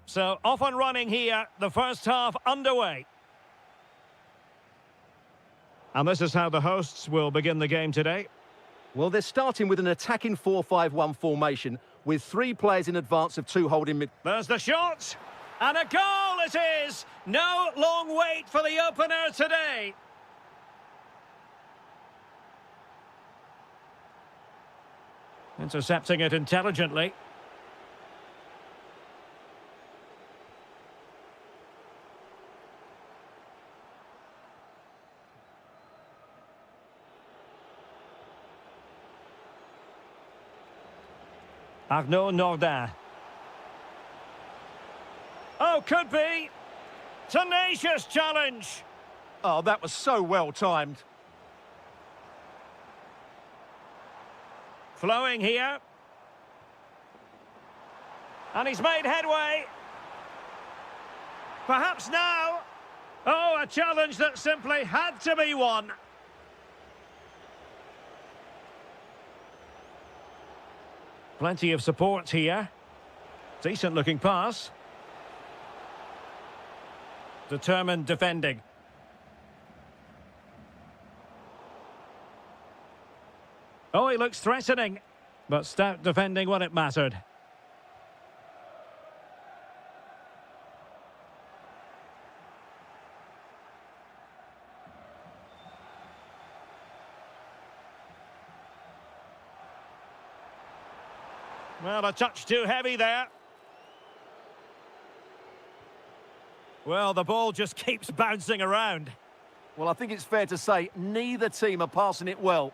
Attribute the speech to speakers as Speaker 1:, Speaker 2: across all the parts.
Speaker 1: So off and running here, the first half underway. And this is how the hosts will begin the game today.
Speaker 2: Well, they're starting with an attacking 4-5-1 formation with 3 players in advance of 2 holding mid.
Speaker 1: There's the shot, and a goal it is! No long wait for the opener today. Intercepting it intelligently. Arnaud Nordin. Oh, could be. Tenacious challenge.
Speaker 2: Oh, that was so well timed.
Speaker 1: Flowing here. And he's made headway. Perhaps now. Oh, a challenge that simply had to be won. Plenty of support here. Decent looking pass. Determined defending. Oh, he looks threatening, but stout defending when it mattered. Well, a touch too heavy there. Well, the ball just keeps bouncing around.
Speaker 2: Well, I think it's fair to say neither team are passing it well.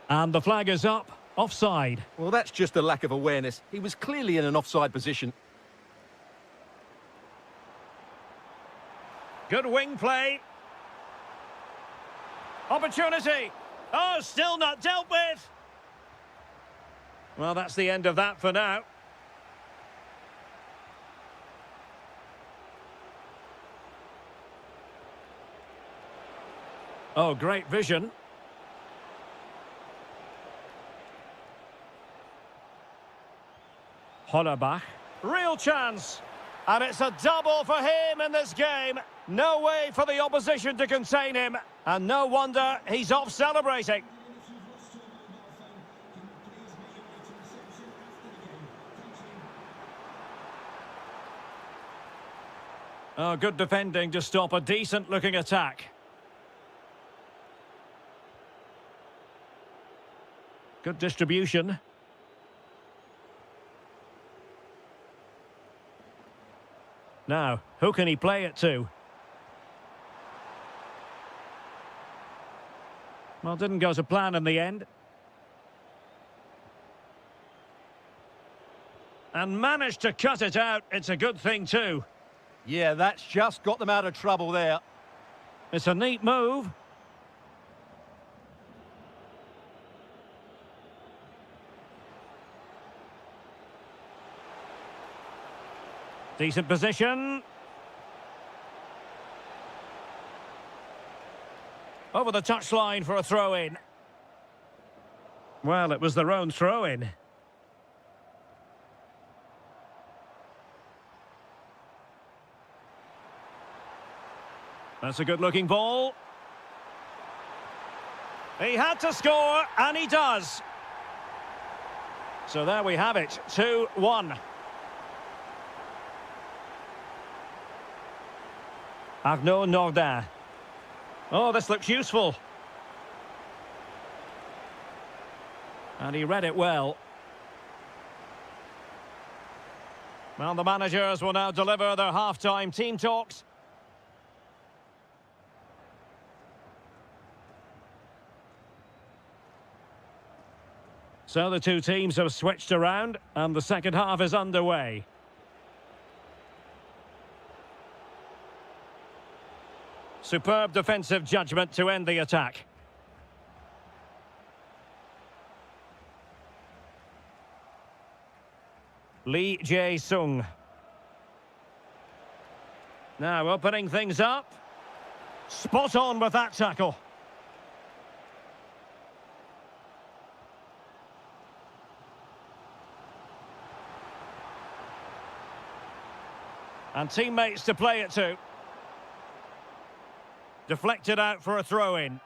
Speaker 1: And the flag is up, offside.
Speaker 2: Well, that's just a lack of awareness. He was clearly in an offside position.
Speaker 1: Good wing play. Opportunity. Oh, still not dealt with. Well, that's the end of that for now. Oh, great vision. Hollerbach. Real chance. And it's a double for him in this game. No way for the opposition to contain him. And no wonder he's off celebrating. Oh, good defending to stop a decent-looking attack. Good distribution. Now, who can he play it to? Well, didn't go to plan in the end. And managed to cut it out. It's a good thing too.
Speaker 2: Yeah, that's just got them out of trouble there.
Speaker 1: It's a neat move. Decent position. Over the touchline for a throw-in. Well, it was their own throw-in. That's a good-looking ball. He had to score, and he does. So there we have it, 2-1. Arnaud Nordin. Oh, this looks useful. And he read it well. Well, the managers will now deliver their half-time team talks. So the two teams have switched around, and the second half is underway. Superb defensive judgment to end the attack. Lee Jae-sung. Now opening things up. Spot on with that tackle. And teammates to play it to. Deflected out for a throw-in.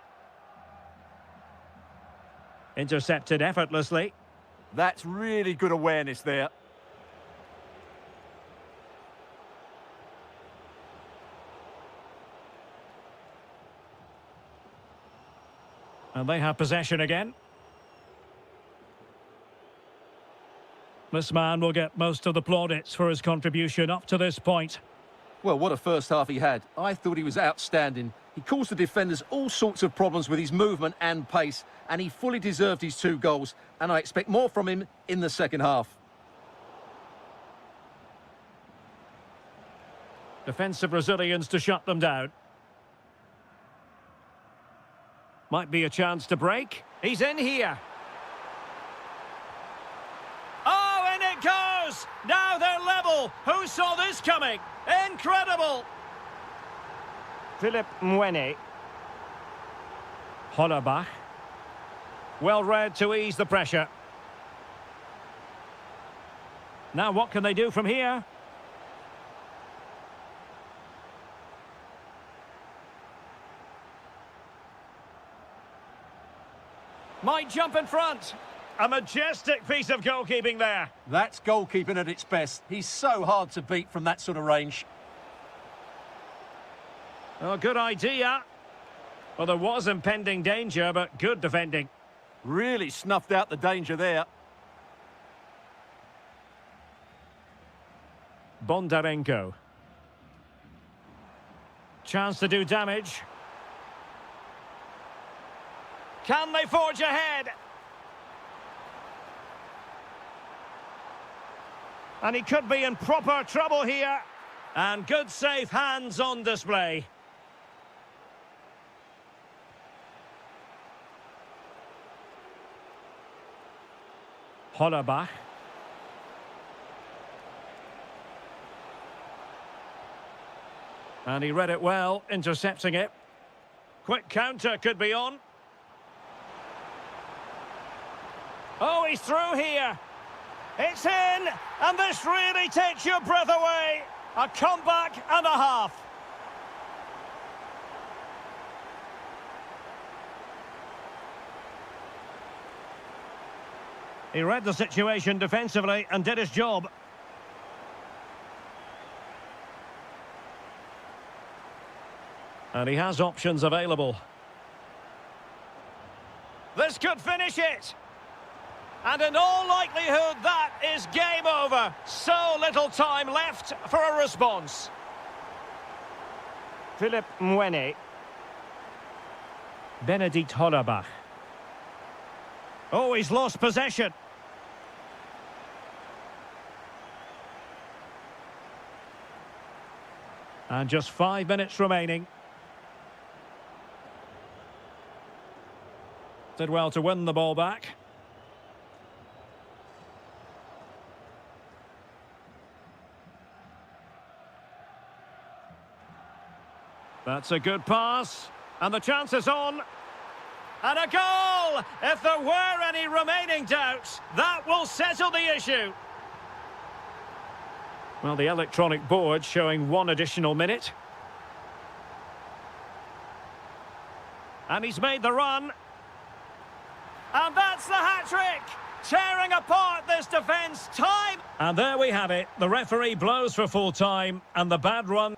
Speaker 1: Intercepted effortlessly.
Speaker 2: That's really good awareness there.
Speaker 1: And they have possession again. This man will get most of the plaudits for his contribution up to this point.
Speaker 2: Well, what a first half he had. I thought he was outstanding. He caused the defenders all sorts of problems with his movement and pace, and he fully deserved his 2 goals, and I expect more from him in the second half.
Speaker 1: Defensive Brazilians to shut them down. Might be a chance to break. He's in here. Oh, and it goes! Now they're level. Who saw this coming? Incredible! Philip Mwene. Hollerbach. Well read to ease the pressure. Now what can they do from here? Might jump in front. A majestic piece of goalkeeping there.
Speaker 2: That's goalkeeping at its best. He's so hard to beat from that sort of range.
Speaker 1: Oh, good idea. Well, there was impending danger, but good defending.
Speaker 2: Really snuffed out the danger there.
Speaker 1: Bondarenko. Chance to do damage. Can they forge ahead? And he could be in proper trouble here. And good safe hands on display. Hollerbach. And he read it well, intercepting it. Quick counter could be on. Oh, he's through here. It's in, and this really takes your breath away. A comeback and a half. He read the situation defensively and did his job. And he has options available. This could finish it. And in all likelihood, that is game over. So little time left for a response. Philip Mwene. Benedikt Hollerbach. Oh, he's lost possession. And just 5 minutes remaining. Did well to win the ball back. That's a good pass. And the chance is on. And a goal! If there were any remaining doubts, that will settle the issue. Well, the electronic board showing 1 additional minute. And he's made the run. And that's the hat-trick! Tearing apart this defence time! And there we have it. The referee blows for full time, and the bad run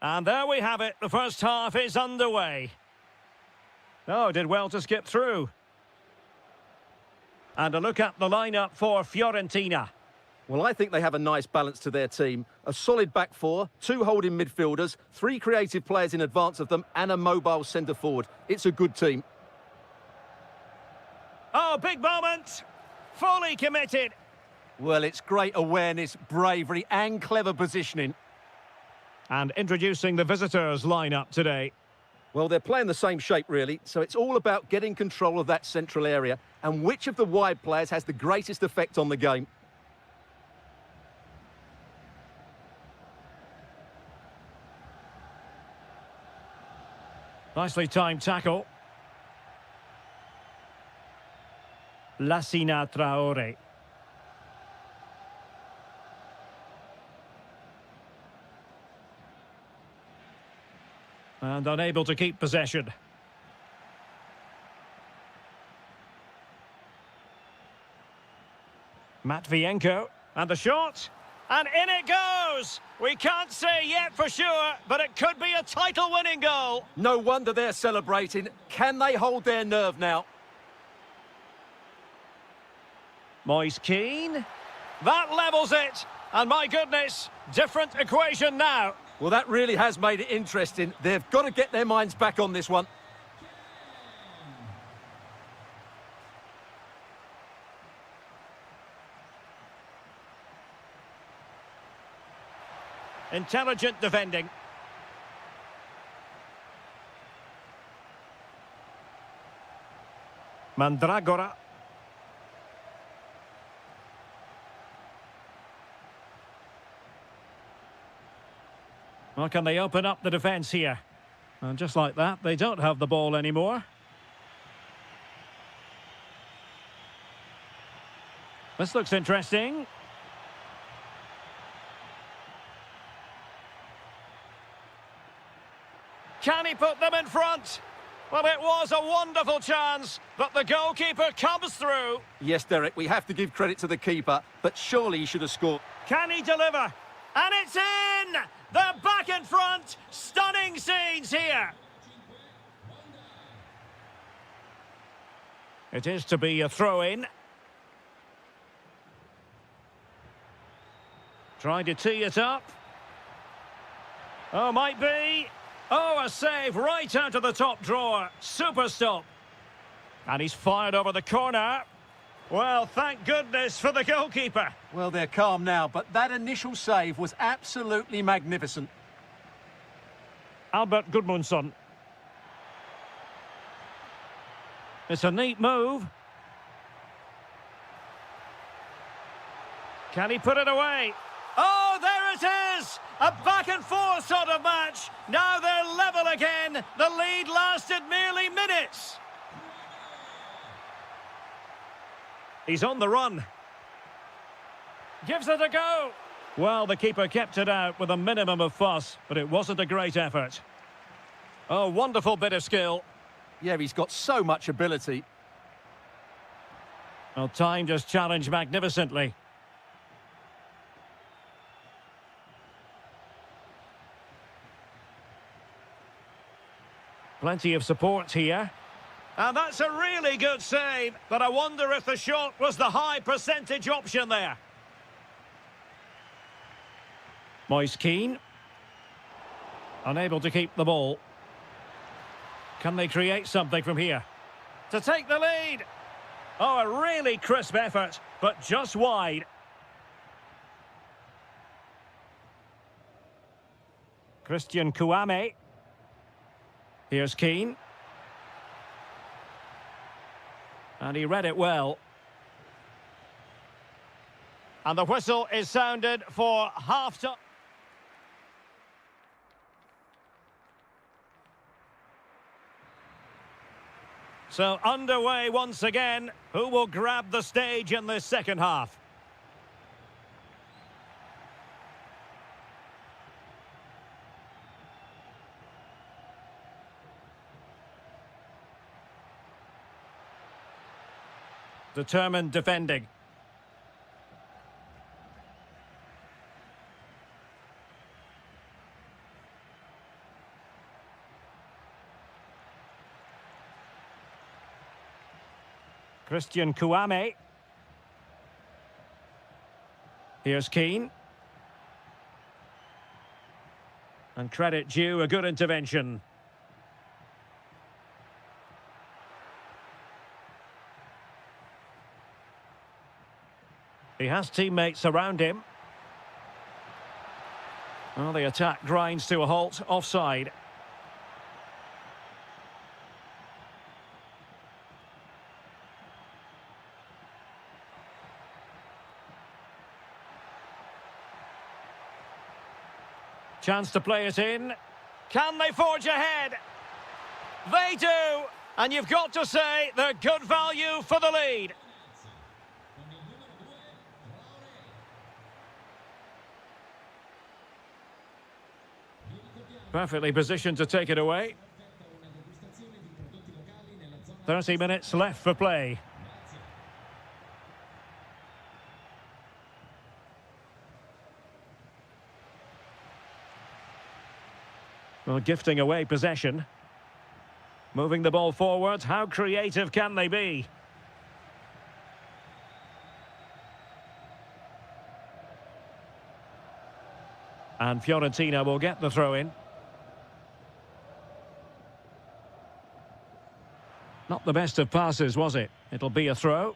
Speaker 1: And there we have it. The first half is underway. Oh, did well to skip through. And a look at the lineup for Fiorentina.
Speaker 2: Well, I think they have a nice balance to their team. A solid back four, two holding midfielders, three creative players in advance of them, and a mobile centre-forward. It's a good team.
Speaker 1: Oh, big moment. Fully committed.
Speaker 2: Well, it's great awareness, bravery, and clever positioning.
Speaker 1: And introducing the visitors' lineup today.
Speaker 2: Well, they're playing the same shape, really, so it's all about getting control of that central area and which of the wide players has the greatest effect on the game.
Speaker 1: Nicely timed tackle. Lassina Traore. And unable to keep possession. Matvienko. And the shot. And in it goes! We can't say yet for sure, but it could be a title-winning goal.
Speaker 2: No wonder they're celebrating. Can they hold their nerve now?
Speaker 1: Moise Keane. That levels it. And my goodness, different equation now.
Speaker 2: Well, that really has made it interesting. They've got to get their minds back on this one.
Speaker 1: Intelligent defending. Mandragora. Well, can they open up the defence here? And just like that, they don't have the ball anymore. This looks interesting. Can he put them in front? Well, it was a wonderful chance, but the goalkeeper comes through.
Speaker 2: Yes, Derek, we have to give credit to the keeper, but surely he should have scored.
Speaker 1: Can he deliver? And it's in! They're back in front. Stunning scenes here. It is to be a throw-in. Trying to tee it up. Oh, might be. Oh, a save right out of the top drawer. Super stop. And he's fired over the corner. Well, thank goodness for the goalkeeper.
Speaker 2: Well, they're calm now, but that initial save was absolutely magnificent.
Speaker 1: Albert Gudmundsson. It's a neat move. Can he put it away? Oh, there it is! A back-and-forth sort of match. Now they're level again. The lead lasted merely minutes. He's on the run. Gives it a go. Well, the keeper kept it out with a minimum of fuss, but it wasn't a great effort. Oh, wonderful bit of skill.
Speaker 2: Yeah, he's got so much ability.
Speaker 1: Well, time just challenged magnificently. Plenty of support here. And that's a really good save, but I wonder if the shot was the high percentage option there. Moise Keane. Unable to keep the ball. Can they create something from here? To take the lead. Oh, a really crisp effort, but just wide. Christian Kouame. Here's Keane. And he read it well. And the whistle is sounded for half-time. So underway once again. Who will grab the stage in this second half? Determined defending. Christian Kouame. Here's Keane. And credit due, a good intervention. He has teammates around him. Well, the attack grinds to a halt, offside. Chance to play it in. Can they forge ahead? They do! And you've got to say they're good value for the lead. Perfectly positioned to take it away. 30 minutes left for play. Well, gifting away possession. Moving the ball forward. How creative can they be? And Fiorentina will get the throw in. Not the best of passes, was it? It'll be a throw.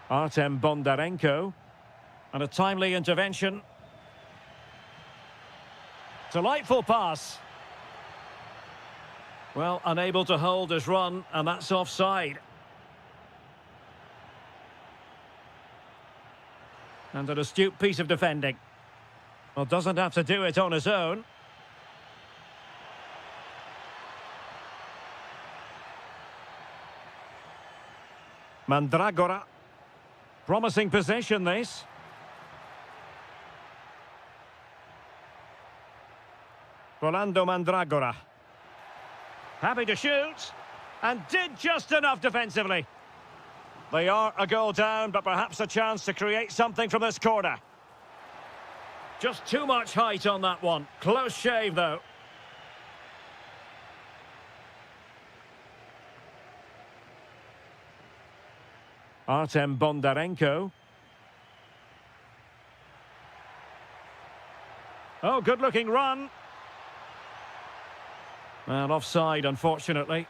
Speaker 1: Artem Bondarenko. And a timely intervention. Delightful pass. Well, unable to hold his run, and that's offside. And an astute piece of defending. Well, doesn't have to do it on his own. Mandragora. Promising possession, this. Rolando Mandragora. Happy to shoot. And did just enough defensively. They are a goal down, but perhaps a chance to create something from this corner. Just too much height on that one. Close shave, though. Artem Bondarenko. Oh, good-looking run. And offside, unfortunately.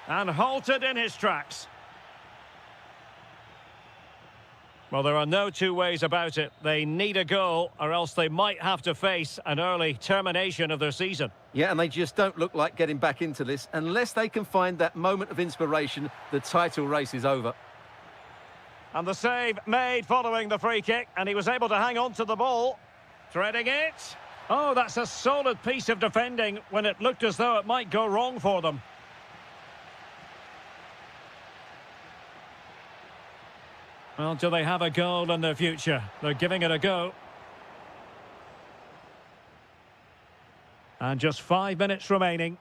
Speaker 1: And halted in his tracks. Well, there are no two ways about it. They need a goal, or else they might have to face an early termination of their season.
Speaker 2: Yeah, and they just don't look like getting back into this. Unless they can find that moment of inspiration, the title race is over.
Speaker 1: And the save made following the free kick, and he was able to hang on to the ball. Threading it. Oh, that's a solid piece of defending when it looked as though it might go wrong for them. Well, do they have a goal in their future? They're giving it a go. And just 5 minutes remaining.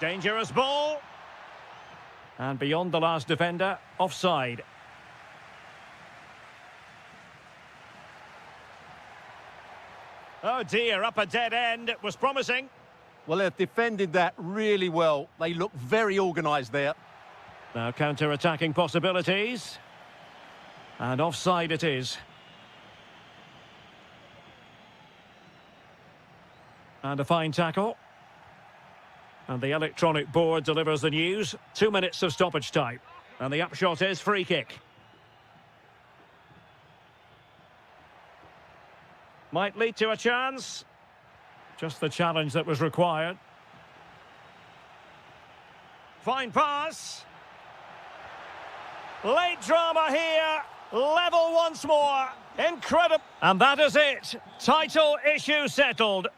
Speaker 1: Dangerous ball. And beyond the last defender, offside. Oh dear, up a dead end. It was promising.
Speaker 2: Well, they've defended that really well. They look very organised there.
Speaker 1: Now counter-attacking possibilities. And offside it is. And a fine tackle. And the electronic board delivers the news. 2 minutes of stoppage time. And the upshot is free kick. Might lead to a chance. Just the challenge that was required. Fine pass. Late drama here. Level once more. Incredible. And that is it. Title issue settled.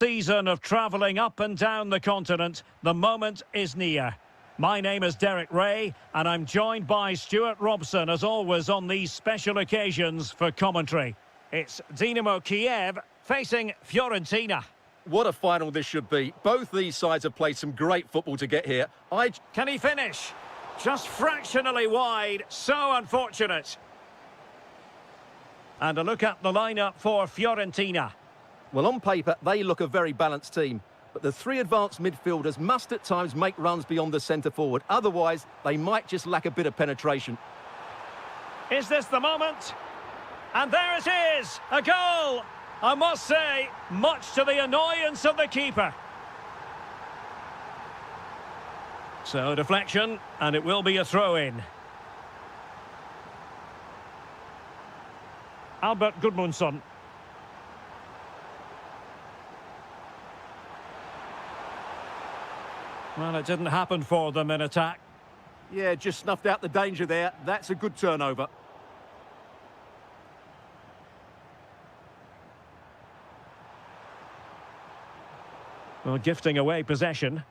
Speaker 1: Season of travelling up and down the continent, the moment is near. My name is Derek Ray, and I'm joined by Stuart Robson, as always, on these special occasions for commentary. It's Dinamo Kiev facing Fiorentina.
Speaker 2: What a final this should be. Both these sides have played some great football to get here.
Speaker 1: Can he finish? Just fractionally wide. So unfortunate. And a look at the lineup for Fiorentina.
Speaker 2: Well, on paper, they look a very balanced team. But the three advanced midfielders must at times make runs beyond the centre-forward. Otherwise, they might just lack a bit of penetration.
Speaker 1: Is this the moment? And there it is! A goal! I must say, much to the annoyance of the keeper. So, deflection, and it will be a throw-in. Albert Gudmundsson. Well, it didn't happen for them in attack.
Speaker 2: Yeah, just snuffed out the danger there. That's a good turnover.
Speaker 1: Well, gifting away possession.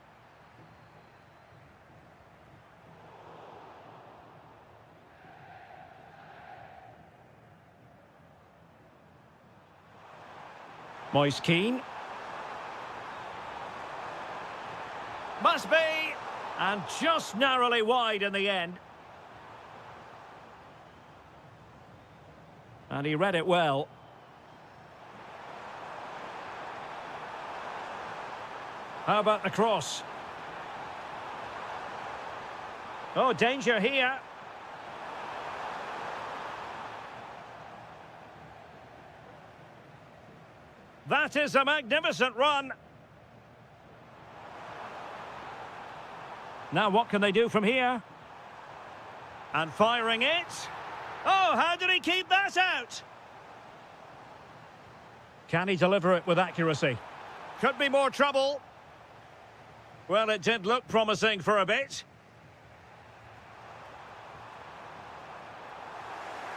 Speaker 1: Moise Keane. Must be! And just narrowly wide in the end. And he read it well. How about the cross? Oh, danger here. That is a magnificent run. Now what can they do from here? And firing it. Oh, how did he keep that out? Can he deliver it with accuracy? Could be more trouble. Well, it did look promising for a bit.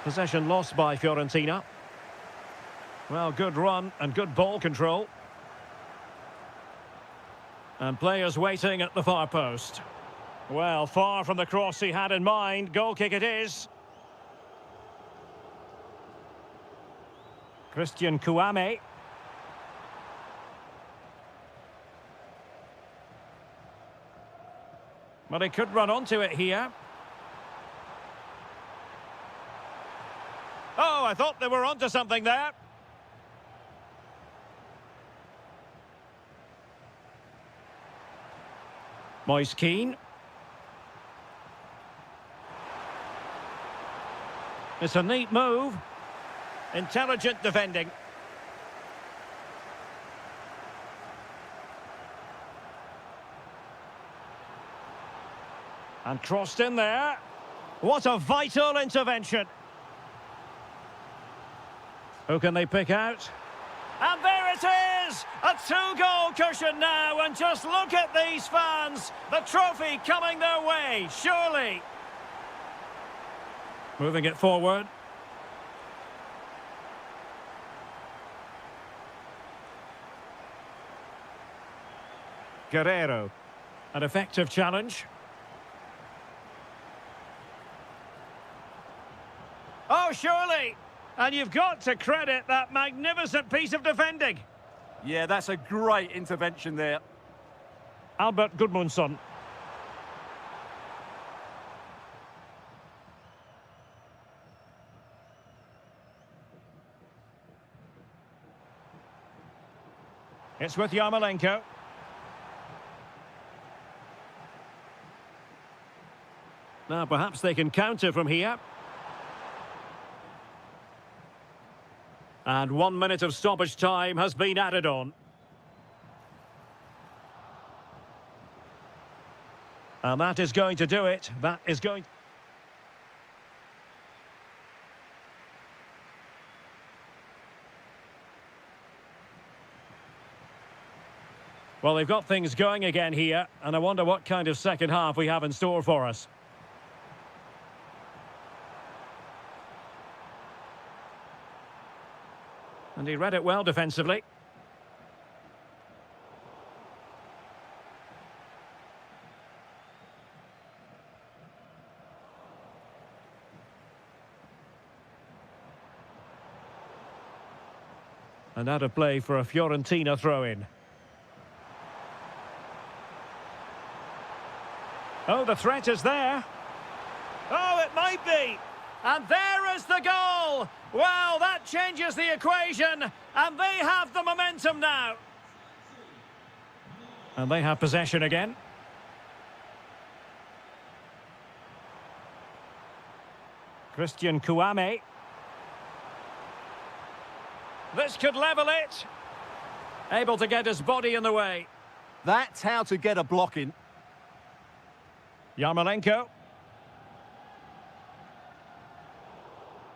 Speaker 1: Possession lost by Fiorentina. Well, good run and good ball control. And players waiting at the far post. Well, far from the cross he had in mind. Goal kick it is. Christian Kouame. Well, he could run onto it here. Oh, I thought they were onto something there. Moise Keane. It's a neat move. Intelligent defending. And crossed in there. What a vital intervention. Who can they pick out? And there it is! A two-goal cushion now, and just look at these fans. The trophy coming their way, surely. Moving it forward. Guerrero. An effective challenge. Oh, surely! And you've got to credit that magnificent piece of defending.
Speaker 2: Yeah, that's a great intervention there.
Speaker 1: Albert Gudmundsson. It's with Yarmolenko. Now perhaps they can counter from here. And 1 minute of stoppage time has been added on. And that is going to do it. That is going... Well, they've got things going again here, and I wonder what kind of second half we have in store for us. And he read it well defensively. And out of play for a Fiorentina throw-in. Oh, the threat is there. Oh, it might be. And there is the goal. Well, that changes the equation. And they have the momentum now. And they have possession again. Christian Kouame. This could level it. Able to get his body in the way.
Speaker 2: That's how to get a block in.
Speaker 1: Yarmolenko.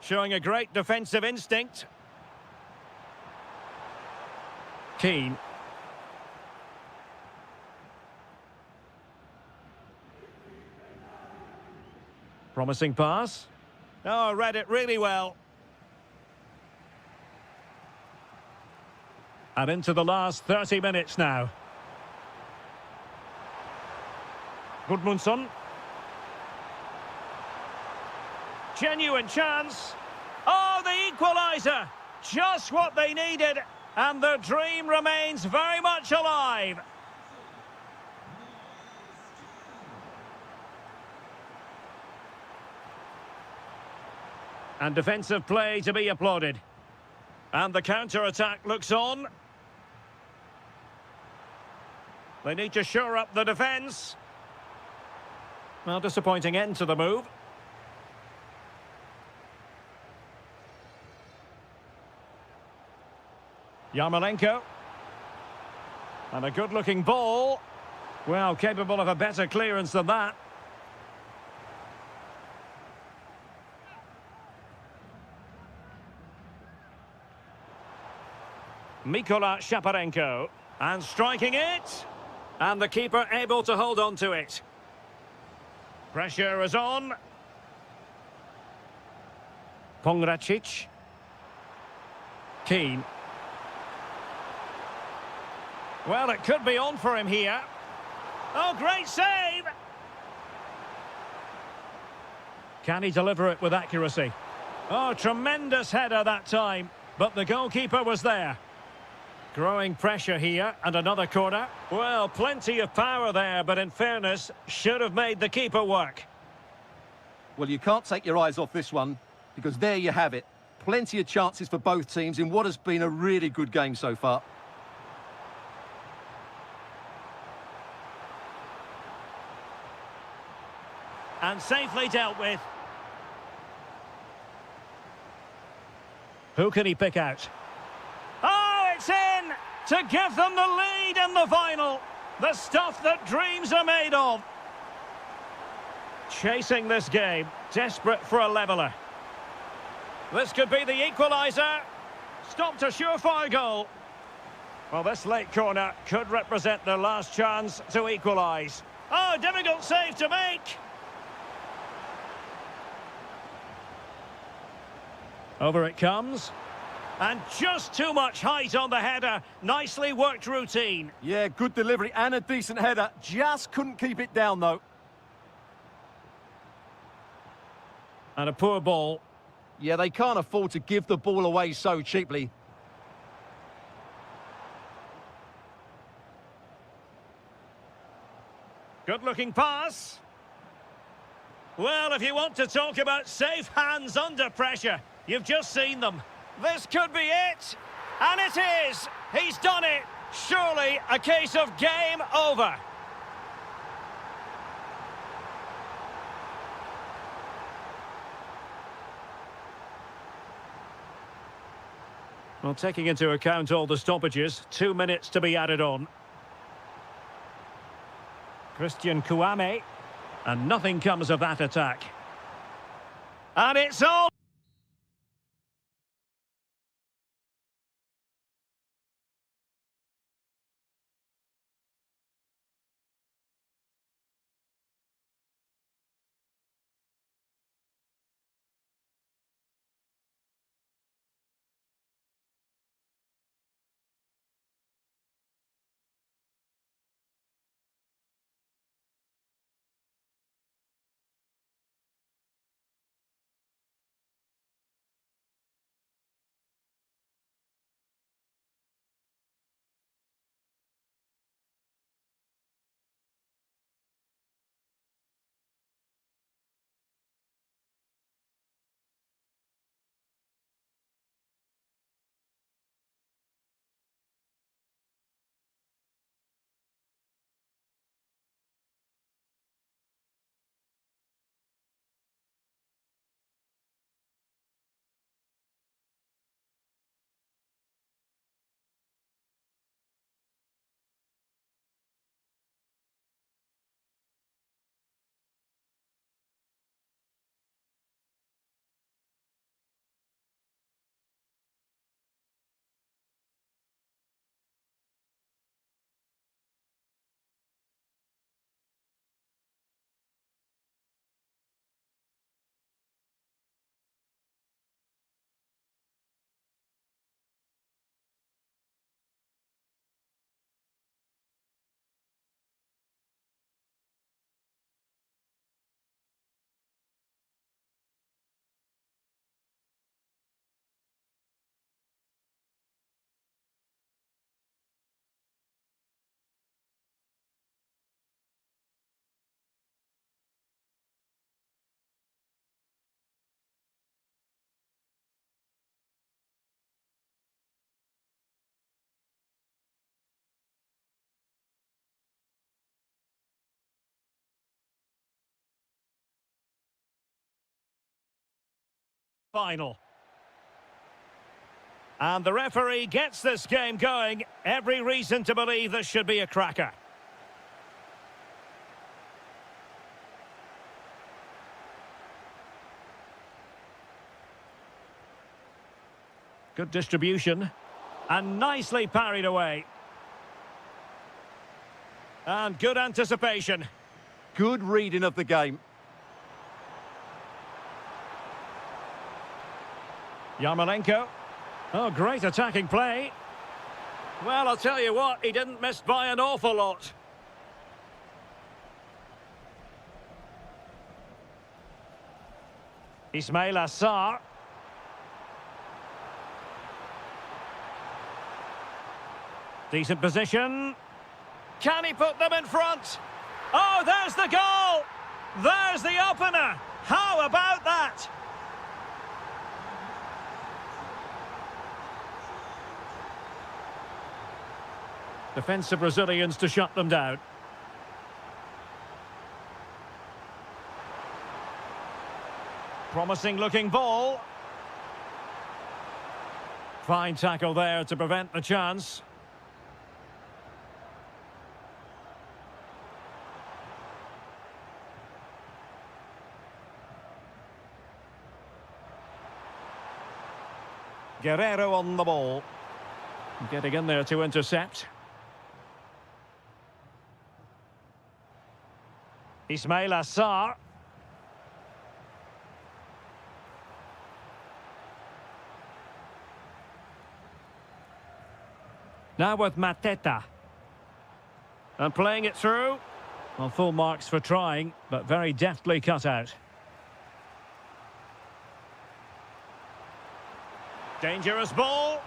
Speaker 1: Showing a great defensive instinct. Keane. Promising pass. Oh, read it really well. And into the last 30 minutes now. Gudmundsson. Genuine chance. Oh, the equaliser. Just what they needed. And their dream remains very much alive. And defensive play to be applauded. And the counter-attack looks on. They need to shore up the defence. Well, disappointing end to the move. Yarmolenko. And a good-looking ball. Well, capable of a better clearance than that. Mikola Shaparenko. And striking it. And the keeper able to hold on to it. Pressure is on. Pongracic. Keane. Well, it could be on for him here. Oh, great save! Can he deliver it with accuracy? Oh, tremendous header that time. But the goalkeeper was there. Growing pressure here, and another corner. Well, plenty of power there, but in fairness, should have made the keeper work.
Speaker 2: Well, you can't take your eyes off this one, because there you have it. Plenty of chances for both teams in what has been a really good game so far.
Speaker 1: And safely dealt with. Who can he pick out? Oh, it's in! To give them the lead in the final. The stuff that dreams are made of. Chasing this game, desperate for a leveller. This could be the equaliser. Stopped a surefire goal. Well, this late corner could represent their last chance to equalise. Oh, difficult save to make. Over it comes. And just too much height on the header. Nicely worked routine.
Speaker 2: Yeah, good delivery and a decent header. Just couldn't keep it down, though.
Speaker 1: And a poor ball.
Speaker 2: Yeah, they can't afford to give the ball away so cheaply.
Speaker 1: Good-looking pass. Well, if you want to talk about safe hands under pressure, you've just seen them. This could be it. And it is. He's done it. Surely a case of game over. Well, taking into account all the stoppages, 2 minutes to be added on. Christian Kouame. And nothing comes of that attack. And it's all... Final. And the referee gets this game going. Every reason to believe this should be a cracker. Good distribution. And nicely parried away. And good anticipation.
Speaker 2: Good reading of the game.
Speaker 1: Yarmolenko. Oh, great attacking play. Well, I'll tell you what, he didn't miss by an awful lot. Ismail Assar. Decent position. Can he put them in front? Oh, there's the goal! There's the opener! How about that? Defensive Brazilians to shut them down. Promising looking ball. Fine tackle there to prevent the chance. Guerrero on the ball. Getting in there to intercept. Ismail Assar. Now with Mateta. And playing it through. Well, full marks for trying, but very deftly cut out. Dangerous ball.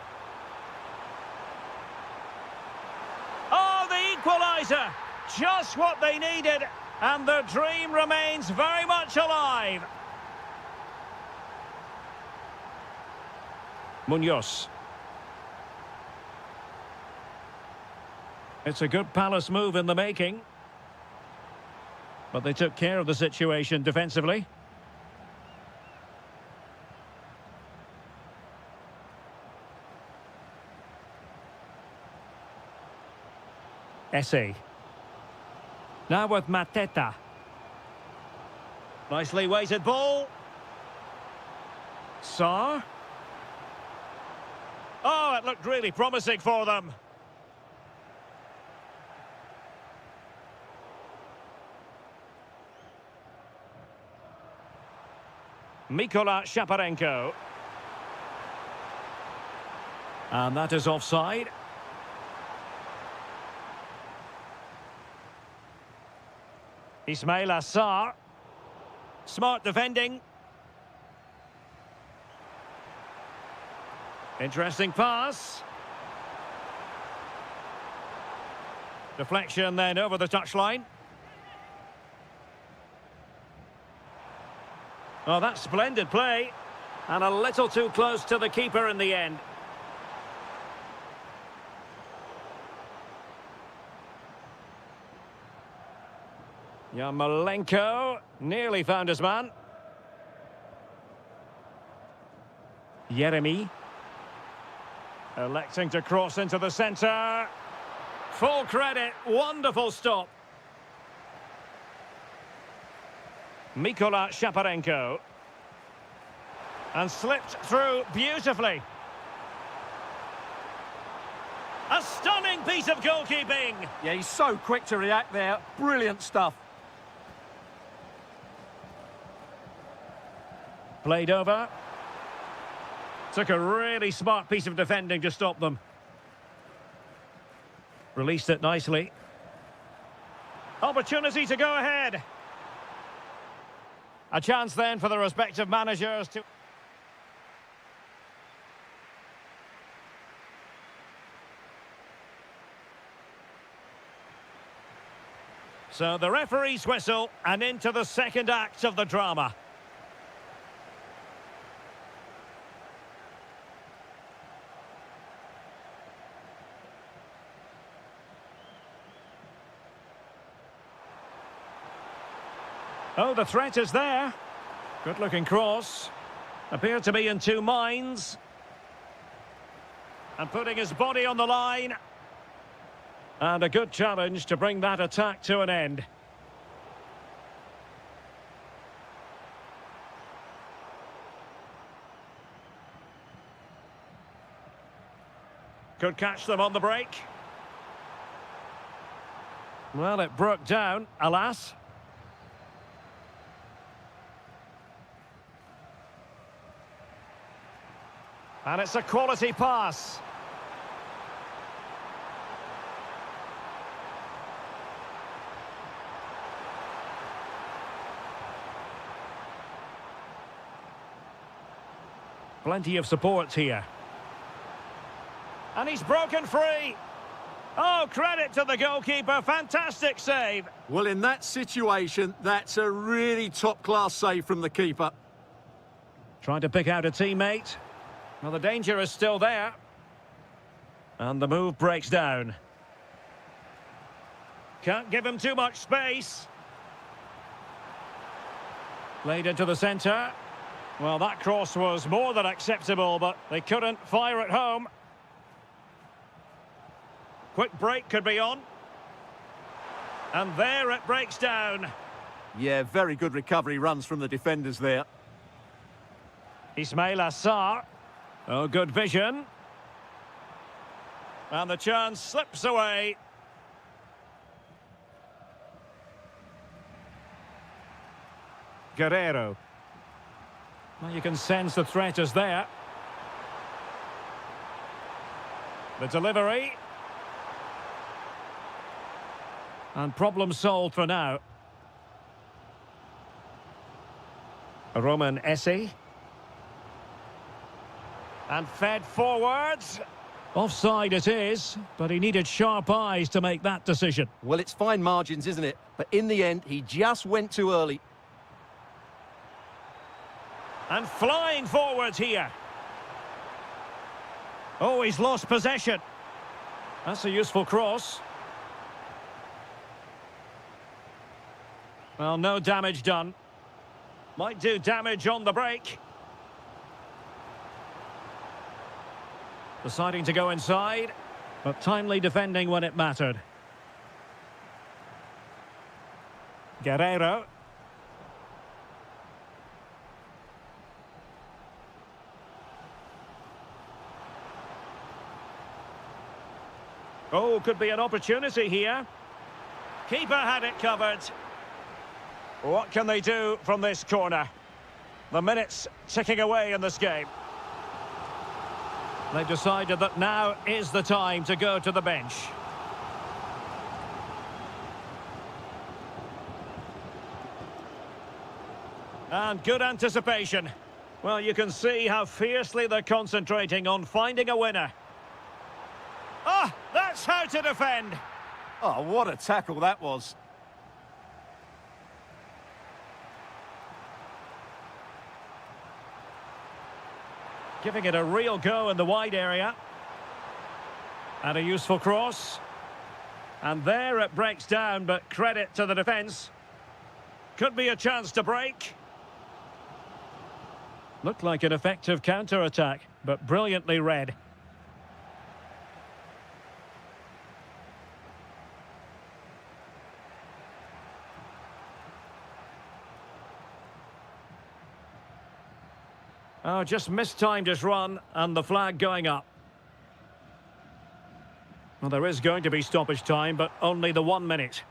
Speaker 1: Oh, the equaliser! Just what they needed, and the dream remains very much alive. Munoz. It's a good Palace move in the making. But they took care of the situation defensively. Esse. Now with Mateta. Nicely weighted ball. Sarr. Oh, it looked really promising for them. Mikola Shaparenko. And that is offside. Ismail Assar. Smart defending. Interesting pass. Deflection then over the touchline. Oh, that's splendid play. And a little too close to the keeper in the end. Yarmolenko nearly found his man. Yeremy. Electing to cross into the centre. Full credit, wonderful stop. Mikola Shaparenko. And slipped through beautifully. A stunning piece of goalkeeping.
Speaker 2: Yeah, he's so quick to react there. Brilliant stuff.
Speaker 1: Played over. Took a really smart piece of defending to stop them. Released it nicely. Opportunity to go ahead. A chance then for the respective managers to... So the referee's whistle and into the second act of the drama. Oh, the threat is there. Good-looking cross. Appear to be in two minds. And putting his body on the line. And a good challenge to bring that attack to an end. Could catch them on the break. Well, it broke down, alas. And it's a quality pass. Plenty of support here. And he's broken free. Oh, credit to the goalkeeper. Fantastic save.
Speaker 2: Well, in that situation, that's a really top-class save from the keeper.
Speaker 1: Trying to pick out a teammate. Well, the danger is still there. And the move breaks down. Can't give him too much space. Played into the centre. Well, that cross was more than acceptable, but they couldn't fire it home. Quick break could be on. And there it breaks down.
Speaker 2: Yeah, very good recovery runs from the defenders there.
Speaker 1: Ismail Assar. Oh, good vision. And the chance slips away. Guerrero. Well, you can sense the threat is there. The delivery. And problem solved for now. Roman Essie. And fed forwards. Offside it is, but he needed sharp eyes to make that decision.
Speaker 2: Well, it's fine margins, isn't it? But in the end, he just went too early.
Speaker 1: And flying forwards here. Oh, he's lost possession. That's a useful cross. Well, no damage done. Might do damage on the break. Deciding to go inside, but timely defending when it mattered. Guerrero. Oh, could be an opportunity here. Keeper had it covered. What can they do from this corner? The minutes ticking away in this game. They've decided that now is the time to go to the bench. And good anticipation. Well, you can see how fiercely they're concentrating on finding a winner. Ah, that's how to defend.
Speaker 2: Oh, what a tackle that was.
Speaker 1: Giving it a real go in the wide area. And a useful cross. And there it breaks down, but credit to the defence. Could be a chance to break. Looked like an effective counter-attack, but brilliantly read. Oh, just mistimed his run, and the flag going up. Well, there is going to be stoppage time, but only the 1 minute.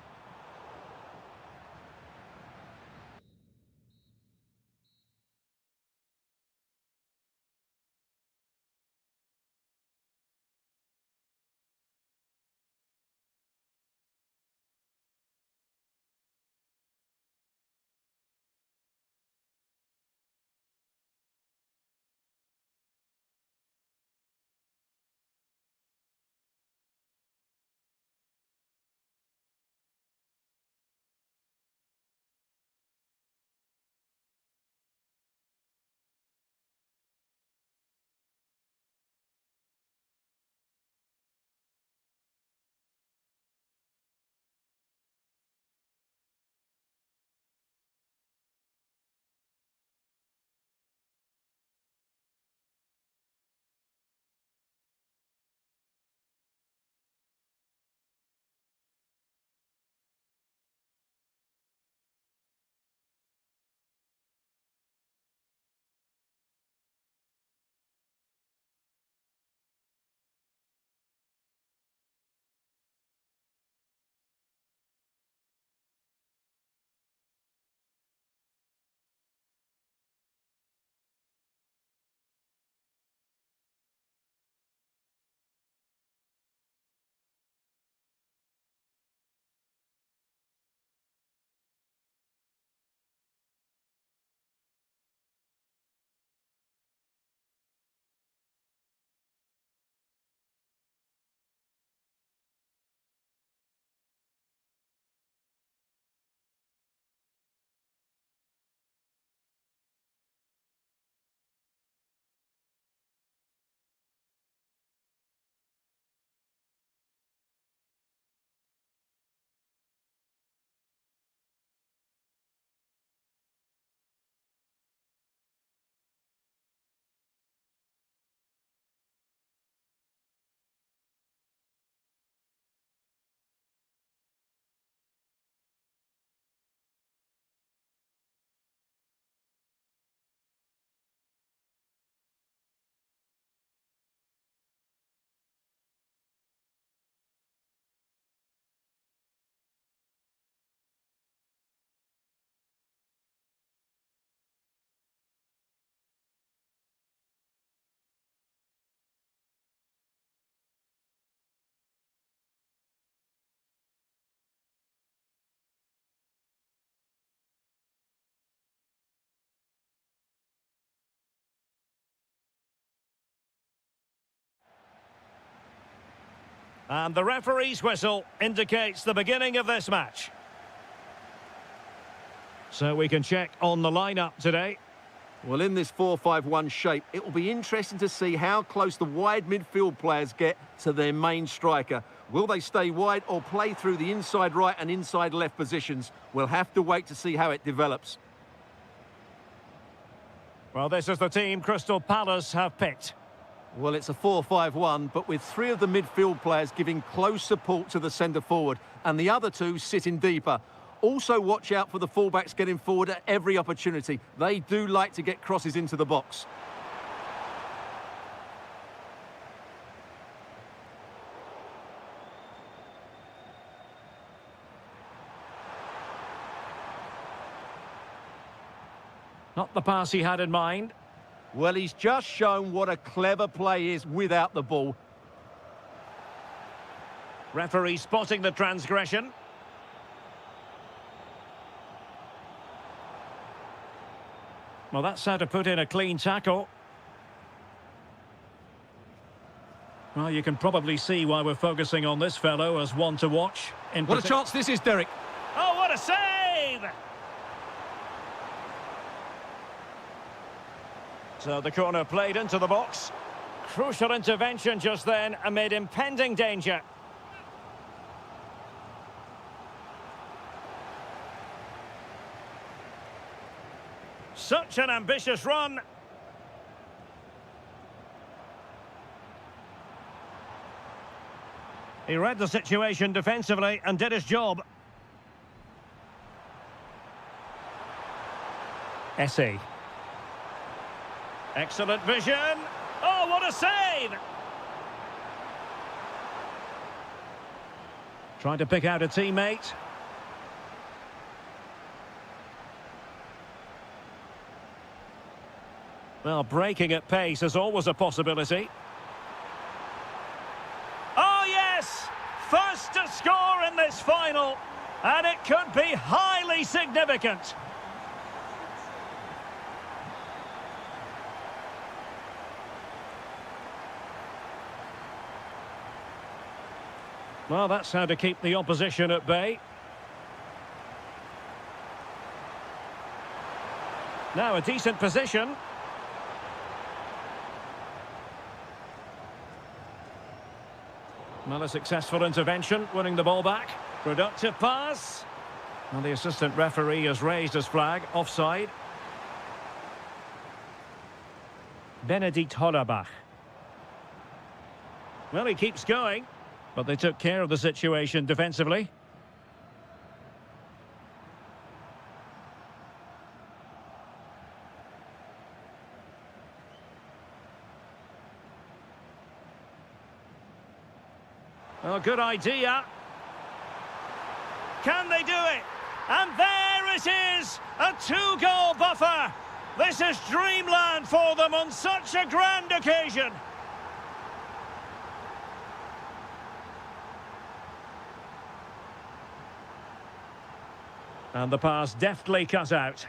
Speaker 1: And the referee's whistle indicates the beginning of this match. So we can check on the lineup today.
Speaker 2: Well, in this 4-5-1 shape, it will be interesting to see how close the wide midfield players get to their main striker. Will they stay wide or play through the inside right and inside left positions? We'll have to wait to see how it develops.
Speaker 1: Well, this is the team Crystal Palace have picked.
Speaker 2: Well, it's a 4-5-1, but with three of the midfield players giving close support to the centre forward and the other two sitting deeper. Also watch out for the fullbacks getting forward at every opportunity. They do like to get crosses into the box.
Speaker 1: Not the pass he had in mind.
Speaker 2: Well, he's just shown what a clever play is without the ball.
Speaker 1: Referee spotting the transgression. Well, that's how to put in a clean tackle. Well, you can probably see why we're focusing on this fellow as one to watch.
Speaker 2: What a chance this is, Derek.
Speaker 1: Oh, what a save! So the corner played into the box. Crucial intervention just then amid impending danger. Such an ambitious run. He read the situation defensively and did his job. Essie. Excellent vision. Oh, what a save! Trying to pick out a teammate. Well, breaking at pace is always a possibility. Oh, yes! First to score in this final. And it could be highly significant. Well, that's how to keep the opposition at bay. Now a decent position. Well, a successful intervention, winning the ball back. Productive pass. And the assistant referee has raised his flag, offside. Benedikt Hollerbach. Well, he keeps going, but they took care of the situation defensively. Well, good idea. Can they do it? And there it is! A two-goal buffer! This is dreamland for them on such a grand occasion! And the pass deftly cut out.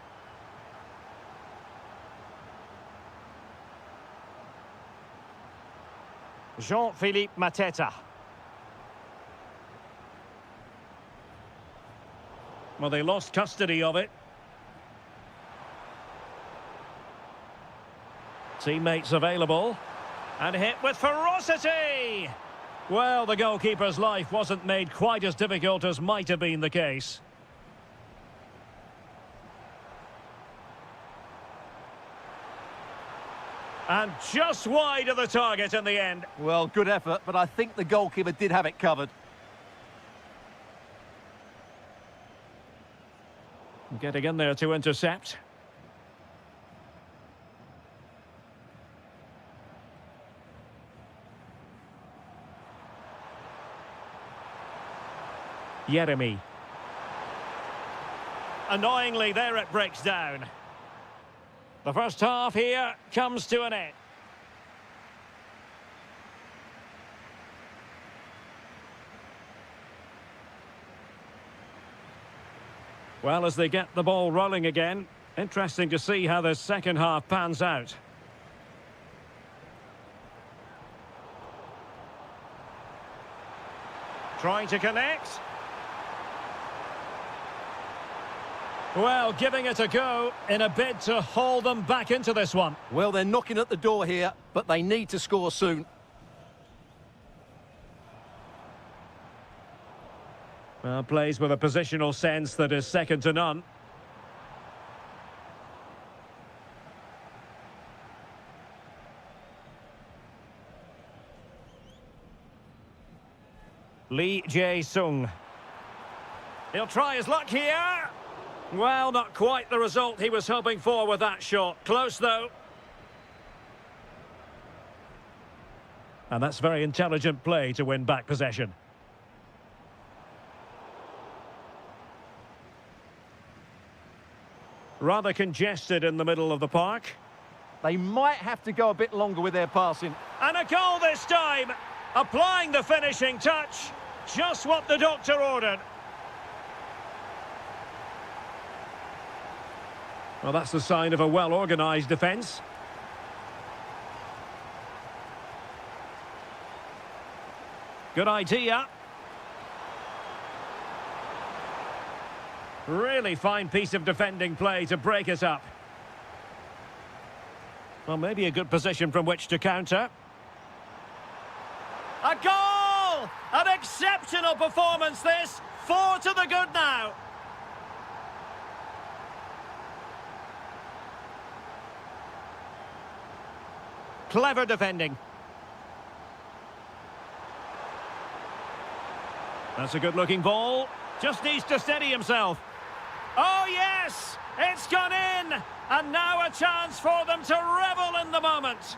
Speaker 1: Jean-Philippe Mateta. Well, they lost custody of it. Teammates available. And hit with ferocity! Well, the goalkeeper's life wasn't made quite as difficult as might have been the case. And just wide of the target in the end.
Speaker 2: Well, good effort, but I think the goalkeeper did have it covered.
Speaker 1: Getting in there to intercept. Jeremy. Annoyingly, there it breaks down. The first half here comes to an end. Well, as they get the ball rolling again, interesting to see how the second half pans out. Trying to connect. Well, giving it a go in a bid to haul them back into this one.
Speaker 2: Well, they're knocking at the door here, but they need to score soon.
Speaker 1: Well, plays with a positional sense that is second to none. Lee Jae-sung. He'll try his luck here. Well, not quite the result he was hoping for with that shot. Close, though. And that's very intelligent play to win back possession. Rather congested in the middle of the park.
Speaker 2: They might have to go a bit longer with their passing.
Speaker 1: And a goal this time. Applying the finishing touch. Just what the doctor ordered. Well, that's the sign of a well-organised defence. Good idea. Really fine piece of defending play to break it up. Well, maybe a good position from which to counter. A goal! An exceptional performance, this. 4 to the good now. Clever defending. That's a good-looking ball. Just needs to steady himself. Oh, yes! It's gone in! And now a chance for them to revel in the moment.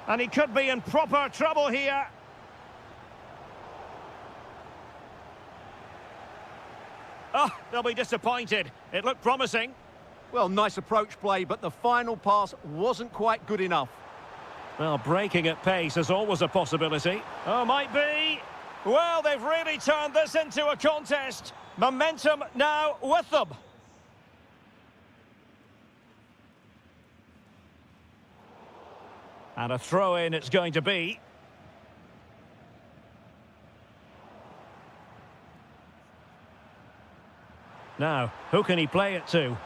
Speaker 1: And he could be in proper trouble here. Oh, they'll be disappointed. It looked promising.
Speaker 2: Well, nice approach play, but the final pass wasn't quite good enough.
Speaker 1: Well, breaking at pace is always a possibility. Oh, might be. Well, they've really turned this into a contest. Momentum now with them. And a throw-in it's going to be. Now, who can he play it to?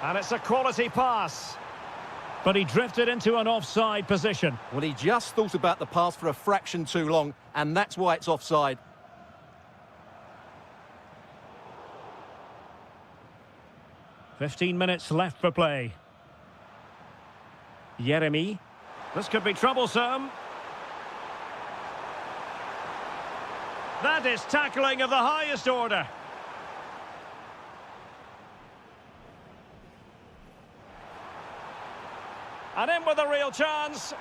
Speaker 1: And it's a quality pass. But he drifted into an offside position.
Speaker 2: Well, he just thought about the pass for a fraction too long, and that's why it's offside.
Speaker 1: "15 minutes left for play. Jeremy. This could be troublesome. That is tackling of the highest order. And in with a real chance.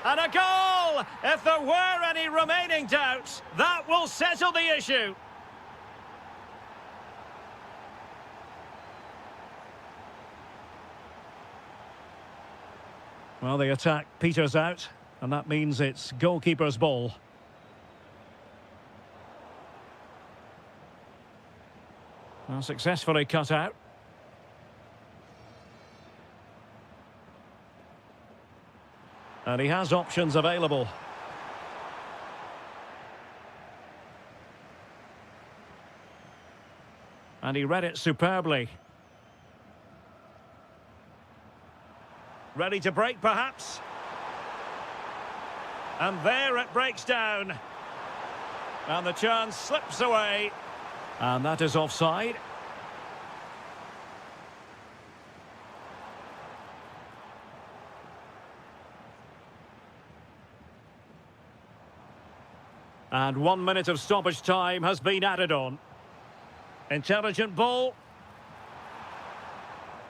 Speaker 1: And a goal! If there were any remaining doubts, that will settle the issue. Well, the attack peters out, and that means it's goalkeeper's ball. Well, successfully cut out. And he has options available. And he read it superbly. Ready to break, perhaps. And there it breaks down. And the chance slips away. And that is offside. And 1 minute of stoppage time has been added on. Intelligent ball.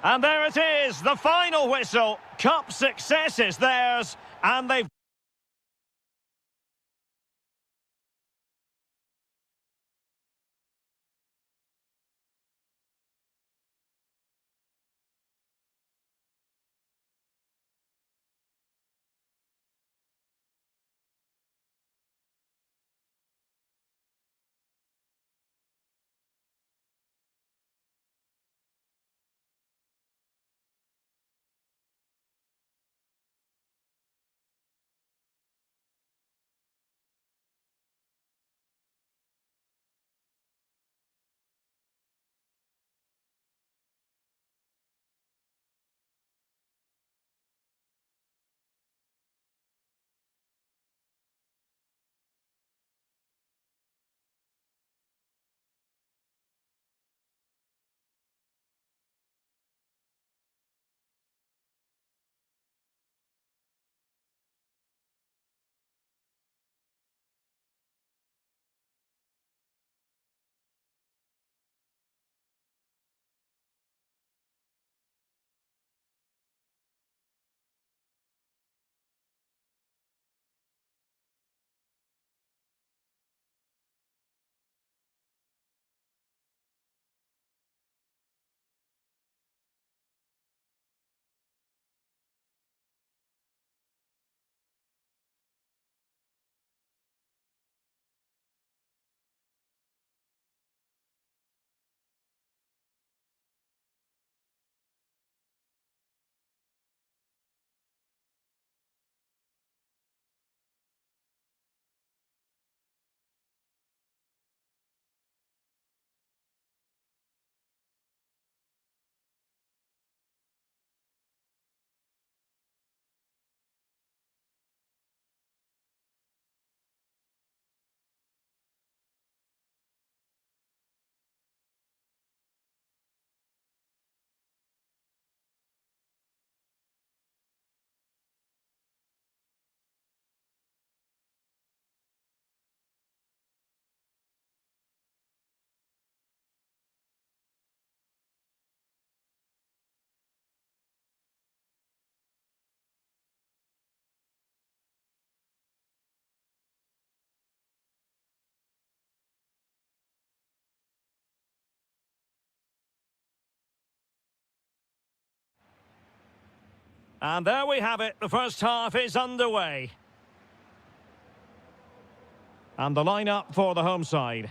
Speaker 1: And there it is, the final whistle. Cup success is theirs, and they've And there we have it. The first half is underway. And the lineup for the home side.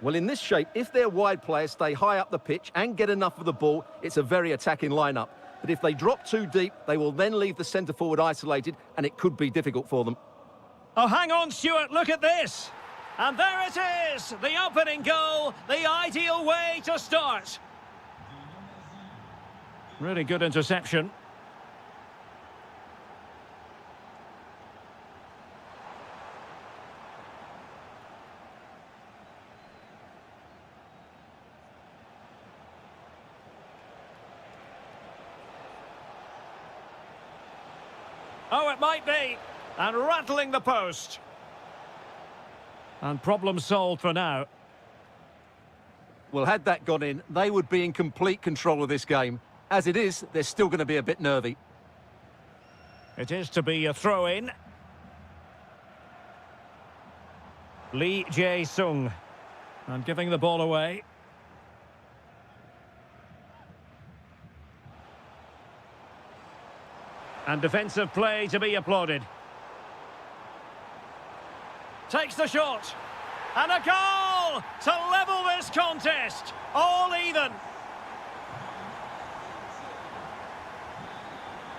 Speaker 2: Well, in this shape, if their wide players stay high up the pitch and get enough of the ball, it's a very attacking lineup. But if they drop too deep, they will then leave the centre-forward isolated, and it could be difficult for them.
Speaker 1: Oh, hang on, Stuart, look at this. And there it is, the opening goal, the ideal way to start. Really good interception. Oh, it might be. And rattling the post. And problem solved for now.
Speaker 2: Well, had that gone in, they would be in complete control of this game. As it is, they're still going to be a bit nervy.
Speaker 1: It is to be a throw-in. Lee Jae-sung. And giving the ball away. And defensive play to be applauded. Takes the shot. And a goal to level this contest. All even.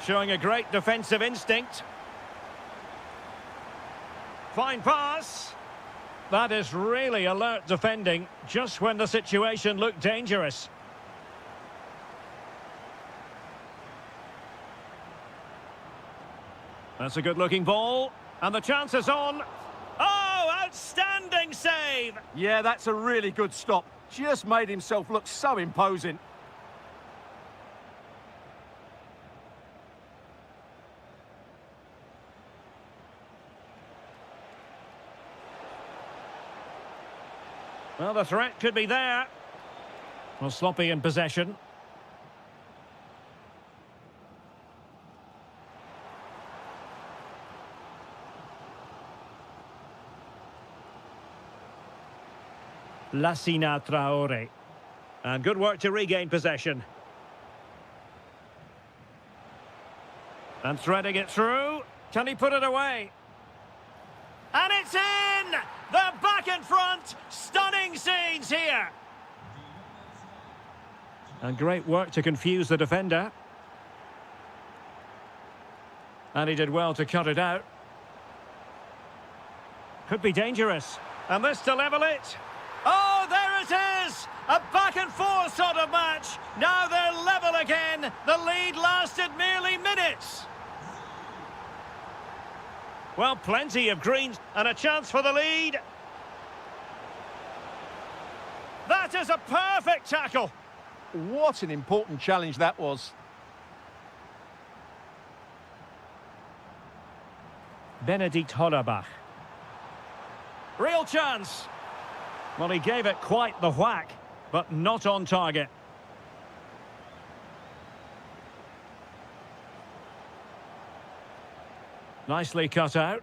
Speaker 1: Showing a great defensive instinct. Fine pass. That is really alert defending, just when the situation looked dangerous. That's a good-looking ball. And the chance is on. Oh, outstanding save!
Speaker 2: Yeah, that's a really good stop. Just made himself look so imposing.
Speaker 1: Well, the threat could be there. Well, sloppy in possession. Lassina Traore. And good work to regain possession. And threading it through. Can he put it away? And it's in! They're back in front. Stunning scenes here. And great work to confuse the defender. And he did well to cut it out. Could be dangerous. And this to level it. Oh, there it is! A back-and-forth sort of match. Now they're level again. The lead lasted merely minutes. Well, plenty of greens and a chance for the lead. That is a perfect tackle.
Speaker 2: What an important challenge that was.
Speaker 1: Benedikt Hollerbach. Real chance. Well, he gave it quite the whack, but not on target. Nicely cut out.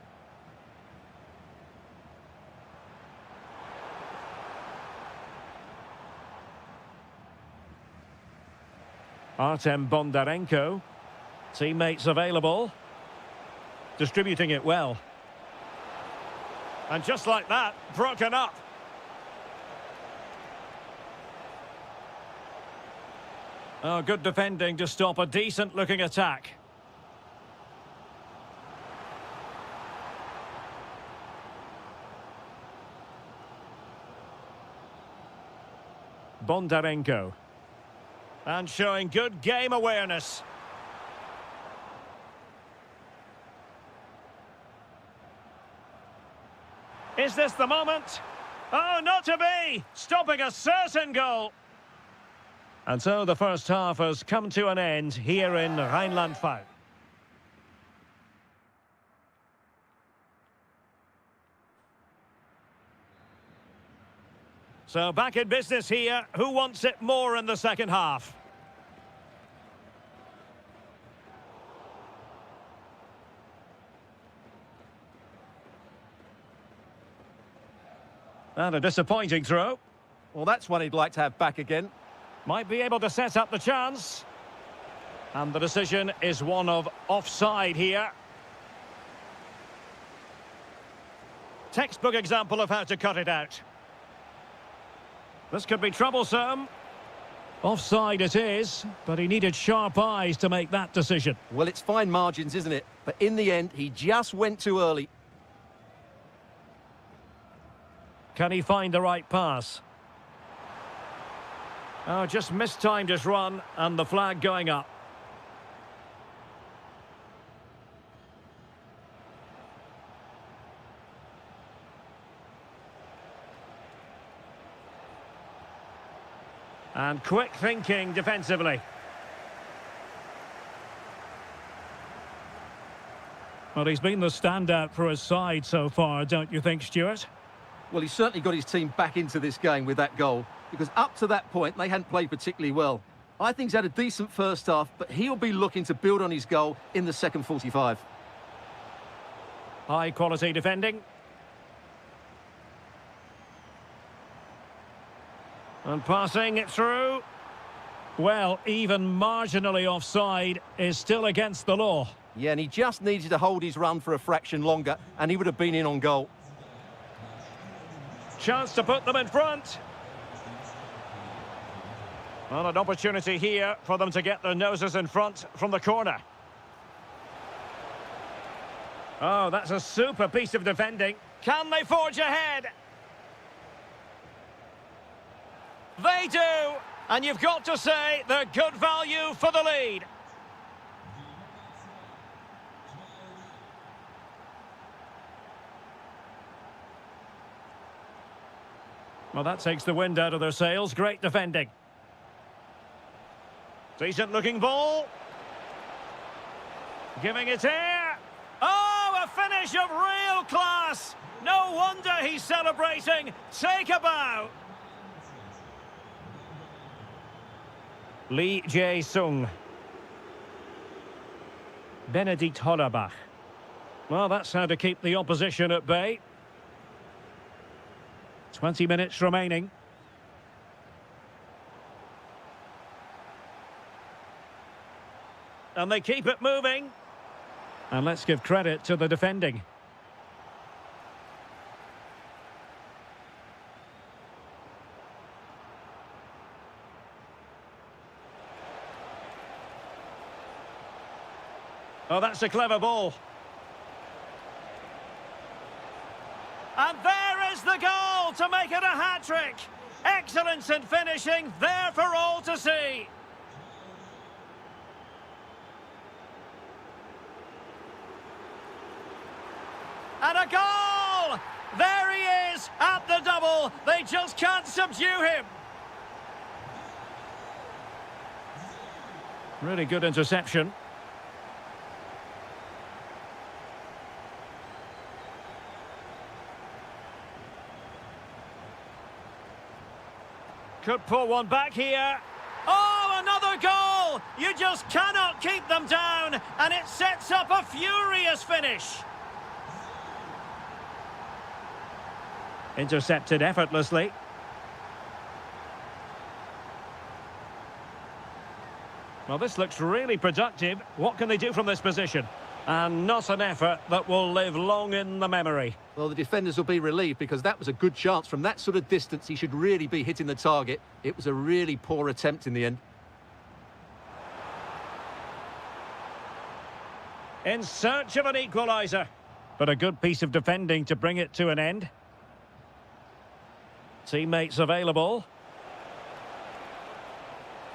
Speaker 1: Artem Bondarenko. Teammates available. Distributing it well. And just like that, broken up. Oh, good defending to stop a decent-looking attack. Bondarenko. And showing good game awareness. Is this the moment? Oh, not to be! Stopping a certain goal. And so the first half has come to an end here in Rheinland-Pfalz. So back in business here. Who wants it more in the second half? And a disappointing throw.
Speaker 2: Well, that's one he'd like to have back again.
Speaker 1: Might be able to set up the chance. And the decision is one of offside here. Textbook example of how to cut it out. This could be troublesome. Offside it is, but he needed sharp eyes to make that decision.
Speaker 2: Well, it's fine margins, isn't it? But in the end, he just went too early.
Speaker 1: Can he find the right pass? Oh, just mistimed his run, and the flag going up. And quick thinking defensively. Well, he's been the standout for his side so far, don't you think, Stuart?
Speaker 2: Well, he's certainly got his team back into this game with that goal, because up to that point, they hadn't played particularly well. I think he's had a decent first half, but he'll be looking to build on his goal in the second 45.
Speaker 1: High quality defending. And passing it through. Well, even marginally offside is still against the law.
Speaker 2: Yeah, and he just needed to hold his run for a fraction longer, and he would have been in on goal.
Speaker 1: Chance to put them in front. Well, an opportunity here for them to get their noses in front from the corner. Oh, that's a super piece of defending. Can they forge ahead? They do, and you've got to say they're good value for the lead. Well, that takes the wind out of their sails. Great defending. Decent looking ball. Giving it air. Oh, a finish of real class. No wonder he's celebrating. Take a bow. Lee Jae-sung. Benedikt Hollerbach. Well, that's how to keep the opposition at bay. 20 minutes remaining. And they keep it moving. And let's give credit to the defending. Oh, that's a clever ball. And there is the goal to make it a hat-trick. Excellence in finishing, there for all to see. And a goal! There he is at the double. They just can't subdue him. Really good interception. Could pull one back here. Oh, another goal! You just cannot keep them down, and it sets up a furious finish. Intercepted effortlessly. Well, this looks really productive. What can they do from this position? And not an effort that will live long in the memory.
Speaker 2: Well, the defenders will be relieved because that was a good chance. From that sort of distance, he should really be hitting the target. It was a really poor attempt in the end.
Speaker 1: In search of an equaliser. But a good piece of defending to bring it to an end. Teammates available.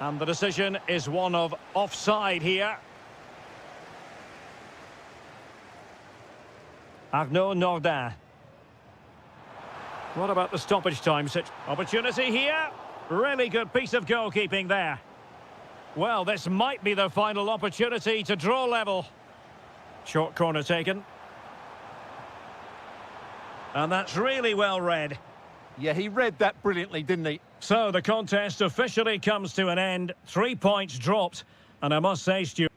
Speaker 1: And the decision is one of offside here. Arnaud Nordin. What about the stoppage time? Such opportunity here. Really good piece of goalkeeping there. Well, this might be their final opportunity to draw level. Short corner taken. And that's really well read.
Speaker 2: Yeah, he read that brilliantly, didn't he?
Speaker 1: So the contest officially comes to an end. 3 points dropped. And I must say, Stuart,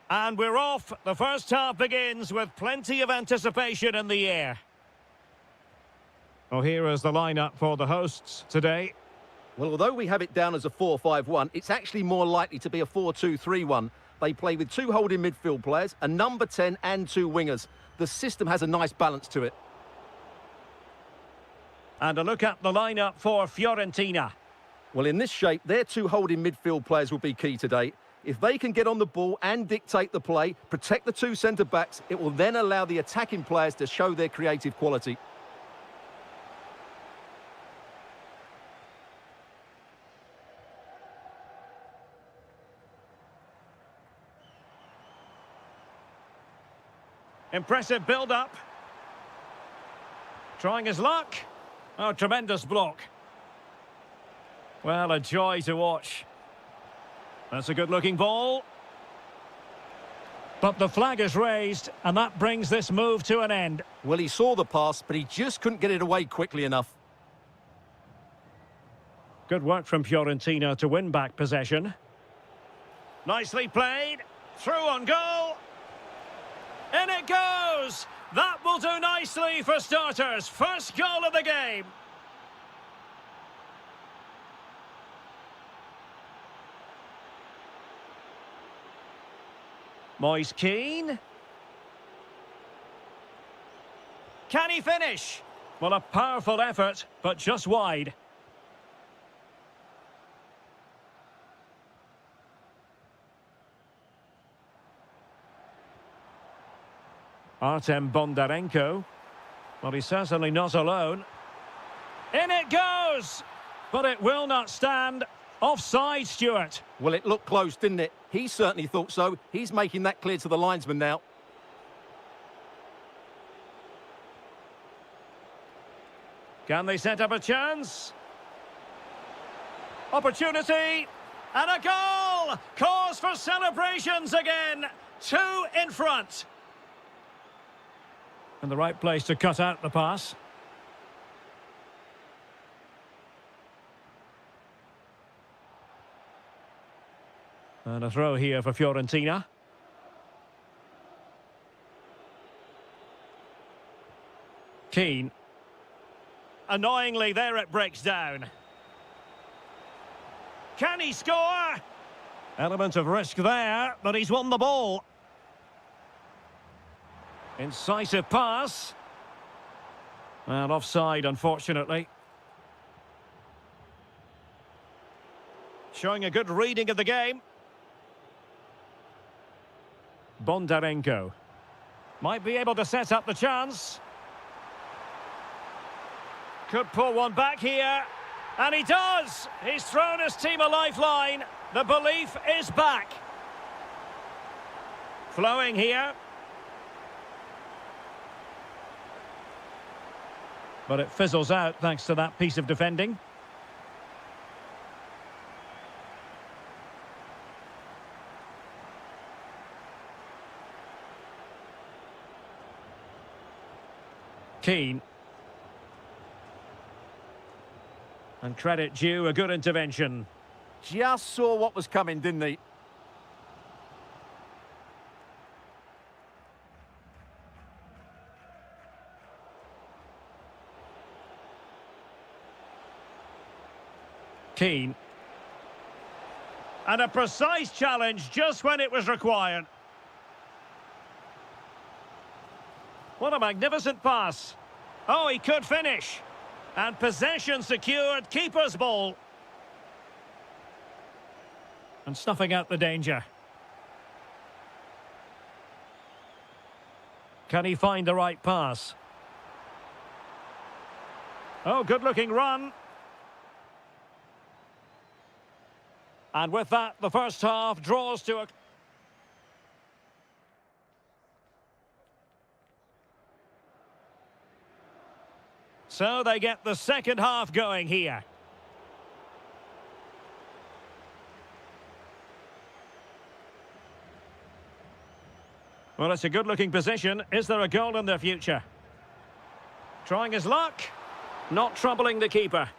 Speaker 1: And we're off. The first half begins with plenty of anticipation in the air. Well, here is the lineup for the hosts today.
Speaker 2: Well, although we have it down as a 4-5-1, it's actually more likely to be a 4-2-3-1. They play with two holding midfield players, a number 10 and two wingers. The system has a nice balance to it.
Speaker 1: And a look at the lineup for Fiorentina.
Speaker 2: Well, in this shape, their two holding midfield players will be key today. If they can get on the ball and dictate the play, protect the two centre-backs, it will then allow the attacking players to show their creative quality.
Speaker 1: Impressive build-up. Trying his luck. Oh, tremendous block. Well, a joy to watch. That's a good-looking ball. But the flag is raised, and that brings this move to an end.
Speaker 2: Well, he saw the pass, but he just couldn't get it away quickly enough.
Speaker 1: Good work from Fiorentina to win back possession. Nicely played. Through on goal. In it goes! That will do nicely for starters. First goal of the game. Moise Keane. Can he finish? Well, a powerful effort, but just wide. Artem Bondarenko. Well, he's certainly not alone. In it goes! But it will not stand. Offside, Stuart.
Speaker 2: Well, it looked close, didn't it? He certainly thought so. He's making that clear to the linesman now.
Speaker 1: Can they set up a chance? Opportunity. And a goal! Cause for celebrations again. Two in front. And the right place to cut out the pass. And a throw here for Fiorentina. Keane. Annoyingly, there it breaks down. Can he score? Element of risk there, but he's won the ball. Incisive pass. And offside, unfortunately. Showing a good reading of the game. Bondarenko. Might be able to set up the chance. Could pull one back here. And he does! He's thrown his team a lifeline. The belief is back. Flowing here. But it fizzles out thanks to that piece of defending. Keane. And credit due, a good intervention.
Speaker 2: Just saw what was coming, didn't he?
Speaker 1: Keane. And a precise challenge just when it was required. What a magnificent pass. Oh, he could finish. And possession secured, keeper's ball. And snuffing out the danger. Can he find the right pass? Oh, good-looking run. And with that, the first half draws to a... So they get the second half going here. Well, it's a good-looking position. Is there a goal in their future? Trying his luck. Not troubling the keeper.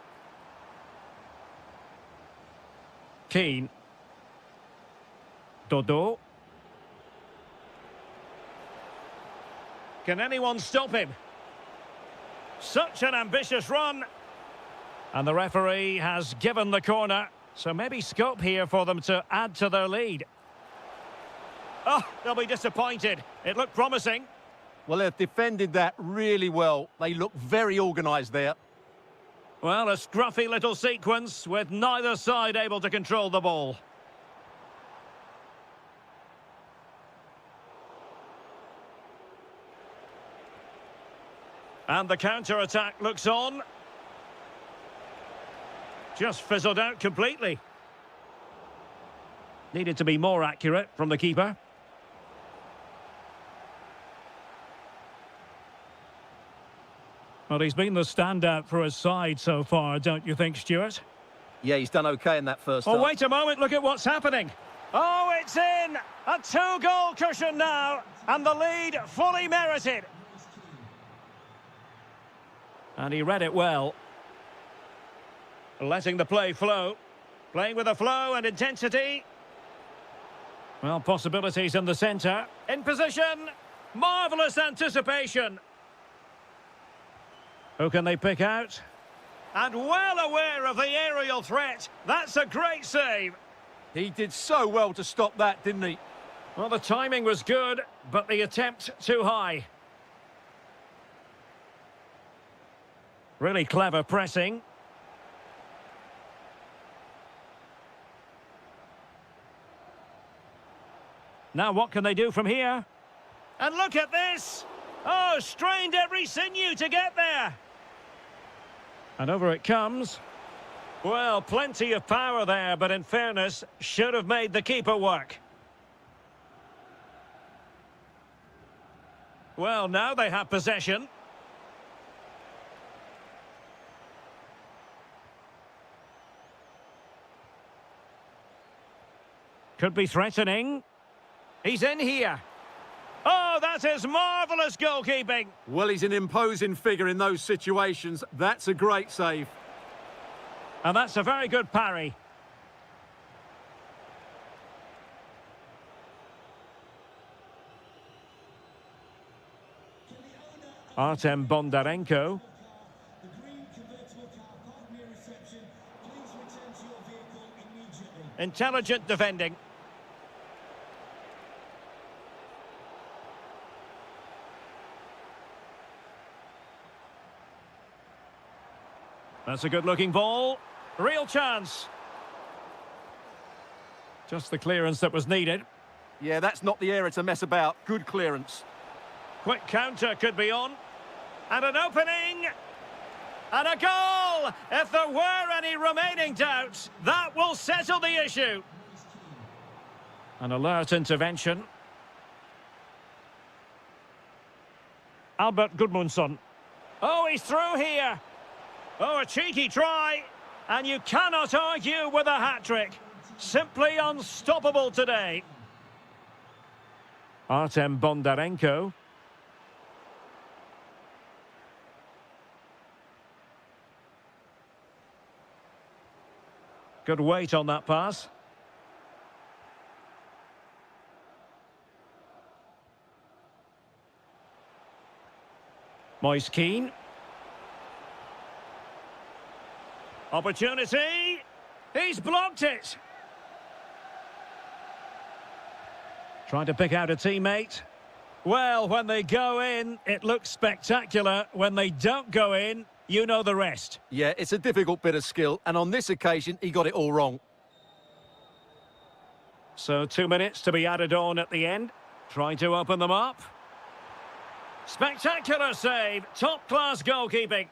Speaker 1: Keane. Dodo. Can anyone stop him? Such an ambitious run. And the referee has given the corner. So maybe scope here for them to add to their lead. Oh, they'll be disappointed. It looked promising.
Speaker 2: Well, they've defended that really well. They look very organised there.
Speaker 1: Well, a scruffy little sequence with neither side able to control the ball. And the counter-attack looks on. Just fizzled out completely. Needed to be more accurate from the keeper. Well, he's been the standout for his side so far, don't you think, Stuart?
Speaker 2: Yeah, he's done OK in that first half.
Speaker 1: Oh, wait a moment, look at what's happening. Oh, it's in! A two-goal cushion now, and the lead fully merited. And he read it well. Letting the play flow. Playing with a flow and intensity. Well, possibilities in the centre. In position. Marvellous anticipation. Who can they pick out? And well aware of the aerial threat. That's a great save.
Speaker 2: He did so well to stop that, didn't he?
Speaker 1: Well, the timing was good, but the attempt too high. Really clever pressing. Now what can they do from here? And look at this! Oh, strained every sinew to get there. And over it comes. Well, plenty of power there, but in fairness, should have made the keeper work. Well, now they have possession. Could be threatening. He's in here. Oh, that is marvellous goalkeeping.
Speaker 2: Well, he's an imposing figure in those situations. That's a great save.
Speaker 1: And that's a very good parry. Artem Bondarenko. Intelligent defending. That's a good-looking ball. Real chance. Just the clearance that was needed.
Speaker 2: Yeah, that's not the area to mess about. Good clearance.
Speaker 1: Quick counter could be on. And an opening. And a goal! If there were any remaining doubts, that will settle the issue. An alert intervention. Albert Gudmundsson. Oh, he's through here. Oh, a cheeky try. And you cannot argue with a hat-trick. Simply unstoppable today. Artem Bondarenko. Good weight on that pass. Moise Keane. Opportunity. He's blocked it. Trying to pick out a teammate. Well, when they go in, it looks spectacular. When they don't go in, you know the rest.
Speaker 2: Yeah, it's a difficult bit of skill, and on this occasion, he got it all wrong.
Speaker 1: So 2 minutes to be added on at the end. Trying to open them up. Spectacular save. Top-class goalkeeping.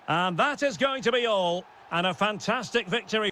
Speaker 1: And that is going to be all. And a fantastic victory.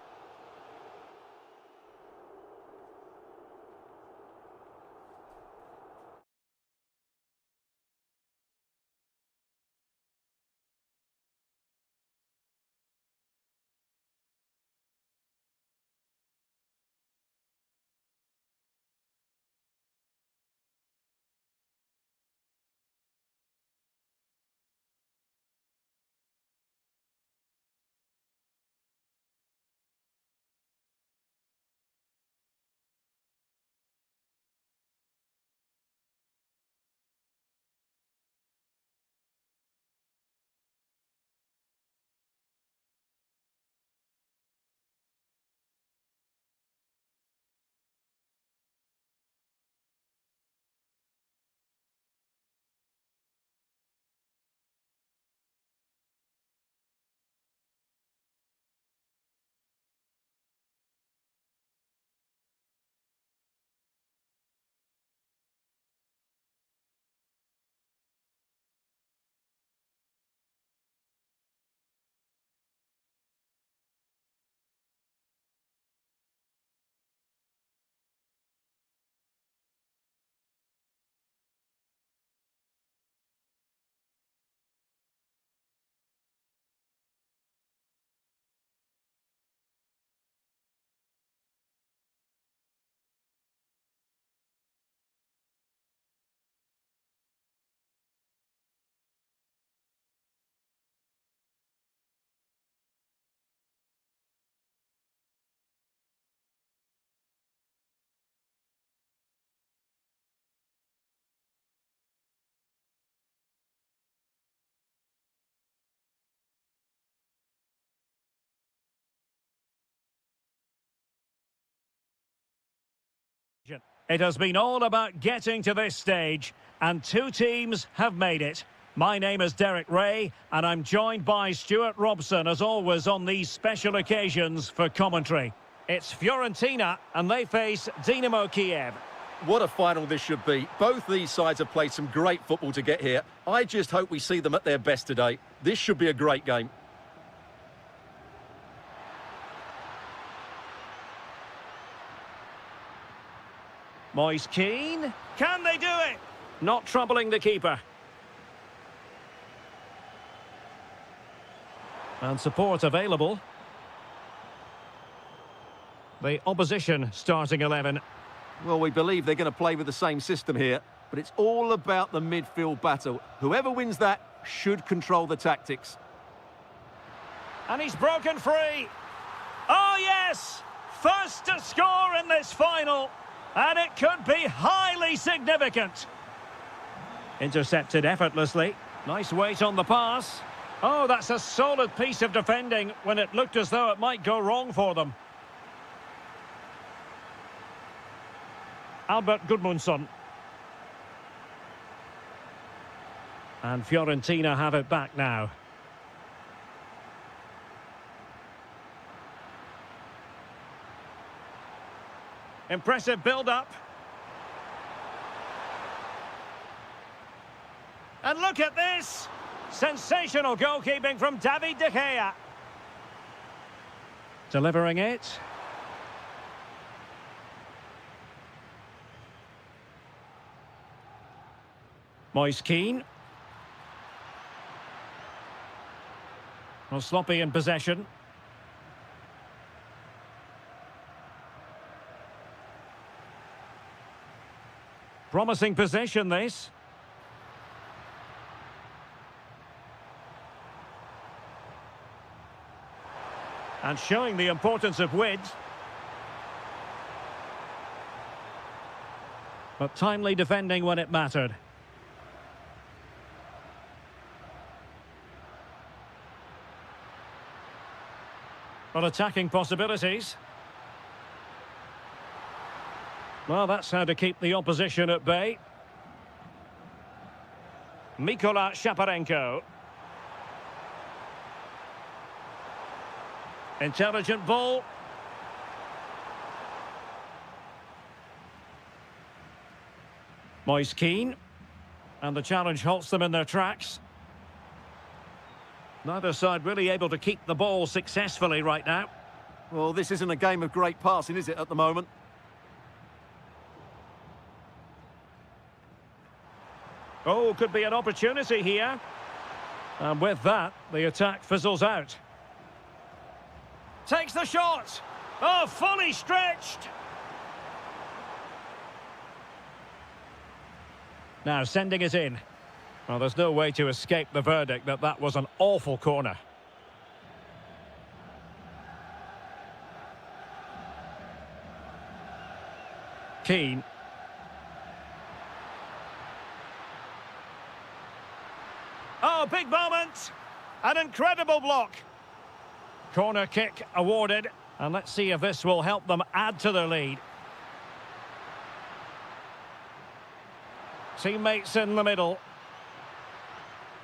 Speaker 1: It has been all about getting to this stage, and two teams have made it. My name is Derek Ray, and I'm joined by Stuart Robson, as always, on these special occasions for commentary. It's Fiorentina, and they face Dynamo Kiev.
Speaker 2: What a final this should be. Both these sides have played some great football to get here. I just hope we see them at their best today. This should be a great game.
Speaker 1: Moise Keane. Can they do it? Not troubling the keeper. And support available. The opposition starting 11.
Speaker 2: Well, we believe they're going to play with the same system here, but it's all about the midfield battle. Whoever wins that should control the tactics.
Speaker 1: And he's broken free. Oh, yes! First to score in this final. And it could be highly significant. Intercepted effortlessly. Nice weight on the pass. Oh, that's a solid piece of defending when it looked as though it might go wrong for them. Albert Gudmundsson. And Fiorentina have it back now. Impressive build-up. And look at this! Sensational goalkeeping from David De Gea. Delivering it. Moise Keane. Well, sloppy in possession. Promising position, this. And showing the importance of width. But timely defending when it mattered. Well, attacking possibilities. Well, that's how to keep the opposition at bay. Mikola Shaparenko. Intelligent ball. Moise Keane. And the challenge halts them in their tracks. Neither side really able to keep the ball successfully right now.
Speaker 2: Well, this isn't a game of great passing, is it, at the moment?
Speaker 1: Oh, could be an opportunity here. And with that, the attack fizzles out. Takes the shot. Oh, fully stretched. Now sending it in. Well, there's no way to escape the verdict that that was an awful corner. Keane. Oh, big moment. An incredible block. Corner kick awarded. And let's see if this will help them add to their lead. Teammates in the middle.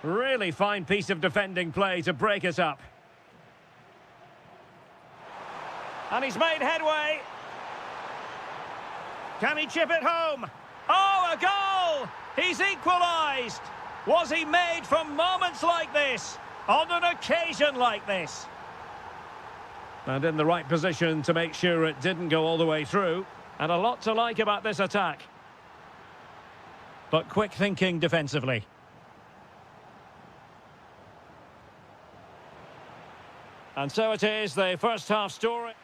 Speaker 1: Really fine piece of defending play to break it up. And he's made headway. Can he chip it home? Oh, a goal! He's equalised! Was he made from moments like this? On an occasion like this? And in the right position to make sure it didn't go all the way through. And a lot to like about this attack. But quick thinking defensively. And so it is, the first half story.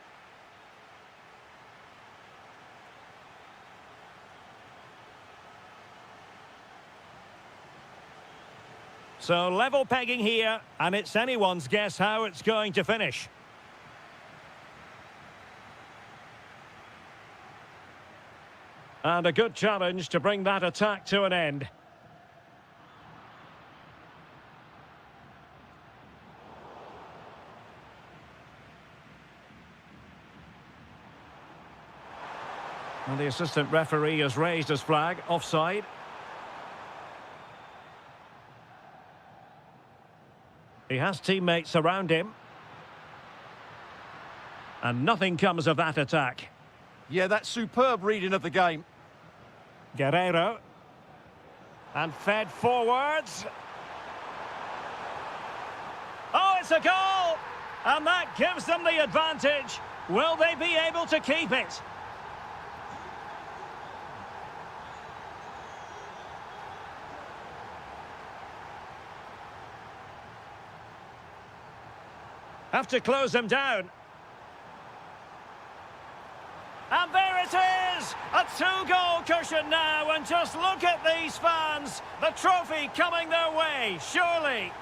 Speaker 1: So level pegging here, and it's anyone's guess how it's going to finish. And a good challenge to bring that attack to an end. And the assistant referee has raised his flag, offside. He has teammates around him. And nothing comes of that attack.
Speaker 2: Yeah, that's superb reading of the game.
Speaker 1: Guerrero. And fed forwards. Oh, it's a goal! And that gives them the advantage. Will they be able to keep it? Have to close them down. And there it is! A two-goal cushion now, and just look at these fans. The trophy coming their way, surely.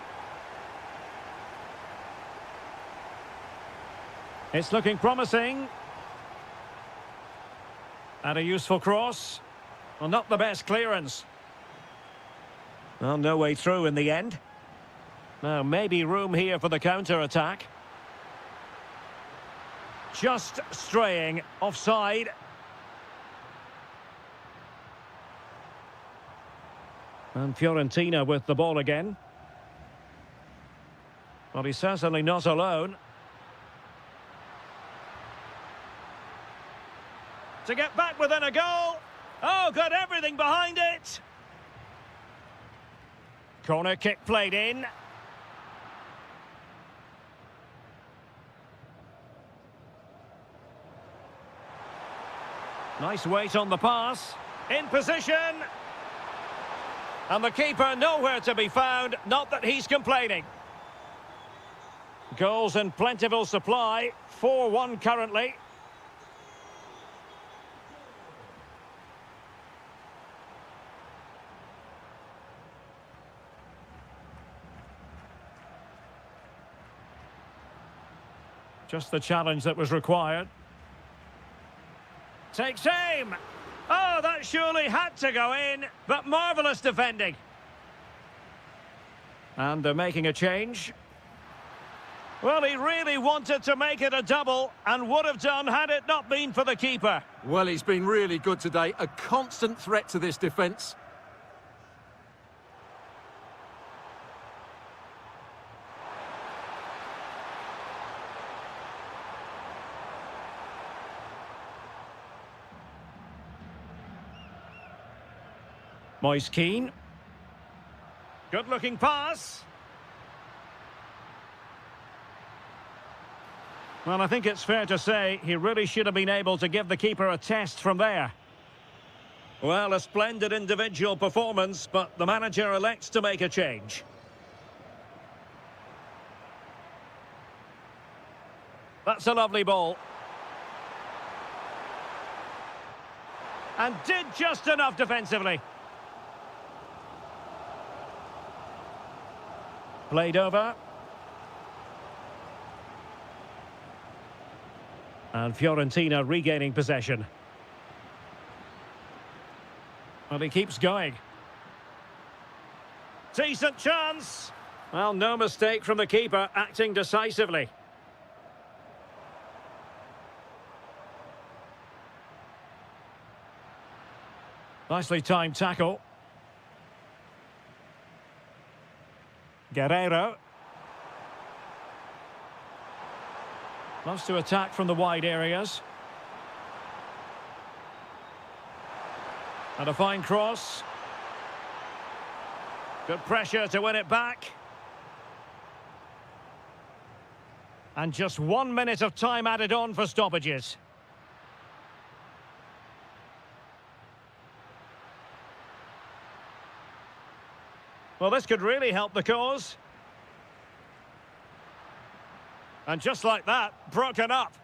Speaker 1: It's looking promising. And a useful cross. Well, not the best clearance. Well, no way through in the end. Now, maybe room here for the counter-attack. Just straying offside. And Fiorentina with the ball again. Well, he's certainly not alone. To get back within a goal. Oh, got everything behind it. Corner kick played in. Nice weight on the pass. In position. And the keeper nowhere to be found. Not that he's complaining. Goals in plentiful supply. 4-1 currently. Just the challenge that was required. Takes aim. Oh, that surely had to go in, but marvellous defending. And they're making a change. Well, he really wanted to make it a double, and would have done had it not been for the keeper.
Speaker 2: Well, he's been really good today. A constant threat to this defence.
Speaker 1: Moise Keane. Good-looking pass. Well, I think it's fair to say he really should have been able to give the keeper a test from there. Well, a splendid individual performance, but the manager elects to make a change. That's a lovely ball. And did just enough defensively. Played over. And Fiorentina regaining possession. Well, he keeps going. Decent chance. Well, no mistake from the keeper, acting decisively. Nicely timed tackle. Guerrero. Loves to attack from the wide areas. And a fine cross. Good pressure to win it back. And just 1 minute of time added on for stoppages. Well, this could really help the cause. And just like that, broken up.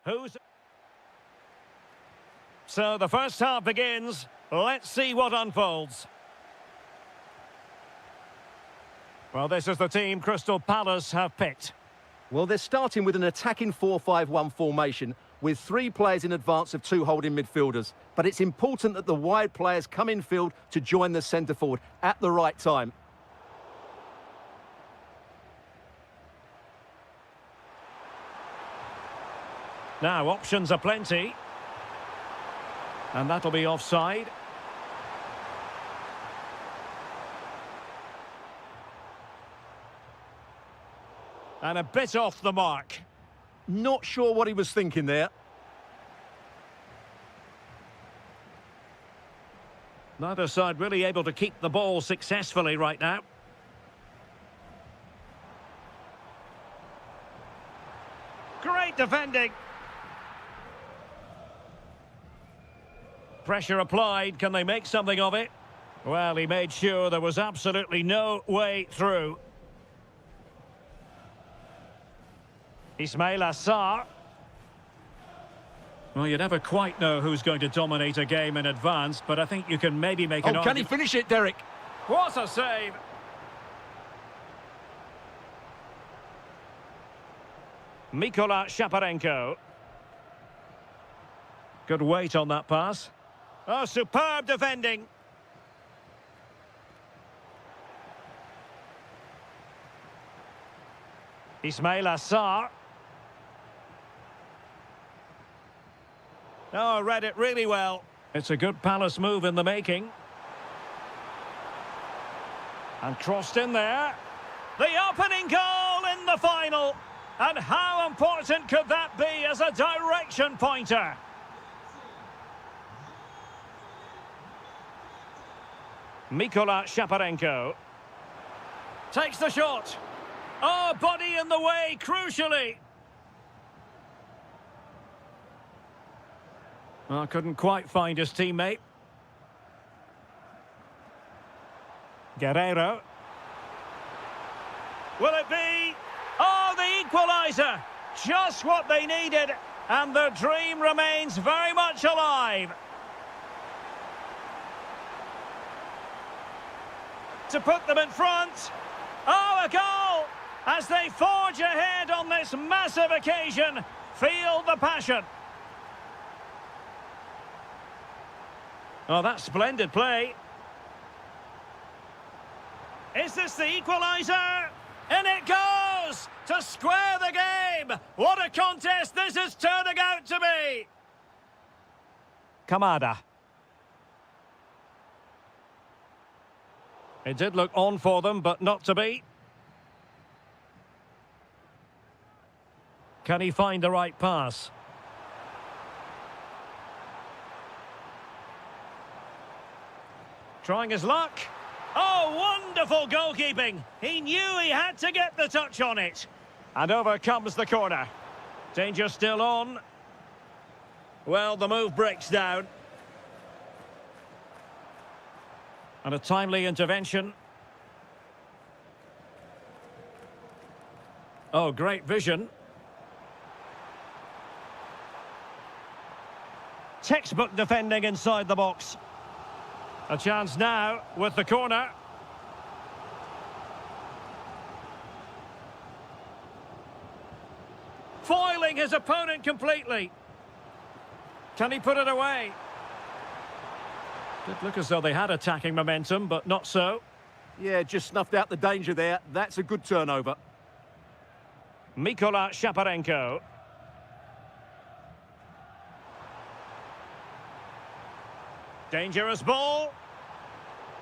Speaker 1: Who's... So the first half begins. Let's see what unfolds. Well, this is the team Crystal Palace have picked.
Speaker 2: Well, they're starting with an attacking 4-5-1 formation with 3 players in advance of 2 holding midfielders. But it's important that the wide players come in field to join the centre forward at the right time.
Speaker 1: Now, options are plenty. And that'll be offside. And a bit off the mark.
Speaker 2: Not sure what he was thinking there.
Speaker 1: Neither side really able to keep the ball successfully right now. Great defending. Pressure applied. Can they make something of it? Well, he made sure there was absolutely no way through. Ismail Assar. Well, you never quite know who's going to dominate a game in advance, but I think you can maybe make an
Speaker 2: argument. Can he finish it, Derek?
Speaker 1: What a save! Mikola Shaparenko. Good weight on that pass. Oh, superb defending. Ismail Assar. Oh, read it really well. It's a good Palace move in the making. And crossed in there. The opening goal in the final. And how important could that be as a direction pointer? Mikola Shaparenko. Takes the shot. Oh, body in the way, crucially. Oh, couldn't quite find his teammate. Guerrero. Will it be? Oh, the equaliser! Just what they needed, and the dream remains very much alive. To put them in front. Oh, a goal! As they forge ahead on this massive occasion, feel the passion. Oh, that's splendid play. Is this the equaliser? And it goes to square the game. What a contest this is turning out to be. Kamada. It did look on for them, but not to be. Can he find the right pass? Trying his luck. Oh, wonderful goalkeeping. He knew he had to get the touch on it. And over comes the corner. Danger still on. Well, the move breaks down. And a timely intervention. Oh, great vision. Textbook defending inside the box. A chance now with the corner. Foiling his opponent completely. Can he put it away? Did look as though they had attacking momentum, but not so.
Speaker 2: Yeah, just snuffed out the danger there. That's a good turnover.
Speaker 1: Mikola Shaparenko. Dangerous ball.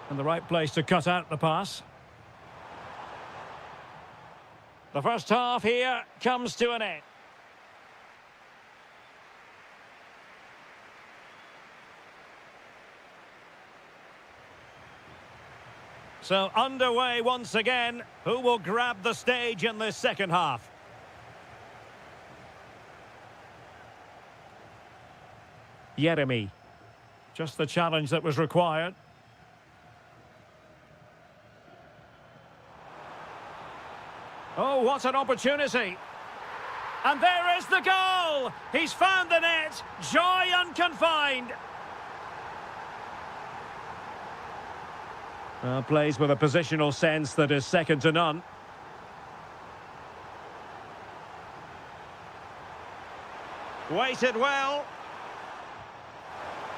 Speaker 1: And the right place to cut out the pass. The first half here comes to an end. So underway once again. Who will grab the stage in this second half? Yeremy. Just the challenge that was required. Oh, what an opportunity. And there is the goal! He's found the net, joy unconfined. Plays with a positional sense that is second to none. Weighted well.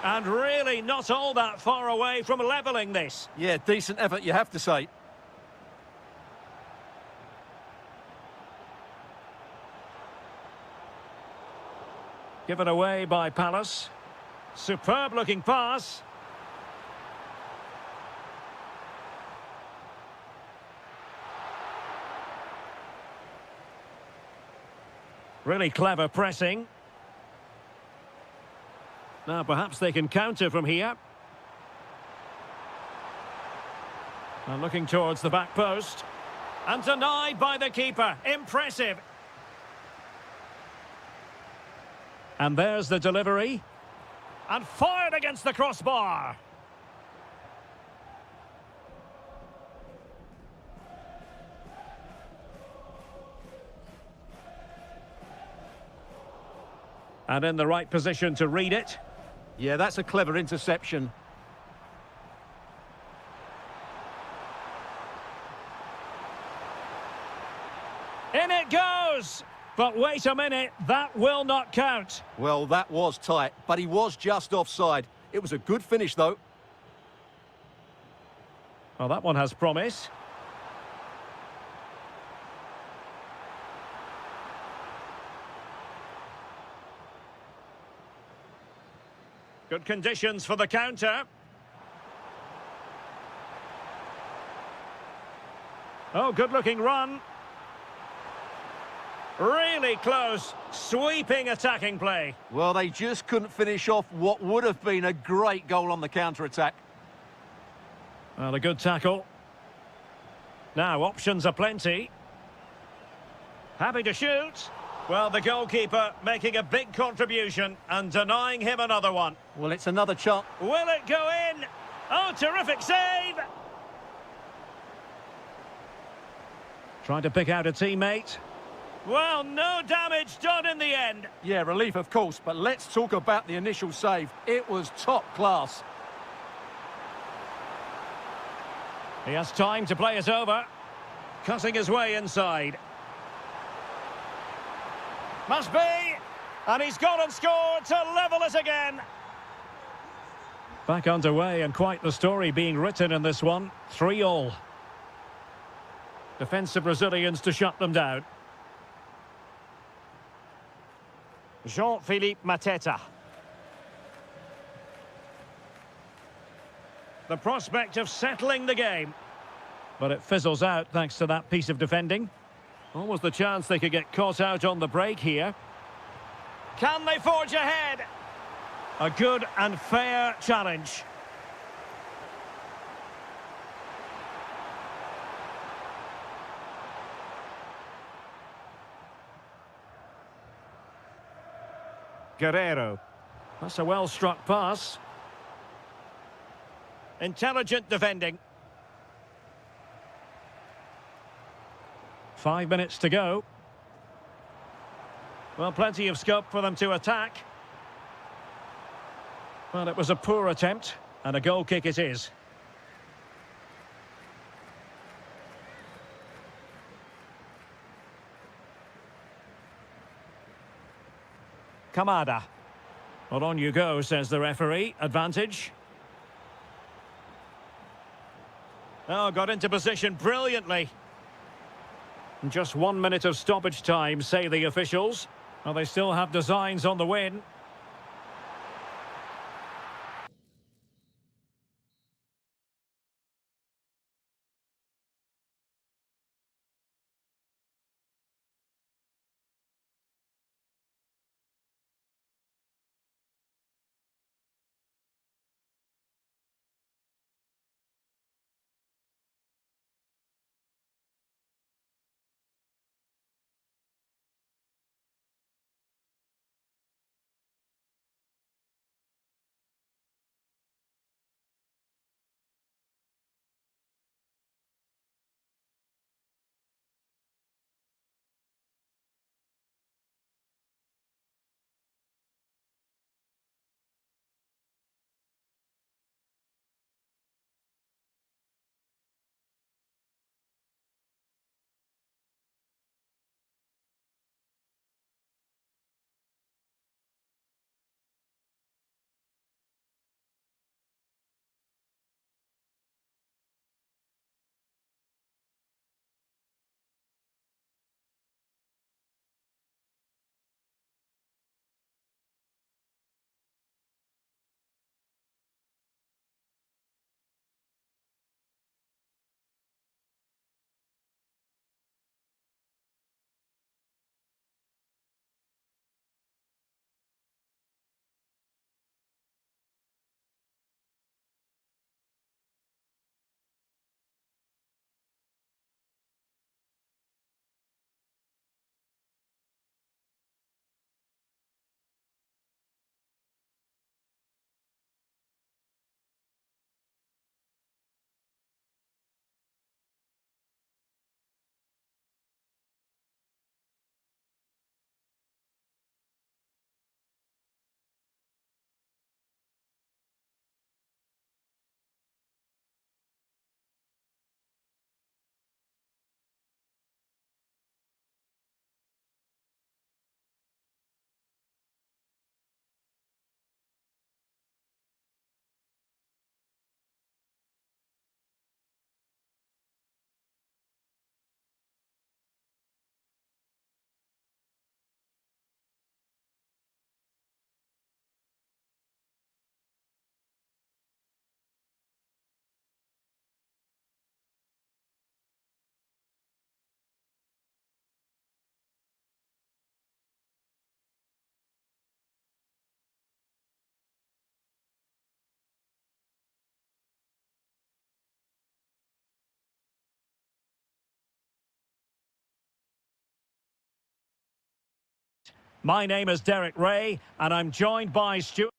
Speaker 1: And really not all that far away from levelling this.
Speaker 2: Yeah, decent effort, you have to say.
Speaker 1: Given away by Palace. Superb looking pass. Really clever pressing. Now perhaps they can counter from here. And looking towards the back post. And denied by the keeper. Impressive. And there's the delivery. And fired against the crossbar. And in the right position to read it.
Speaker 2: Yeah, that's a clever interception.
Speaker 1: In it goes! But wait a minute, that will not count.
Speaker 2: Well, that was tight, but he was just offside. It was a good finish, though.
Speaker 1: Well, that one has promise. Good conditions for the counter. Oh, good-looking run. Really close, sweeping attacking play.
Speaker 2: Well, they just couldn't finish off what would have been a great goal on the counter-attack.
Speaker 1: Well, a good tackle. Now, options are plenty. Happy to shoot. Well, the goalkeeper making a big contribution and denying him another one.
Speaker 2: Well, it's another chance.
Speaker 1: Will it go in? Oh, terrific save! Trying to pick out a teammate. Well, no damage done in the end.
Speaker 2: Yeah, relief, of course, but let's talk about the initial save. It was top class.
Speaker 1: He has time to play it over. Cutting his way inside. Must be! And he's gone and scored to level it again. Back underway, and quite the story being written in this one. 3-3. Defensive Brazilians to shut them down. Jean-Philippe Mateta. The prospect of settling the game. But it fizzles out thanks to that piece of defending. Almost the chance they could get caught out on the break here. Can they forge ahead? A good and fair challenge. Guerrero. That's a well-struck pass. Intelligent defending. 5 minutes to go. Well, plenty of scope for them to attack. Well, it was a poor attempt, and a goal kick it is. Kamada. Well, on you go, says the referee. Advantage. Oh, got into position brilliantly. Just 1 minute of stoppage time, say the officials. Well, they still have designs on the win. My name is Derek Ray, and I'm joined by Stuart.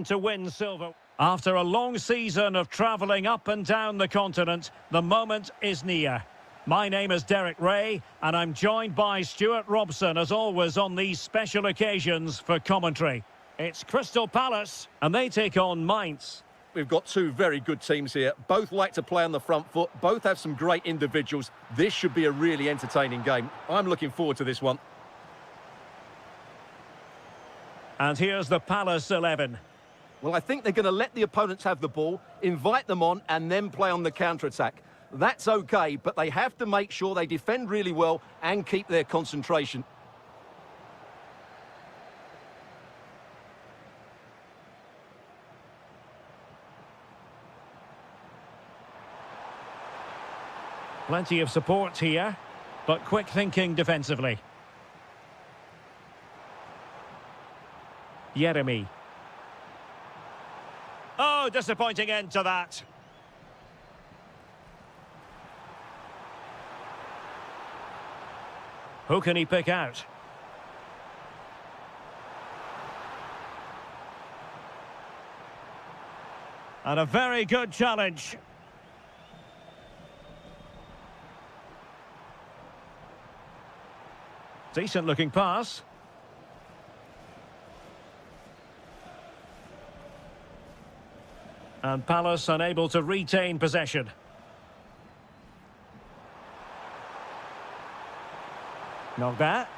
Speaker 1: To win silver. After a long season of travelling up and down the continent, the moment is near. My name is Derek Ray, and I'm joined by Stuart Robson, as always, on these special occasions for commentary. It's Crystal Palace, and they take on Mainz.
Speaker 2: We've got two very good teams here. Both like to play on the front foot. Both have some great individuals. This should be a really entertaining game. I'm looking forward to this one.
Speaker 1: And here's the Palace 11.
Speaker 2: Well, I think they're going to let the opponents have the ball, invite them on, and then play on the counter-attack. That's okay, but they have to make sure they defend really well and keep their concentration.
Speaker 1: Plenty of support here, but quick thinking defensively. Jeremy. Oh, disappointing end to that. Who can he pick out? And a very good challenge. Decent looking pass. And Palace unable to retain possession. Not that.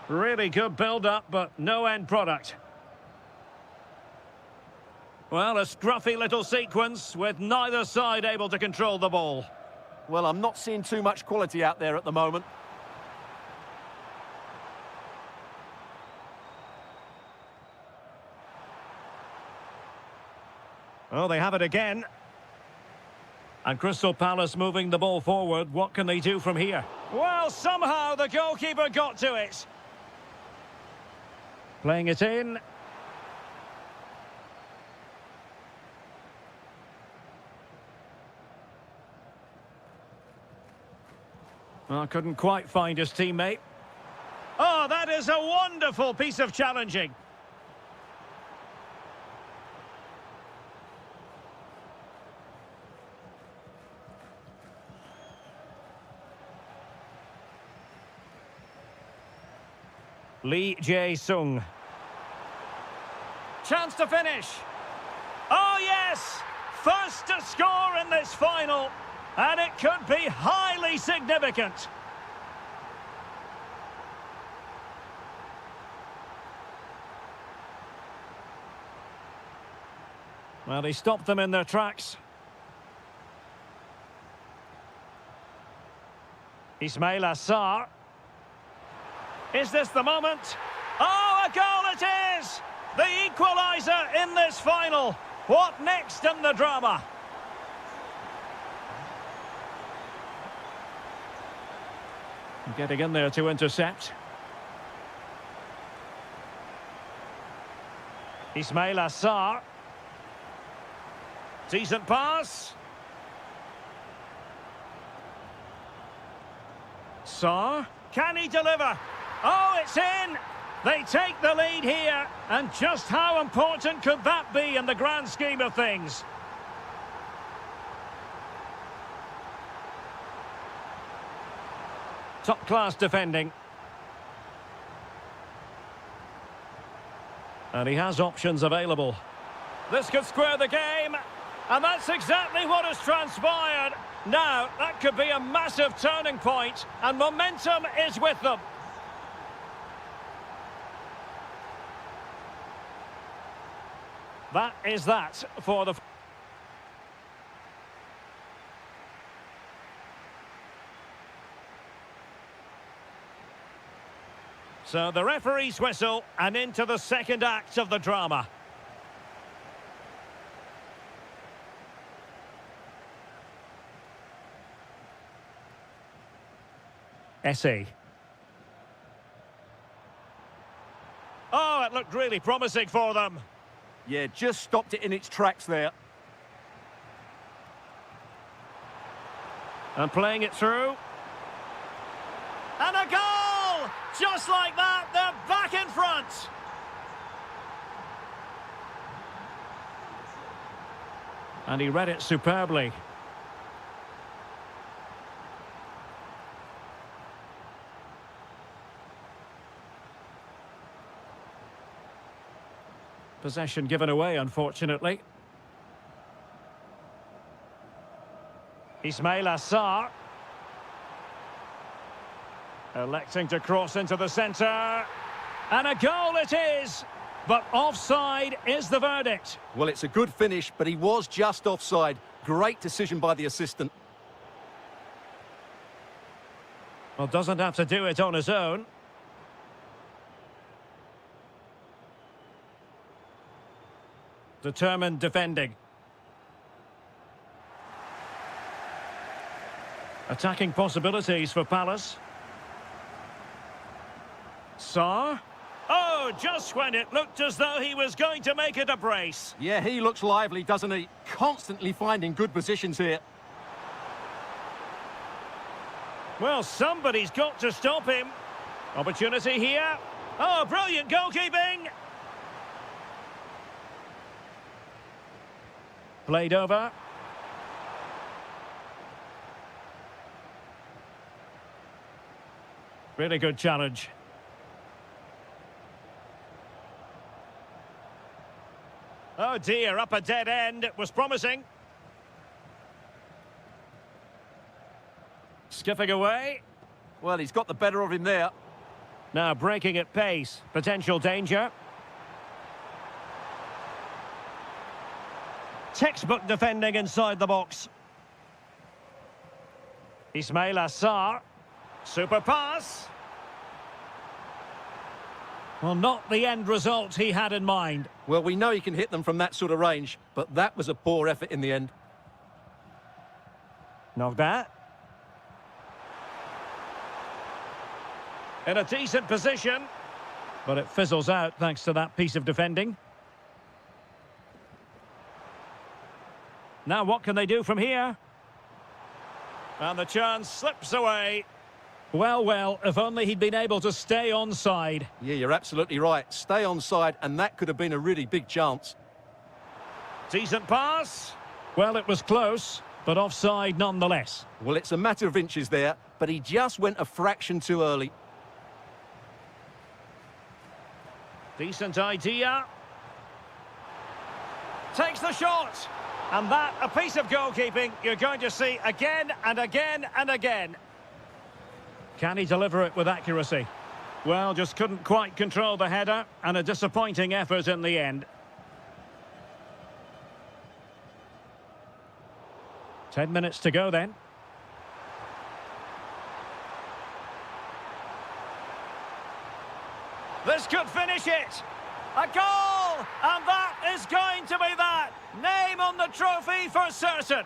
Speaker 1: Really good build-up, but no end product. Well, a scruffy little sequence with neither side able to control the ball.
Speaker 2: Well, I'm not seeing too much quality out there at the moment.
Speaker 1: Oh, they have it again. And Crystal Palace moving the ball forward. What can they do from here? Well, somehow the goalkeeper got to it. Playing it in. Well, couldn't quite find his teammate. Oh, that is a wonderful piece of challenging. Lee Jae-sung. Chance to finish. Oh, yes! First to score in this final. And it could be highly significant. Well, he stopped them in their tracks. Ismail Assar. Is this the moment? Oh, a goal it is! The equaliser in this final. What next in the drama? Getting in there to intercept. Ismail Assar. Decent pass. Sarr. Can he deliver? Oh, it's in! They take the lead here. And just how important could that be in the grand scheme of things? Top-class defending. And he has options available. This could square the game. And that's exactly what has transpired. Now, that could be a massive turning point, and momentum is with them. That is that for the... So the referee's whistle, and into the second act of the drama. Essie. Oh, it looked really promising for them.
Speaker 2: Yeah, just stopped it in its tracks there.
Speaker 1: And playing it through. And a goal! Just like that, they're back in front. And he read it superbly. Possession given away, unfortunately. Ismail Assar. Electing to cross into the centre. And a goal it is! But offside is the verdict.
Speaker 2: Well, it's a good finish, but he was just offside. Great decision by the assistant.
Speaker 1: Well, doesn't have to do it on his own. Determined defending. Attacking possibilities for Palace. Sarr. Oh, just when it looked as though he was going to make it a brace.
Speaker 2: Yeah, he looks lively, doesn't he? Constantly finding good positions here.
Speaker 1: Well, somebody's got to stop him. Opportunity here. Oh, brilliant goalkeeping. Played over. Really good challenge. Oh dear, up a dead end. It was promising. Skipping away.
Speaker 2: Well, he's got the better of him there.
Speaker 1: Now breaking at pace. Potential danger. Textbook defending inside the box. Ismail Assar. Super pass. Well, not the end result he had in mind.
Speaker 2: Well, we know he can hit them from that sort of range, but that was a poor effort in the end.
Speaker 1: Not bad. In a decent position, but it fizzles out thanks to that piece of defending. Now what can they do from here? And the chance slips away. Well, well, if only he'd been able to stay onside.
Speaker 2: Yeah, you're absolutely right. Stay onside, and that could have been a really big chance.
Speaker 1: Decent pass. Well, it was close, but offside nonetheless.
Speaker 2: Well, it's a matter of inches there, but he just went a fraction too early.
Speaker 1: Decent idea. Takes the shot. And that, a piece of goalkeeping you're going to see again and again and again. Can he deliver it with accuracy? Well, just couldn't quite control the header, and a disappointing effort in the end. 10 minutes to go then. This could finish it. A goal! And that is going to be that. Name on the trophy for certain.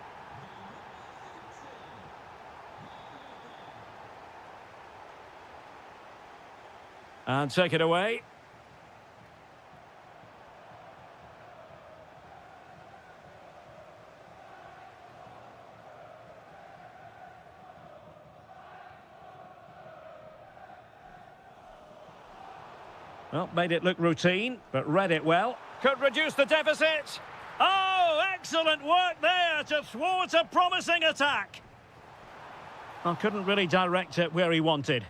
Speaker 1: And take it away. Well, made it look routine, but read it well. Could reduce the deficit. Oh, excellent work there to thwart a promising attack. Well, couldn't really direct it where he wanted.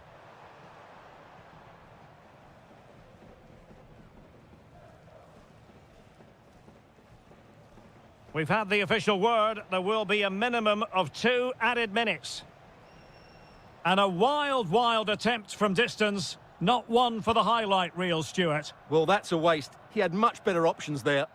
Speaker 1: We've had the official word. There will be a minimum of 2 added minutes. And a wild, wild attempt from distance. Not one for the highlight reel, Stuart.
Speaker 2: Well, that's a waste. He had much better options there.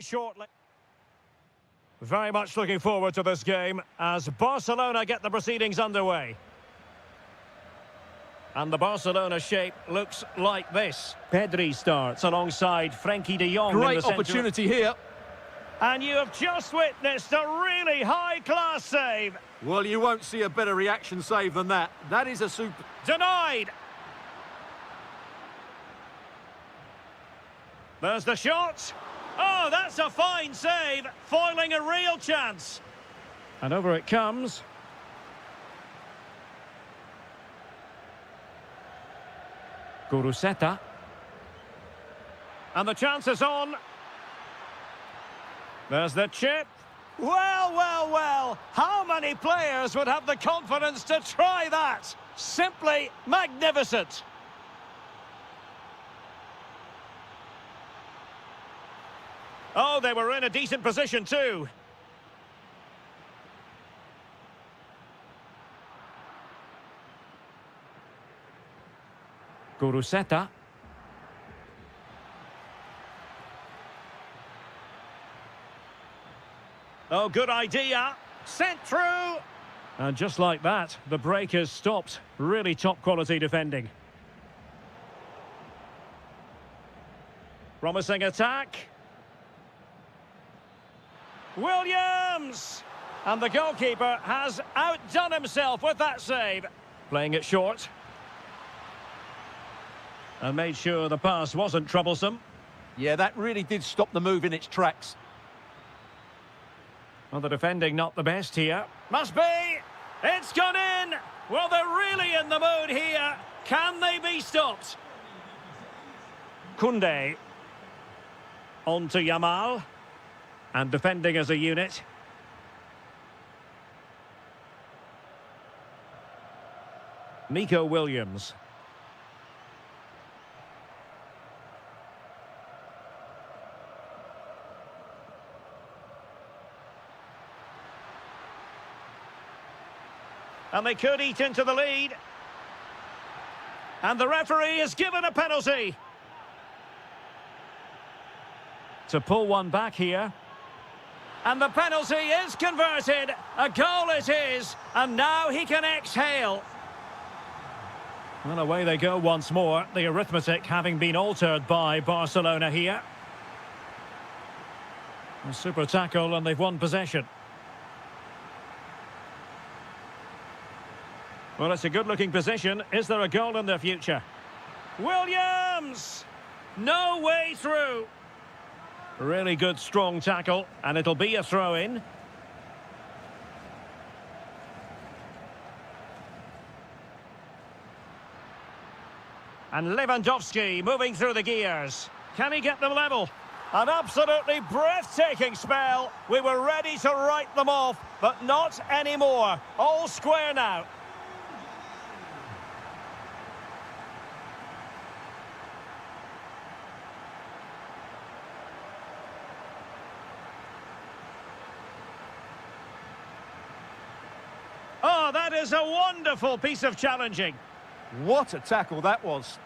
Speaker 1: Shortly. Very much looking forward to this game as Barcelona get the proceedings underway. And the Barcelona shape looks like this. Pedri starts alongside Frenkie de Jong.
Speaker 2: Great opportunity here.
Speaker 1: And you have just witnessed a really high-class save.
Speaker 2: Well, you won't see a better reaction save than that. That is a super...
Speaker 1: Denied. There's the shot. Oh, that's a fine save, foiling a real chance. And over it comes. Guruseta. And the chance is on. There's the chip. Well, well, well. How many players would have the confidence to try that? Simply magnificent. Oh, they were in a decent position too. Guruseta. Oh, good idea. Sent through. And just like that, the break has stopped. Really top quality defending. Promising attack. Williams! And the goalkeeper has outdone himself with that save. Playing it short. And made sure the pass wasn't troublesome.
Speaker 2: Yeah, that really did stop the move in its tracks.
Speaker 1: Well, the defending not the best here. Must be! It's gone in! Well, they're really in the mood here. Can they be stopped? Koundé. On to Yamal. And defending as a unit. Nico Williams. And they could eat into the lead. And the referee has given a penalty. To pull one back here. And the penalty is converted. A goal it is. And now he can exhale. Well, away they go once more. The arithmetic having been altered by Barcelona here. A super tackle and they've won possession. Well, it's a good-looking position. Is there a goal in the future? Williams! No way through. Really good, strong tackle, and it'll be a throw-in. And Lewandowski moving through the gears. Can he get them level? An absolutely breathtaking spell. We were ready to write them off, but not anymore. All square now. Oh, that is a wonderful piece of challenging.
Speaker 2: What a tackle that was.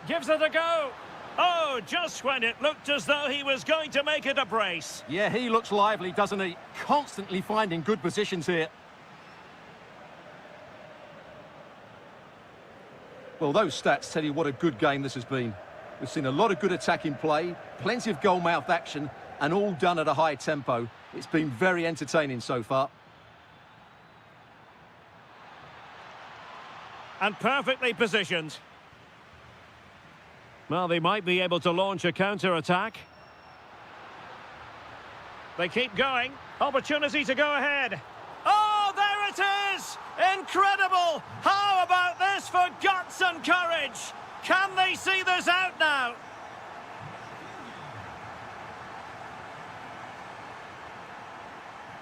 Speaker 1: Gives it a go. Oh, just when it looked as though he was going to make it a brace.
Speaker 2: Yeah, he looks lively, doesn't he? Constantly finding good positions here. Well, those stats tell you what a good game this has been. We've seen a lot of good attacking play, plenty of goal-mouth action, and all done at a high tempo. It's been very entertaining so far.
Speaker 1: And perfectly positioned. Well, they might be able to launch a counter-attack. They keep going. Opportunity to go ahead. Oh, there it is! Incredible! How about this for guts and courage? Can they see this out now?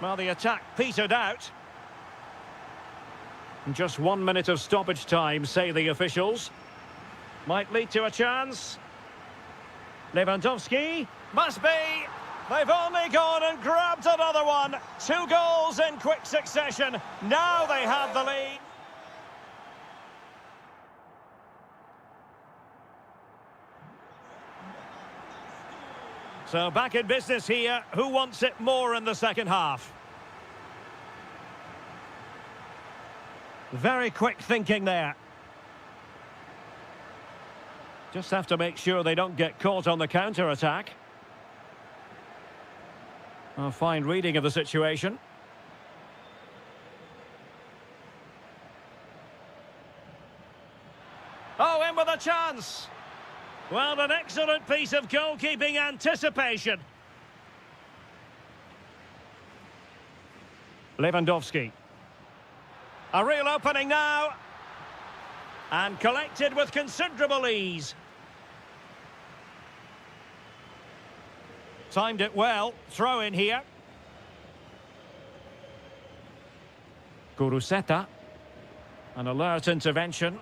Speaker 1: Well, the attack petered out. Just 1 minute of stoppage time, say the officials. Might lead to a chance. Lewandowski. Must be. They've only gone and grabbed another one. 2 goals in quick succession. Now they have the lead. So back in business here. Who wants it more in the second half? Very quick thinking there. Just have to make sure they don't get caught on the counter-attack. A fine reading of the situation. Oh, in with a chance. Well, an excellent piece of goalkeeping anticipation. Lewandowski. A real opening now. And collected with considerable ease. Timed it well. Throw in here. Guruseta. An alert intervention.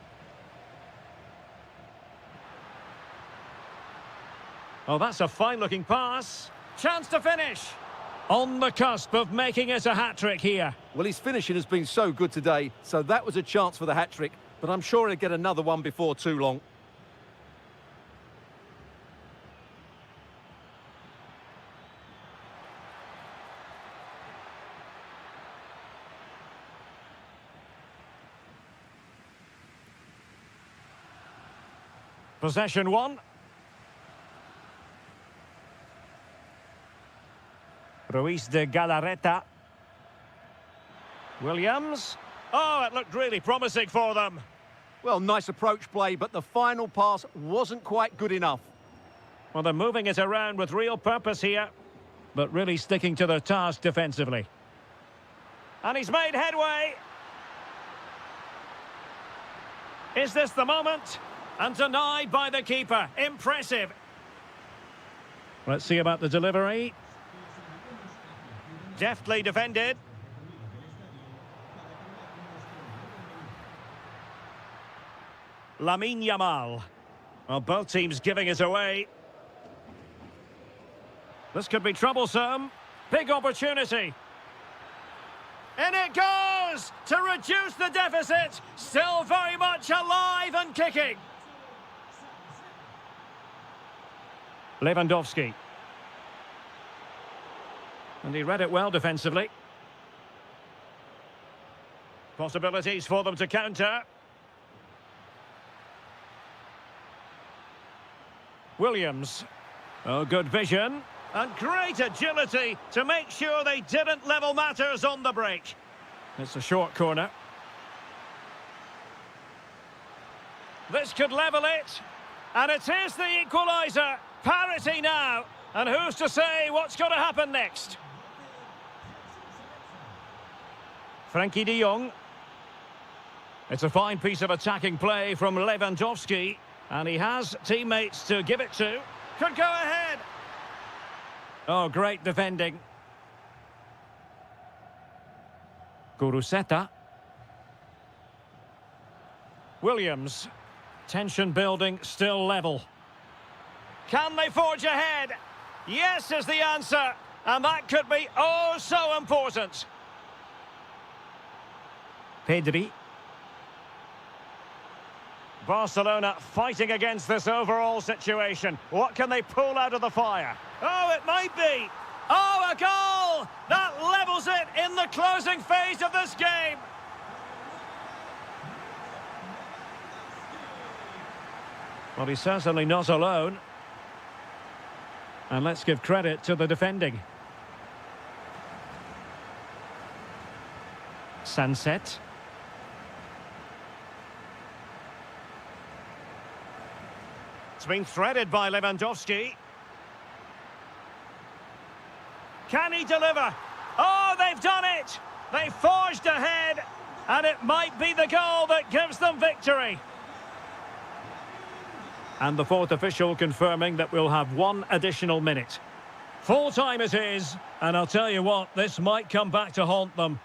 Speaker 1: Oh, that's a fine-looking pass. Chance to finish. On the cusp of making it a hat-trick here.
Speaker 2: Well, his finishing has been so good today, so that was a chance for the hat-trick, but I'm sure he'll get another one before too long.
Speaker 1: Possession one. Ruiz de Galarreta. Williams. Oh, it looked really promising for them.
Speaker 2: Well, nice approach play, but the final pass wasn't quite good enough.
Speaker 1: Well, they're moving it around with real purpose here, but really sticking to their task defensively. And he's made headway. Is this the moment? And denied by the keeper. Impressive. Let's see about the delivery. Deftly defended. Lamine Yamal. Well, both teams giving it away. This could be troublesome. Big opportunity. In it goes to reduce the deficit. Still very much alive and kicking. Lewandowski. And he read it well defensively. Possibilities for them to counter. Williams. Oh, good vision. And great agility to make sure they didn't level matters on the break. It's a short corner. This could level it. And it is the equaliser. Parity now. And who's to say what's going to happen next? Frankie de Jong. It's a fine piece of attacking play from Lewandowski. And he has teammates to give it to. Could go ahead. Oh, great defending. Guruseta. Williams. Tension building, still level. Can they forge ahead? Yes is the answer. And that could be oh so important. Pedri. Barcelona fighting against this overall situation. What can they pull out of the fire? Oh, it might be. Oh, a goal! That levels it in the closing phase of this game. Well, he's certainly not alone. And let's give credit to the defending. Sunset. It's been threaded by Lewandowski. Can he deliver? Oh, they've done it! They forged ahead, and it might be the goal that gives them victory. And the fourth official confirming that we'll have one additional minute. Full time it is, and I'll tell you what, this might come back to haunt them.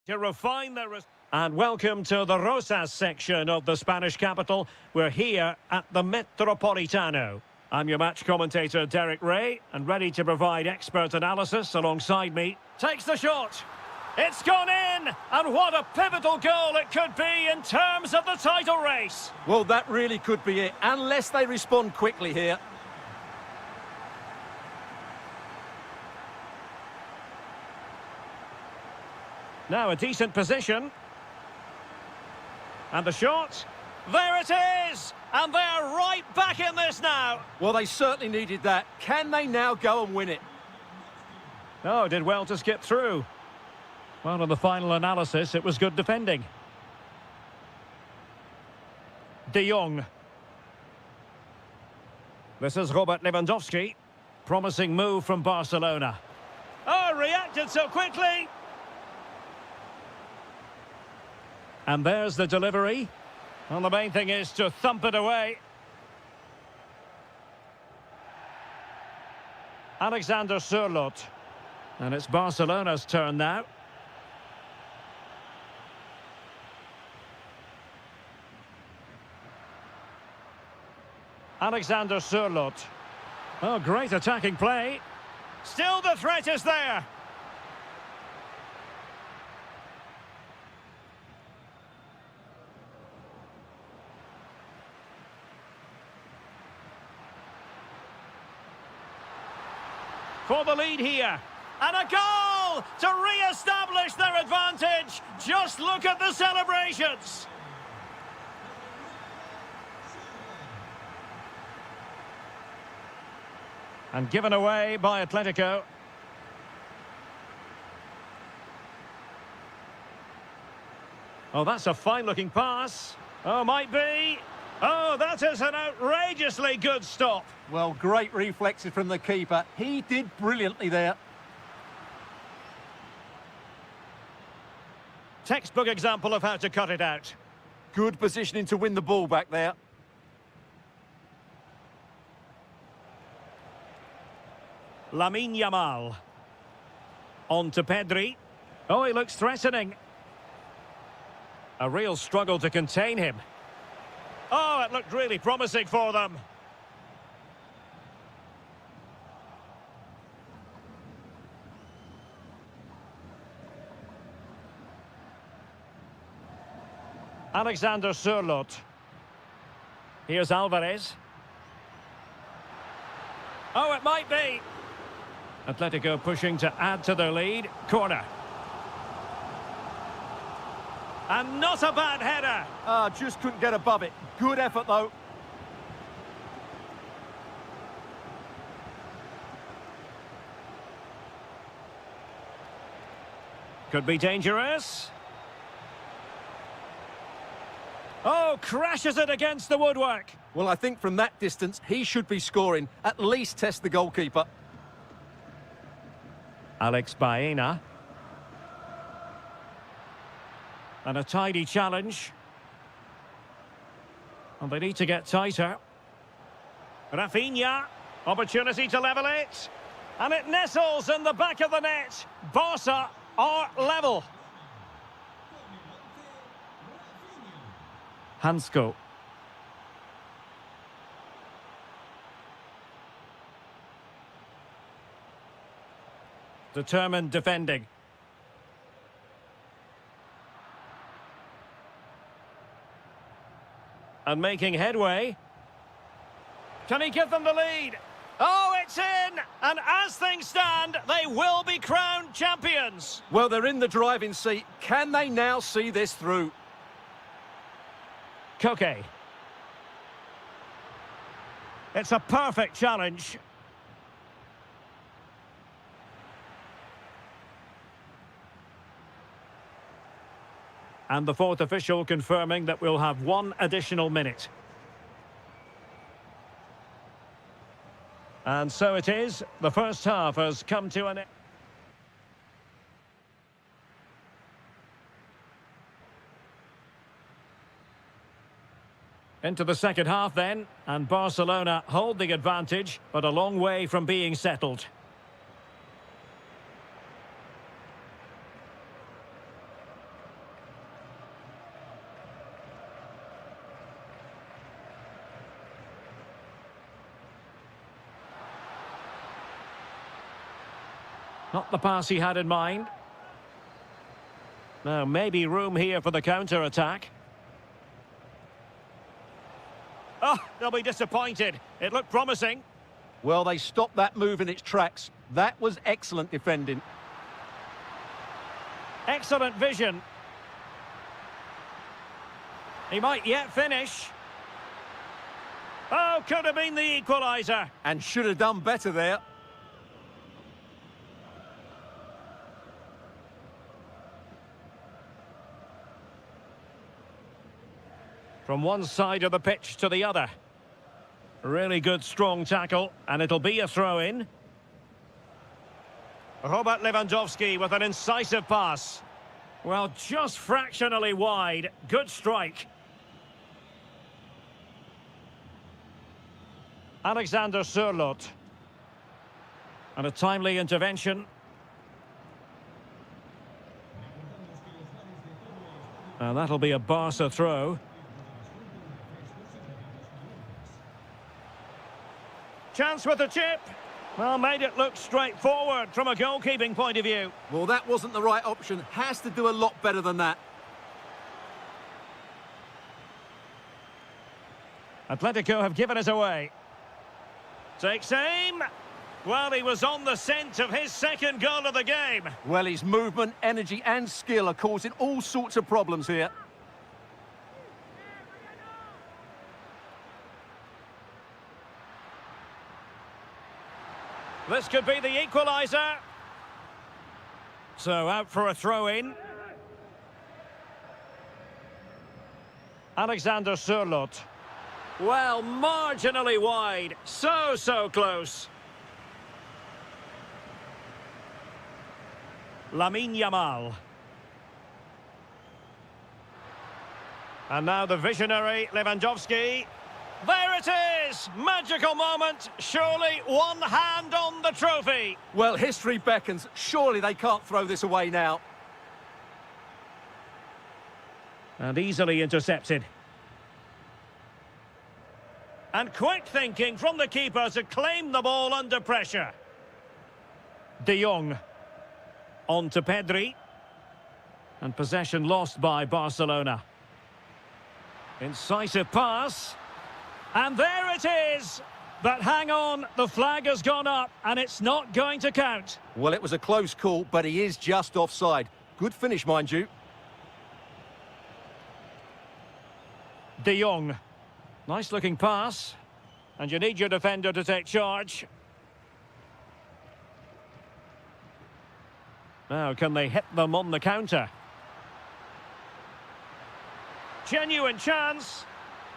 Speaker 1: To refine their... And welcome to the Rosas section of the Spanish capital. We're here at the Metropolitano. I'm your match commentator, Derek Ray, and ready to provide expert analysis alongside me. Takes the shot. It's gone in! And what a pivotal goal it could be in terms of the title race.
Speaker 2: Well, that really could be it, unless they respond quickly here.
Speaker 1: Now a decent position. And the shot. There it is! And they're right back in this now.
Speaker 2: Well, they certainly needed that. Can they now go and win it?
Speaker 1: Oh, did well to skip through. Well, in the final analysis, it was good defending. De Jong. This is Robert Lewandowski. Promising move from Barcelona. Oh, reacted so quickly. And there's the delivery. Well, the main thing is to thump it away. Alexander Sørloth. And it's Barcelona's turn now. Alexander Sørloth. Oh, great attacking play. Still the threat is there. For the lead here. And a goal to re-establish their advantage. Just look at the celebrations. And given away by Atletico. Oh, that's a fine-looking pass. Oh, might be. Oh, that is an outrageously good stop.
Speaker 2: Well, great reflexes from the keeper. He did brilliantly there.
Speaker 1: Textbook example of how to cut it out.
Speaker 2: Good positioning to win the ball back there.
Speaker 1: Lamine Yamal. On to Pedri. Oh, he looks threatening. A real struggle to contain him. Oh, it looked really promising for them. Alexander Sørloth. Here's Alvarez. Oh, it might be. Atletico pushing to add to their lead. Corner. And not a bad header.
Speaker 2: Just couldn't get above it. Good effort, though.
Speaker 1: Could be dangerous. Oh, crashes it against the woodwork.
Speaker 2: Well, I think from that distance, he should be scoring. At least test the goalkeeper.
Speaker 1: Alex Baena. And a tidy challenge. And they need to get tighter. Rafinha. Opportunity to level it. And it nestles in the back of the net. Barca are level. Hansko. Determined defending. And making headway. Can he give them the lead? Oh, it's in! And as things stand, they will be crowned champions.
Speaker 2: Well, they're in the driving seat. Can they now see this through?
Speaker 1: Koke. It's a perfect challenge. And the fourth official confirming that we'll have one additional minute. And so it is. The first half has come to an end. Into the second half then, and Barcelona hold the advantage, but a long way from being settled. Not the pass he had in mind. Now, maybe room here for the counter-attack. Oh, they'll be disappointed. It looked promising.
Speaker 2: Well, they stopped that move in its tracks. That was excellent defending.
Speaker 1: Excellent vision. He might yet finish. Oh, could have been the equaliser.
Speaker 2: And should have done better there.
Speaker 1: From one side of the pitch to the other. Really good, strong tackle, and it'll be a throw-in. Robert Lewandowski with an incisive pass. Well, just fractionally wide. Good strike. Alexander Sørloth. And a timely intervention. And that'll be a Barca throw. Chance with the chip. Well, made it look straightforward from a goalkeeping point of view.
Speaker 2: Well, that wasn't the right option. Has to do a lot better than that.
Speaker 1: Atletico have given us away. Takes aim. Well, he was on the scent of his second goal of the game.
Speaker 2: Well, his movement, energy and skill are causing all sorts of problems here.
Speaker 1: This could be the equaliser. So out for a throw-in. Alexander Sørloth. Well, marginally wide. So close. Lamine Yamal. And now the visionary Lewandowski. There it is! Magical moment. Surely one hand on the trophy.
Speaker 2: Well, history beckons. Surely they can't throw this away now.
Speaker 1: And easily intercepted. And quick thinking from the keeper to claim the ball under pressure. De Jong. On to Pedri. And possession lost by Barcelona. Incisive pass. And there it is. But hang on, the flag has gone up and it's not going to count.
Speaker 2: Well, it was a close call, but he is just offside. Good finish, mind you.
Speaker 1: De Jong. Nice looking pass. And you need your defender to take charge. Now, can they hit them on the counter? Genuine chance.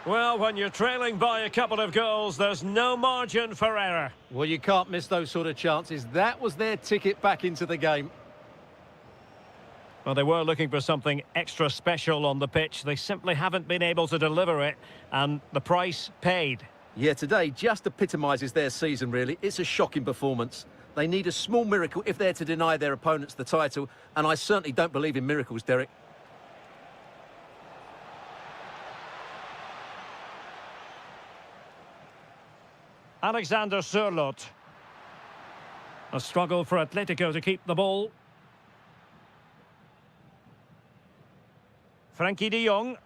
Speaker 1: Well, when you're trailing by a couple of goals, there's no margin for error.
Speaker 2: Well, you can't miss those sort of chances. That was their ticket back into the game.
Speaker 1: Well, they were looking for something extra special on the pitch. They simply haven't been able to deliver it, and the price paid.
Speaker 2: Yeah, today just epitomises their season, really. It's a shocking performance. They need a small miracle if they're to deny their opponents the title, and I certainly don't believe in miracles, Derek.
Speaker 1: Alexander Sørloth. A struggle for Atletico to keep the ball. Frankie de Jong.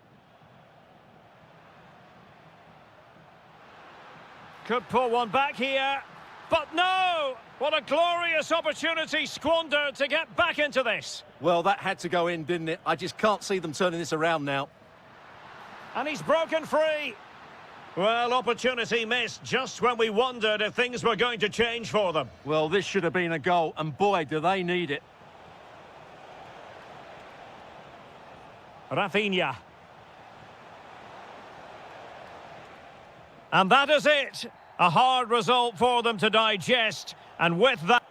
Speaker 1: Could pull one back here. But no! What a glorious opportunity squandered to get back into this.
Speaker 2: Well, that had to go in, didn't it? I just can't see them turning this around now.
Speaker 1: And he's broken free. Well, opportunity missed just when we wondered if things were going to change for them.
Speaker 2: Well, this should have been a goal, and boy, do they need it.
Speaker 1: Rafinha. And that is it. A hard result for them to digest. And with that...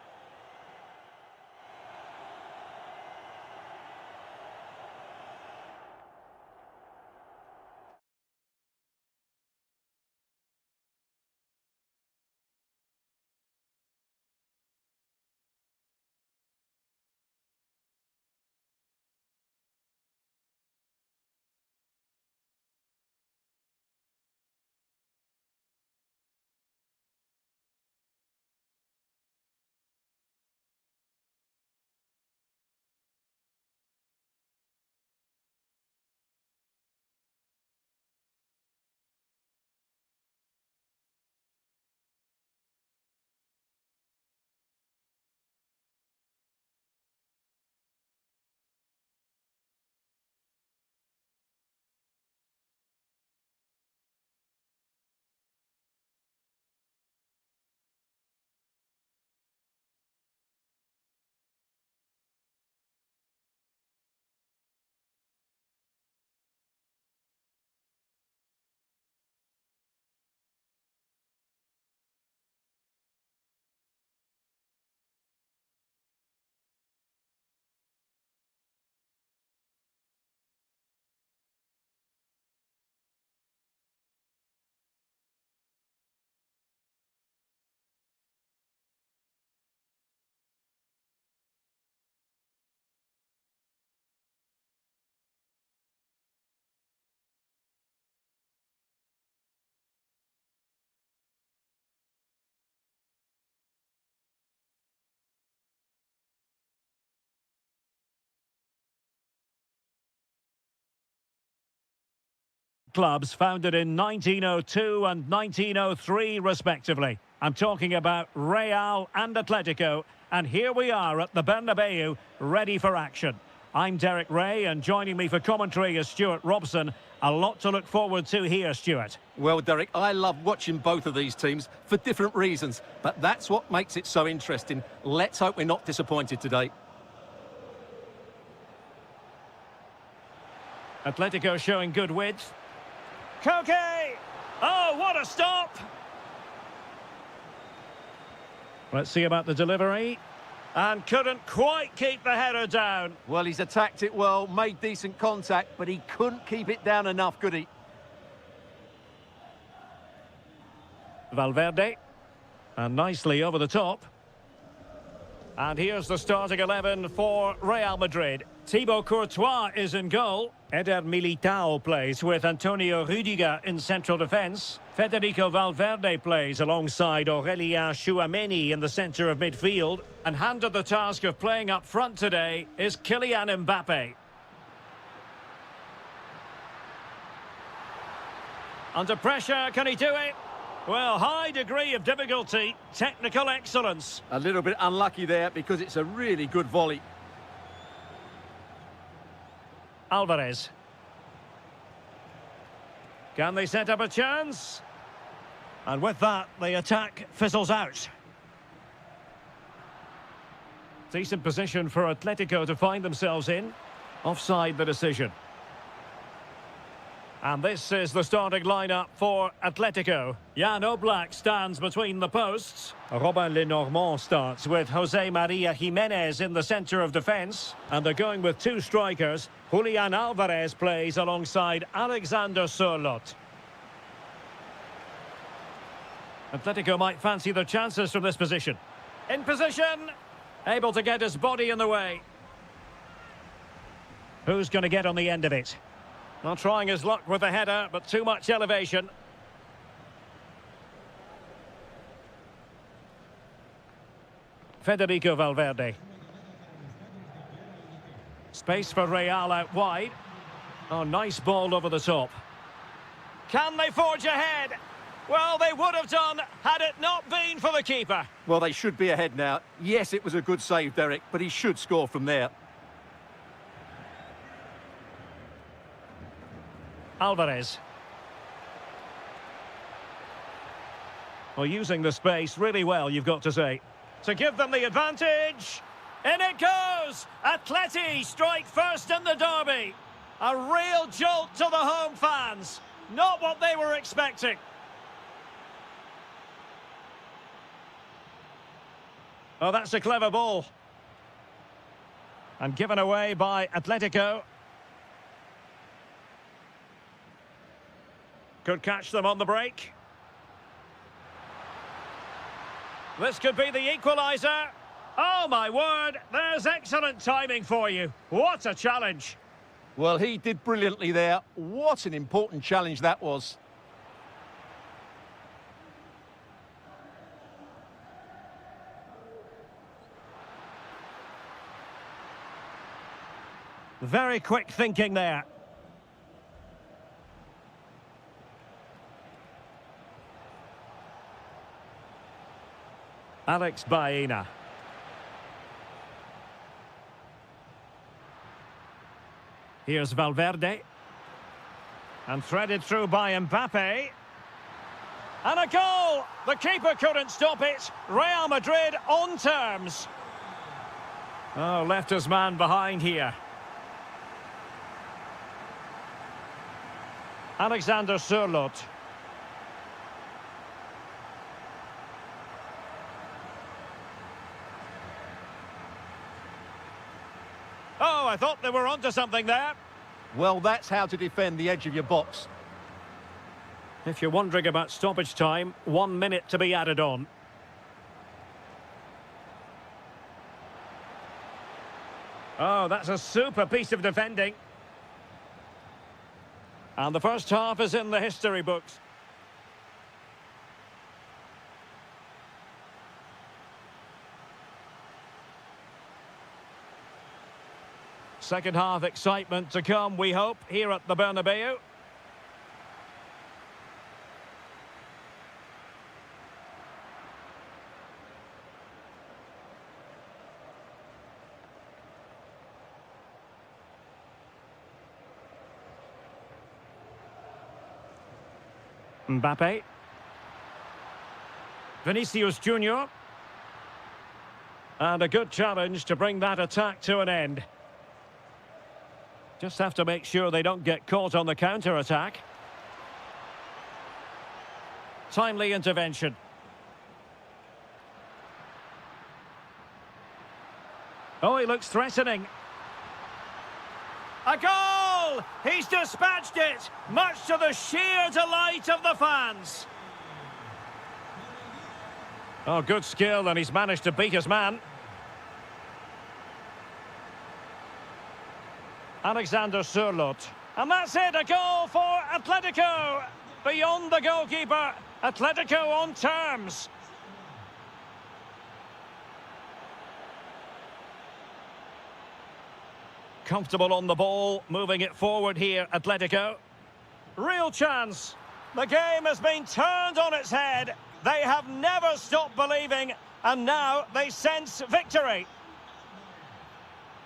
Speaker 1: clubs founded in 1902 and 1903 respectively. I'm talking about Real and Atletico, and here we are at the Bernabeu, ready for action. I'm Derek Ray, and joining me for commentary is Stuart Robson. A lot to look forward to here, Stuart.
Speaker 2: Well, Derek, I love watching both of these teams for different reasons, but that's what makes it so interesting. Let's hope we're not disappointed today.
Speaker 1: Atletico showing good width. Koke! Oh, what a stop! Let's see about the delivery. And couldn't quite keep the header down.
Speaker 2: Well, he's attacked it well, made decent contact, but he couldn't keep it down enough, could he?
Speaker 1: Valverde. And nicely over the top. And here's the starting 11 for Real Madrid. Thibaut Courtois is in goal. Eder Militao plays with Antonio Rüdiger in central defence. Federico Valverde plays alongside Aurélien Tchouameni in the centre of midfield. And handed the task of playing up front today is Kylian Mbappe. Under pressure, can he do it? Well, high degree of difficulty, technical excellence.
Speaker 2: A little bit unlucky there because it's a really good volley.
Speaker 1: Alvarez. Can they set up a chance? And with that, the attack fizzles out. Decent position for Atletico to find themselves in. Offside the decision. And this is the starting lineup for Atletico. Jan Oblak stands between the posts. Robin Lenormand starts with Jose Maria Jimenez in the centre of defence. And they're going with two strikers. Julian Alvarez plays alongside Alexander Sørloth. Atletico might fancy their chances from this position. In position, able to get his body in the way. Who's going to get on the end of it? Not trying his luck with the header, but too much elevation. Federico Valverde. Space for Real out wide. Oh, nice ball over the top. Can they forge ahead? Well, they would have done had it not been for the keeper.
Speaker 2: Well, they should be ahead now. Yes, it was a good save, Derek, but he should score from there.
Speaker 1: Alvarez. Well, using the space really well, you've got to say. To give them the advantage. In it goes! Atleti strike first in the derby. A real jolt to the home fans. Not what they were expecting. Oh, that's a clever ball. And given away by Atletico. Could catch them on the break. This could be the equaliser. Oh, my word, there's excellent timing for you. What a challenge.
Speaker 2: Well, he did brilliantly there. What an important challenge that was.
Speaker 1: Very quick thinking there. Alex Baena. Here's Valverde. And threaded through by Mbappe. And a goal! The keeper couldn't stop it. Real Madrid on terms. Oh, left his man behind here. Alexander Sørloth. Oh, I thought they were onto something there.
Speaker 2: Well, that's how to defend the edge of your box.
Speaker 1: If you're wondering about stoppage time, 1 minute to be added on. Oh, that's a super piece of defending. And the first half is in the history books. Second half excitement to come, we hope, here at the Bernabeu. Mbappe. Vinicius Junior. And a good challenge to bring that attack to an end. Just have to make sure they don't get caught on the counter-attack. Timely intervention. Oh, he looks threatening. A goal! He's dispatched it, much to the sheer delight of the fans. Oh, good skill, and he's managed to beat his man. Alexander Sørloth. And that's it, a goal for Atletico. Beyond the goalkeeper, Atletico on terms. Comfortable on the ball, moving it forward here, Atletico. Real chance. The game has been turned on its head. They have never stopped believing, and now they sense victory.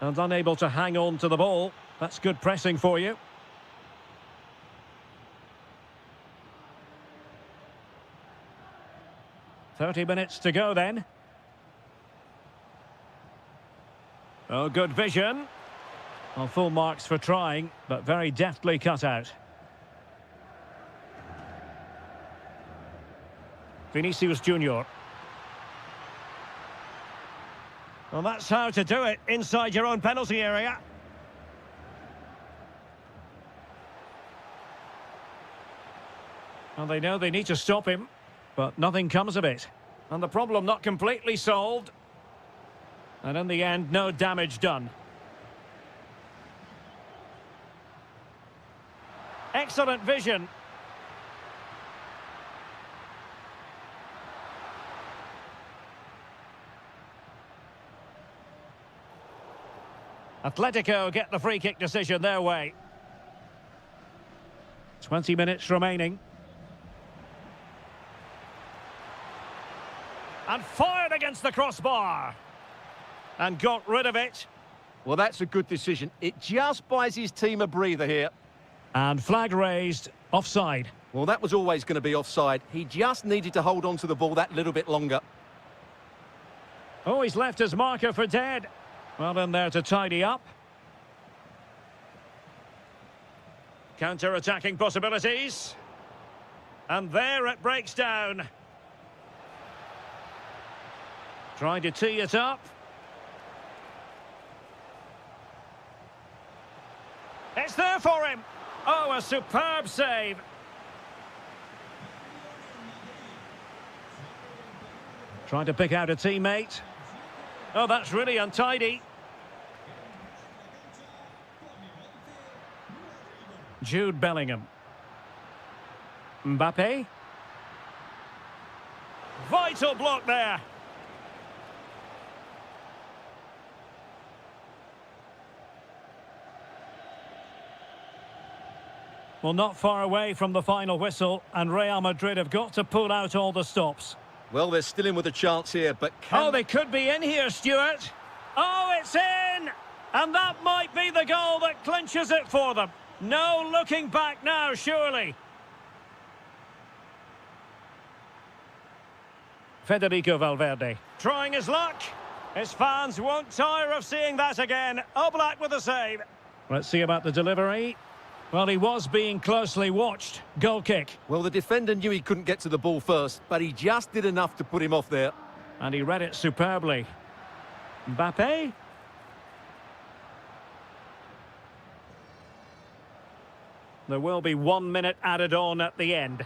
Speaker 1: And unable to hang on to the ball. That's good pressing for you. "30 minutes to go then. Oh, good vision. Well, full marks for trying, but very deftly cut out. Vinicius Junior. Well, that's how to do it inside your own penalty area. Well, they know they need to stop him, but nothing comes of it. And the problem not completely solved. And in the end, no damage done. Excellent vision. Atletico get the free kick decision their way. 20 minutes remaining. And fired against the crossbar. And got rid of it.
Speaker 2: Well, that's a good decision. It just buys his team a breather here.
Speaker 1: And flag raised, offside.
Speaker 2: Well, that was always going to be offside. He just needed to hold on to the ball that little bit longer.
Speaker 1: Oh, he's left his marker for dead. Well, in there to tidy up. Counter-attacking possibilities. And there it breaks down. Trying to tee it up. It's there for him. Oh, a superb save. Trying to pick out a teammate. Oh, that's really untidy. Jude Bellingham. Mbappe. Vital block there. Well, not far away from the final whistle, and Real Madrid have got to pull out all the stops.
Speaker 2: Well, they're still in with a chance here, but can...
Speaker 1: Oh, they could be in here, Stuart. Oh, it's in! And that might be the goal that clinches it for them. No looking back now, surely. Federico Valverde. Trying his luck. His fans won't tire of seeing that again. Oblak with a save. Let's see about the delivery. Well, he was being closely watched. Goal kick.
Speaker 2: Well, the defender knew he couldn't get to the ball first, but he just did enough to put him off there.
Speaker 1: And he read it superbly. Mbappe. There will be 1 minute added on at the end.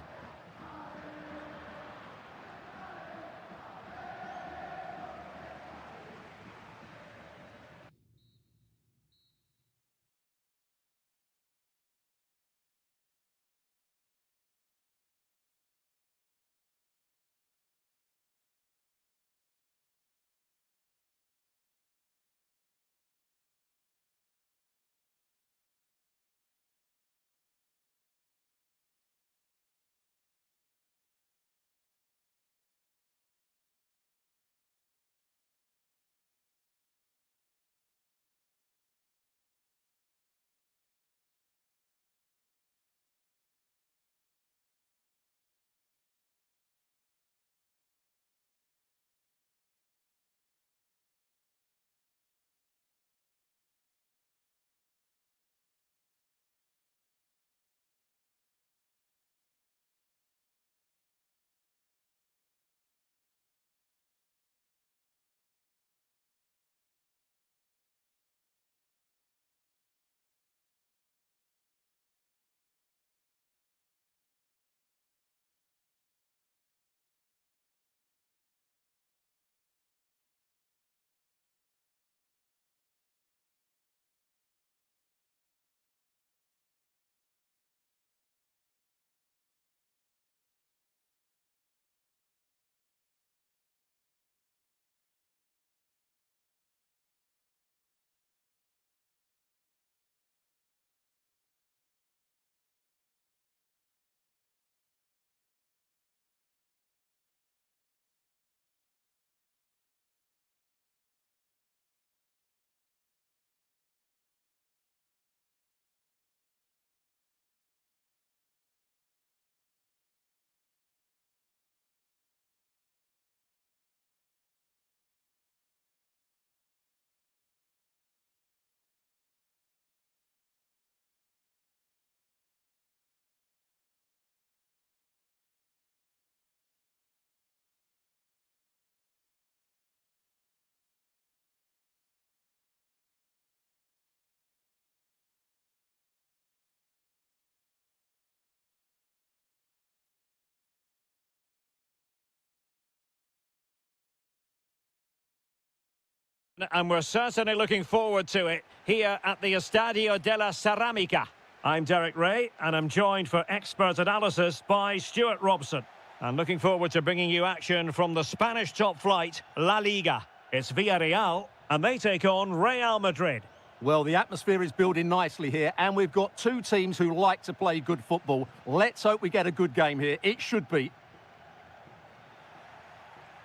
Speaker 1: And we're certainly looking forward to it here at the Estadio de la Ceramica. I'm Derek Ray, and I'm joined for expert analysis by Stuart Robson. And looking forward to bringing you action from the Spanish top flight, La Liga. It's Villarreal, and they take on Real Madrid.
Speaker 2: Well, the atmosphere is building nicely here, and we've got two teams who like to play good football. Let's hope we get a good game here. It should be.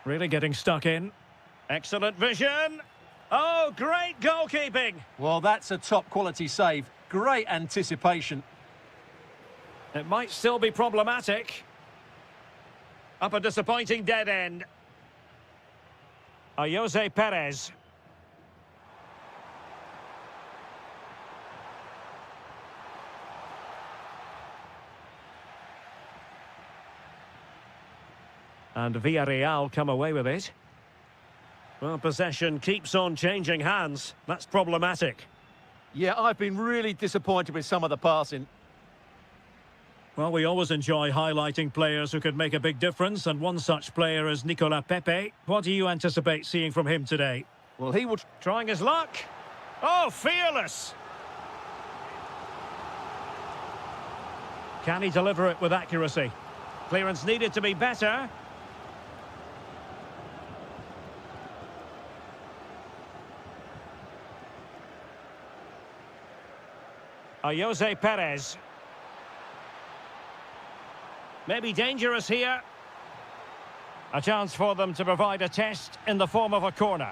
Speaker 1: Really getting stuck in. Excellent vision. Oh, great goalkeeping.
Speaker 2: Well, that's a top-quality save. Great anticipation.
Speaker 1: It might still be problematic. Up a disappointing dead end. Jose Perez. And Villarreal come away with it. Well, possession keeps on changing hands. That's problematic.
Speaker 2: Yeah, I've been really disappointed with some of the passing.
Speaker 1: Well, we always enjoy highlighting players who could make a big difference, and one such player is Nicolas Pepe. What do you anticipate seeing from him today?
Speaker 2: Well, he will...
Speaker 1: Trying his luck. Oh, fearless. Can he deliver it with accuracy? Clearance needed to be better. Jose Perez. Maybe dangerous here. A chance for them to provide a test in the form of a corner.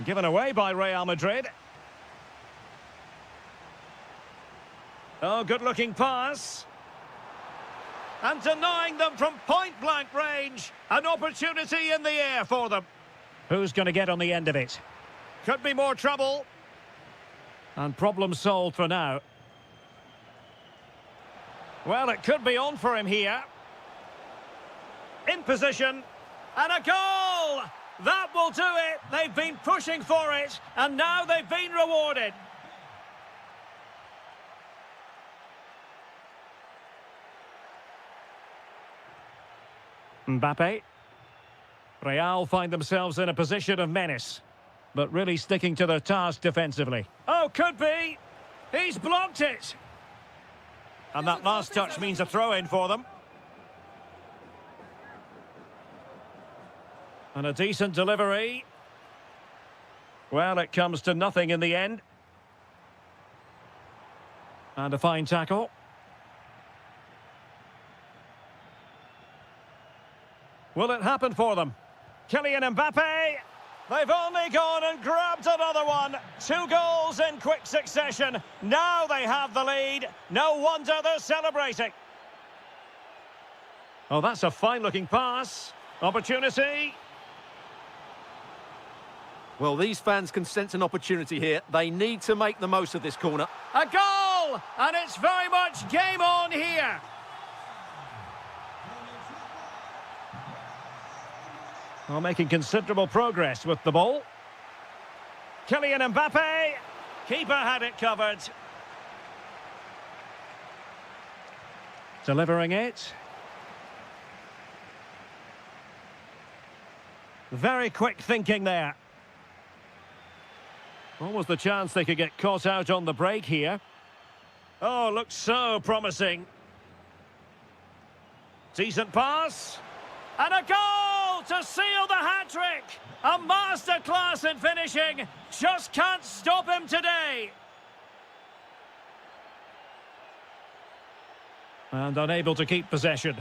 Speaker 1: Given away by Real Madrid. Oh, good-looking pass. And denying them from point-blank range. An opportunity in the air for them. Who's going to get on the end of it? Could be more trouble. And problem solved for now. Well, it could be on for him here. In position. And a goal! That will do it. They've been pushing for it. And now they've been rewarded. Mbappe. Real find themselves in a position of menace, but really sticking to their task defensively. Oh, could be! He's blocked it! And that last touch means a throw-in for them. And a decent delivery. Well, it comes to nothing in the end. And a fine tackle. Will it happen for them? Kylian Mbappe. They've only gone and grabbed another one. 2 goals in quick succession. Now they have the lead. No wonder they're celebrating. Oh, that's a fine-looking pass. Opportunity.
Speaker 2: Well, these fans can sense an opportunity here. They need to make the most of this corner.
Speaker 1: A goal! And it's very much game on here. Well, making considerable progress with the ball. Kylian Mbappe. Keeper had it covered. Delivering it. Very quick thinking there. What was the chance they could get caught out on the break here? Oh, looks so promising. Decent pass. And a goal to seal the hat-trick! A masterclass in finishing. Just can't stop him today. And unable to keep possession.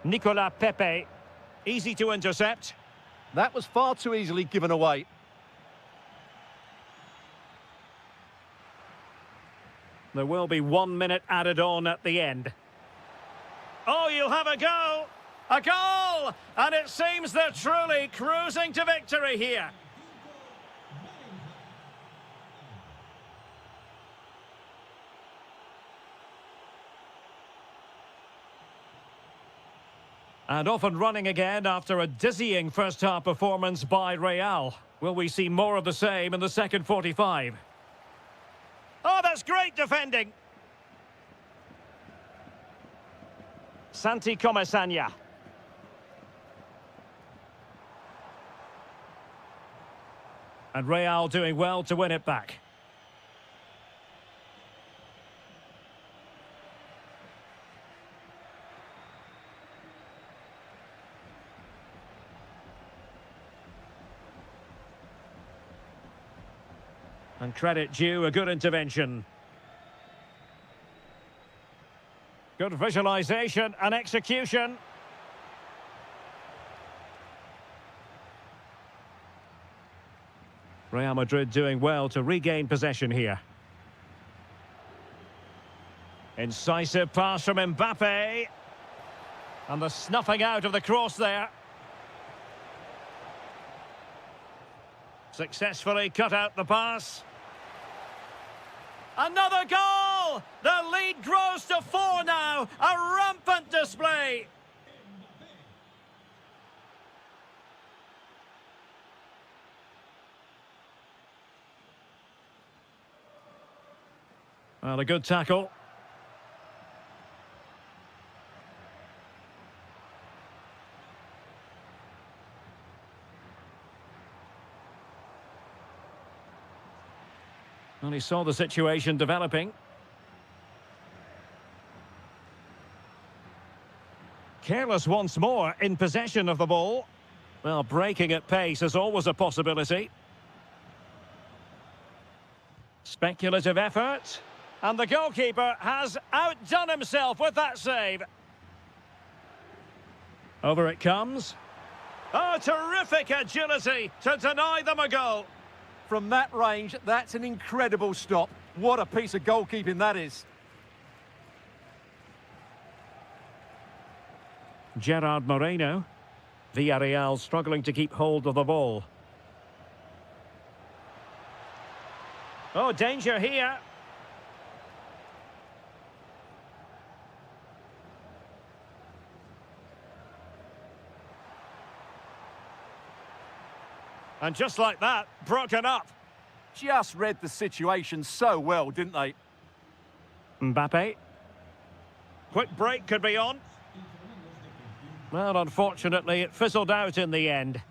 Speaker 1: Nicolas Pepe. Easy to intercept.
Speaker 2: That was far too easily given away.
Speaker 1: There will be 1 minute added on at the end. Oh, you'll have a go! A goal! And it seems they're truly cruising to victory here. And off and running again after a dizzying first-half performance by Real. Will we see more of the same in the second 45? Oh, that's great defending! Santi Comesaña. And Real doing well to win it back. And credit due, a good intervention. Good visualisation and execution. Real Madrid doing well to regain possession here. Incisive pass from Mbappe. And the snuffing out of the cross there. Successfully cut out the pass. Another goal! The lead grows to 4 now. A rampant display. Well, a good tackle. And he saw the situation developing. Careless once more in possession of the ball. Well, breaking at pace is always a possibility. Speculative effort. And the goalkeeper has outdone himself with that save. Over it comes. Oh, terrific agility to deny them a goal.
Speaker 2: From that range, that's an incredible stop. What a piece of goalkeeping that is.
Speaker 1: Gerard Moreno. Villarreal struggling to keep hold of the ball. Oh, danger here. And just like that, broken up.
Speaker 2: Just read the situation so well, didn't they?
Speaker 1: Mbappe. Quick break could be on. Well, unfortunately, it fizzled out in the end.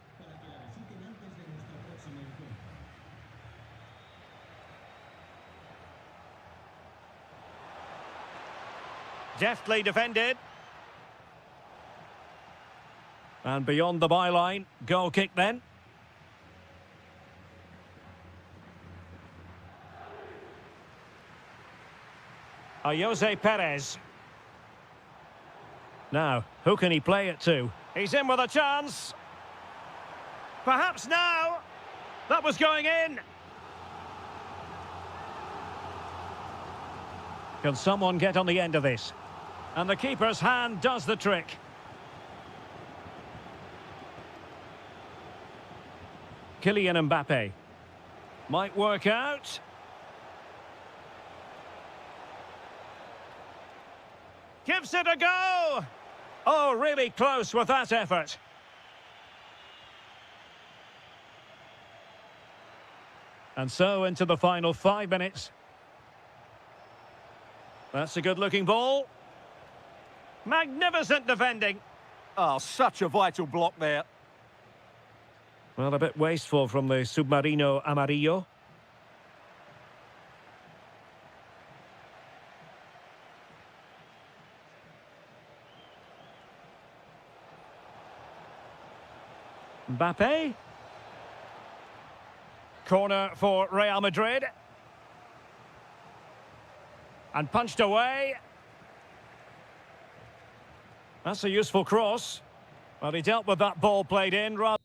Speaker 1: Deftly defended. And beyond the byline, goal kick then. Jose Perez. Now, who can he play it to? He's in with a chance. Perhaps now. That was going in. Can someone get on the end of this? And the keeper's hand does the trick. Kylian Mbappe. Might work out. Gives it a go! Oh, really close with that effort. And so into the final 5 minutes. That's a good-looking ball. Magnificent defending.
Speaker 2: Oh, such a vital block there.
Speaker 1: Well, a bit wasteful from the Submarino Amarillo. Mbappe. Corner for Real Madrid. And punched away. That's a useful cross. Well, he dealt with that ball played in rather.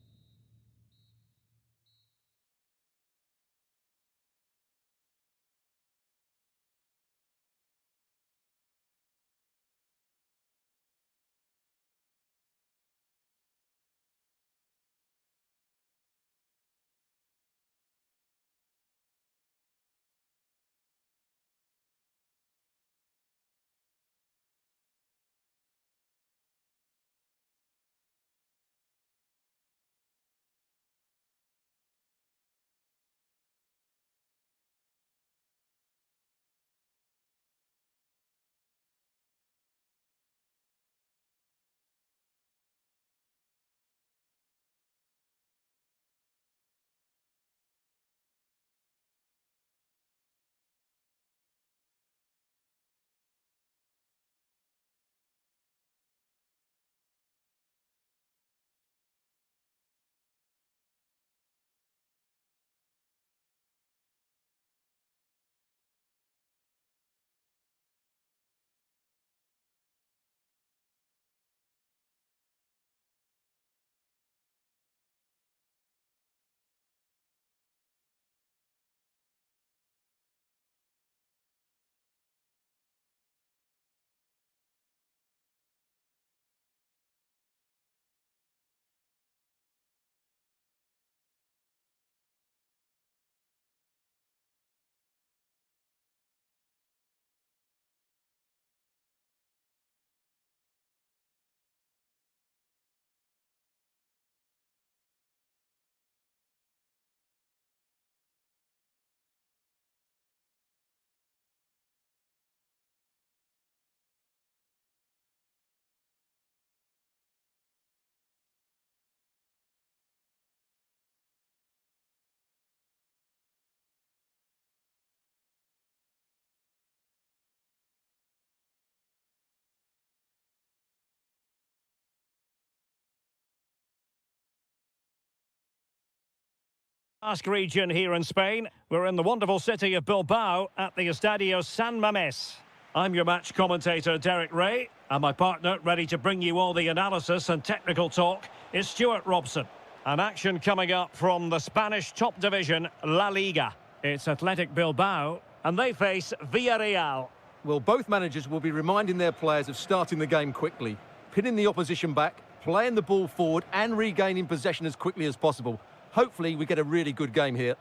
Speaker 1: Basque region here in Spain. We're in the wonderful city of Bilbao at the Estadio San Mamés. I'm your match commentator, Derek Ray, and my partner, ready to bring you all the analysis and technical talk, is Stuart Robson. An action coming up from the Spanish top division, La Liga. It's Athletic Bilbao, and they face Villarreal.
Speaker 2: Well, both managers will be reminding their players of starting the game quickly, pinning the opposition back, playing the ball forward and regaining possession as quickly as possible. Hopefully we get a really good game here.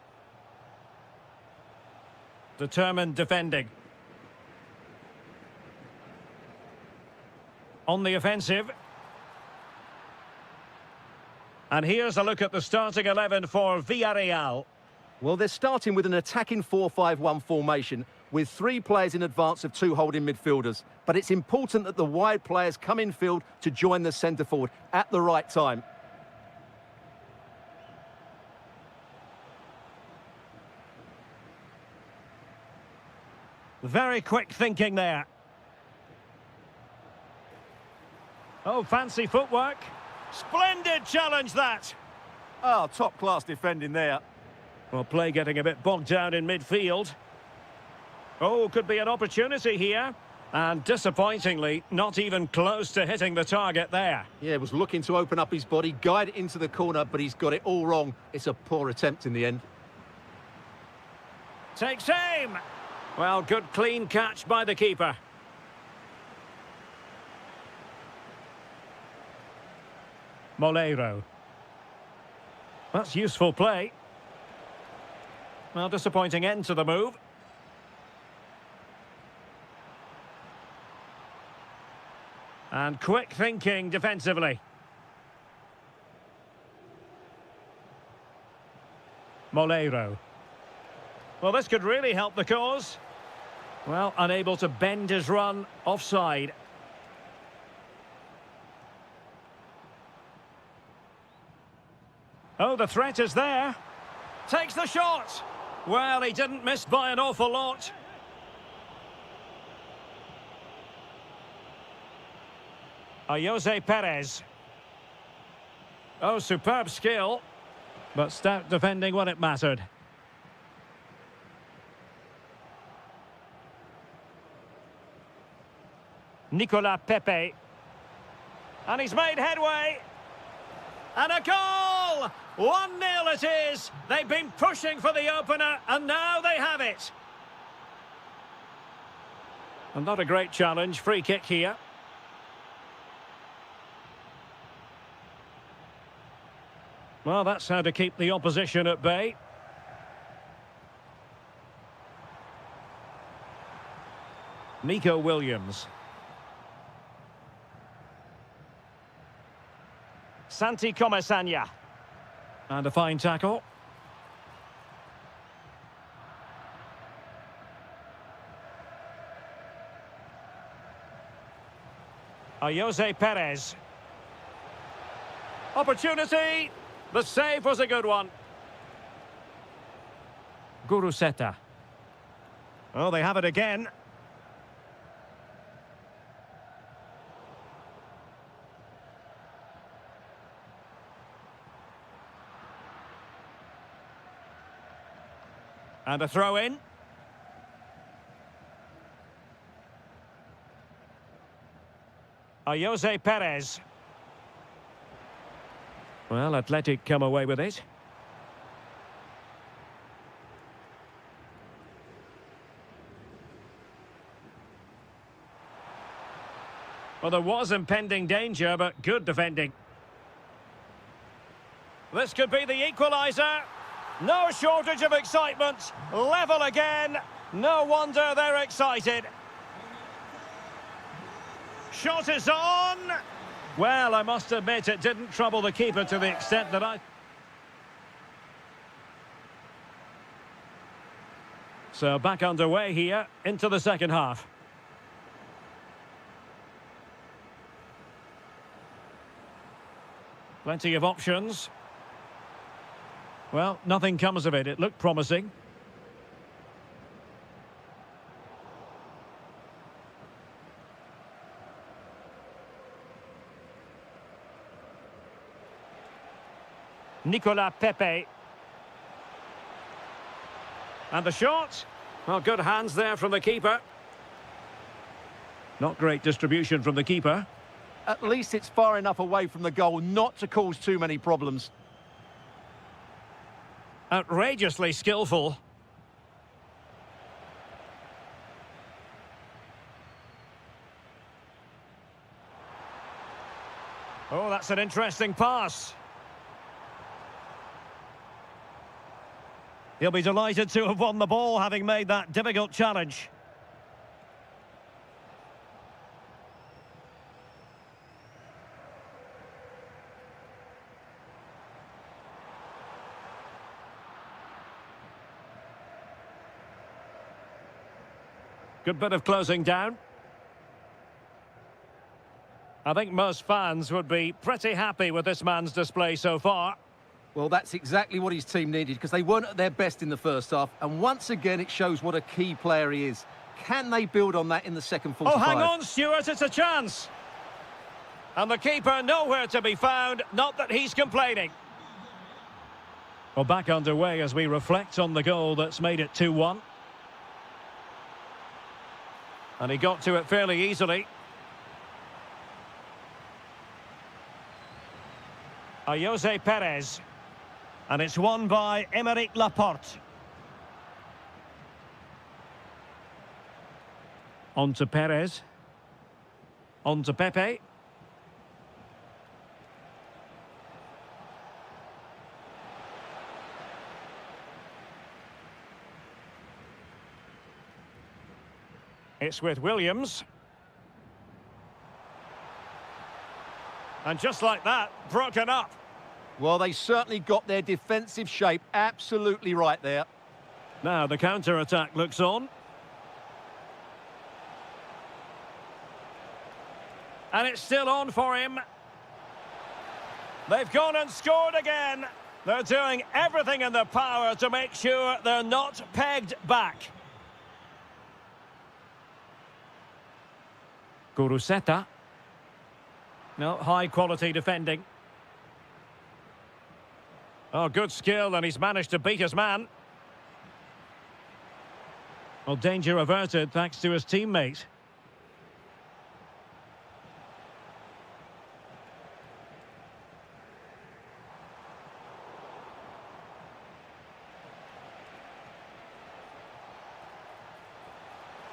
Speaker 1: Determined defending. On the offensive. And here's a look at the starting 11 for Villarreal.
Speaker 2: Well, they're starting with an attacking 4-5-1 formation with 3 players in advance of 2 holding midfielders. But it's important that the wide players come in field to join the centre forward at the right time.
Speaker 1: Very quick thinking there. Oh, fancy footwork. Splendid challenge, that.
Speaker 2: Oh, top-class defending there.
Speaker 1: Well, play getting a bit bogged down in midfield. Oh, could be an opportunity here. And disappointingly, not even close to hitting the target there.
Speaker 2: Yeah, was looking to open up his body, guide it into the corner, but he's got it all wrong. It's a poor attempt in the end.
Speaker 1: Takes aim. Well, good clean catch by the keeper. Moleiro. That's useful play. Well, disappointing end to the move. And quick thinking defensively. Moleiro. Well, this could really help the cause. Well, unable to bend his run, offside. Oh, the threat is there. Takes the shot. Well, he didn't miss by an awful lot. Jose Perez. Oh, superb skill. But stout defending when it mattered. Nicolas Pepe. And he's made headway. And a goal! 1-0 it is. They've been pushing for the opener, and now they have it. And not a great challenge. Free kick here. Well, that's how to keep the opposition at bay. Nico Williams. Santi Comesaña. And a fine tackle. Jose Perez. Opportunity. The save was a good one. Guruseta. Oh, they have it again. And a throw in. Jose Perez. Well, Athletic come away with it. Well, there was impending danger, but good defending. This could be the equaliser. No shortage of excitement. Level again. No wonder they're excited. Shot is on. Well, I must admit it didn't trouble the keeper to the extent that I... So back underway here into the second half. Plenty of options. Well, nothing comes of it. It looked promising. Nicolas Pepe. And the shot. Well, good hands there from the keeper. Not great distribution from the keeper.
Speaker 2: At least it's far enough away from the goal not to cause too many problems.
Speaker 1: Outrageously skillful. Oh, that's an interesting pass. He'll be delighted to have won the ball, having made that difficult challenge. Good bit of closing down. I think most fans would be pretty happy with this man's display so far.
Speaker 2: Well, that's exactly what his team needed, because they weren't at their best in the first half. And once again, it shows what a key player he is. Can they build on that in the second 45?
Speaker 1: Oh, hang on, Stuart, it's a chance. And the keeper nowhere to be found, not that he's complaining. Well, back underway as we reflect on the goal that's made it 2-1. And he got to it fairly easily. Jose Perez. And it's won by Aymeric Laporte. On to Perez. On to Pepe. It's with Williams. And just like that, broken up.
Speaker 2: Well, they certainly got their defensive shape absolutely right there.
Speaker 1: Now the counter-attack looks on. And it's still on for him. They've gone and scored again. They're doing everything in their power to make sure they're not pegged back. Guruseta. No, high-quality defending. Oh, good skill, and he's managed to beat his man. Well, danger averted thanks to his teammate.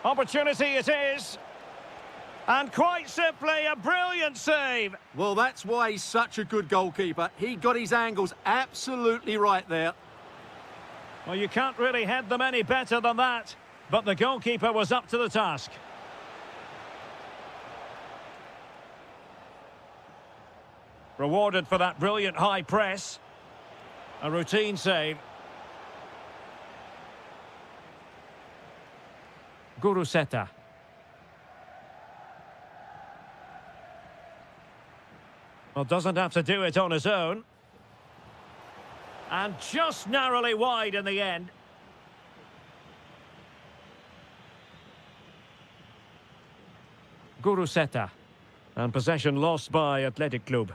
Speaker 1: Opportunity it is. And quite simply, a brilliant save.
Speaker 2: Well, that's why he's such a good goalkeeper. He got his angles absolutely right there.
Speaker 1: Well, you can't really head them any better than that. But the goalkeeper was up to the task. Rewarded for that brilliant high press. A routine save. Guruseta. Well, doesn't have to do it on his own. And just narrowly wide in the end. Guruseta. And possession lost by Athletic Club.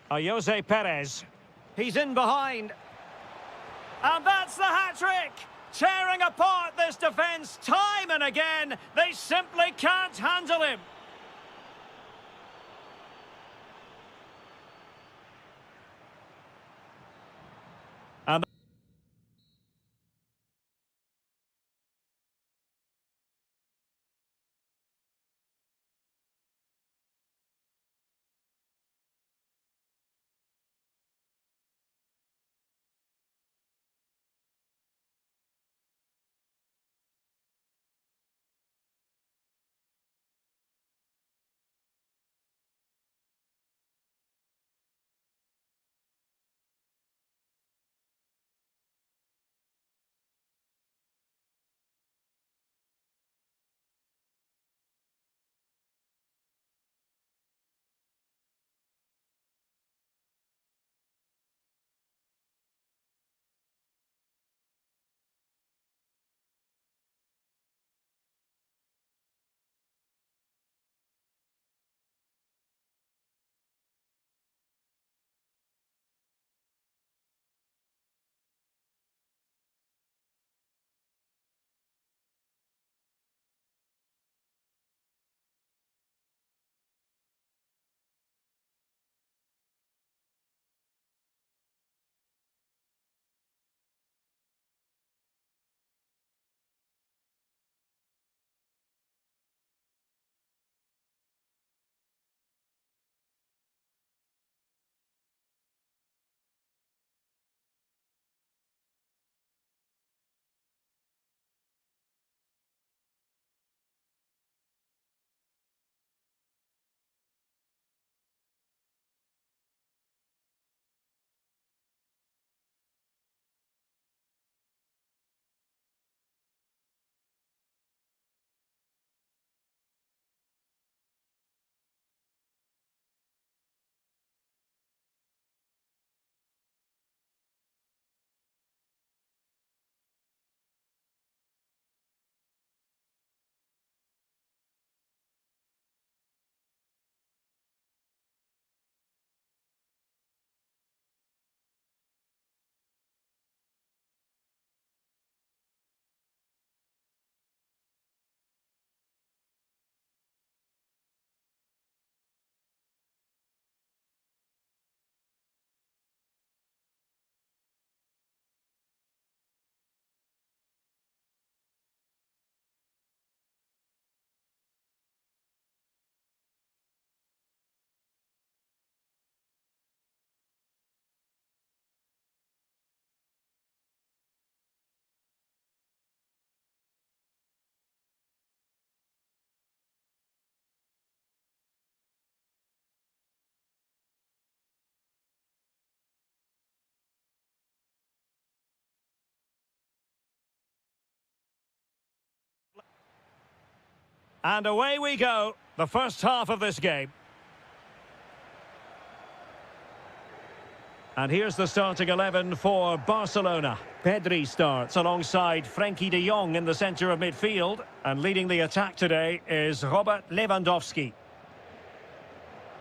Speaker 1: Jose Perez. He's in behind. And that's the hat-trick! Tearing apart this defence time and again. They simply can't handle him. And away we go, the first half of this game. And here's the starting 11 for Barcelona. Pedri starts alongside Frenkie de Jong in the centre of midfield. And leading the attack today is Robert Lewandowski.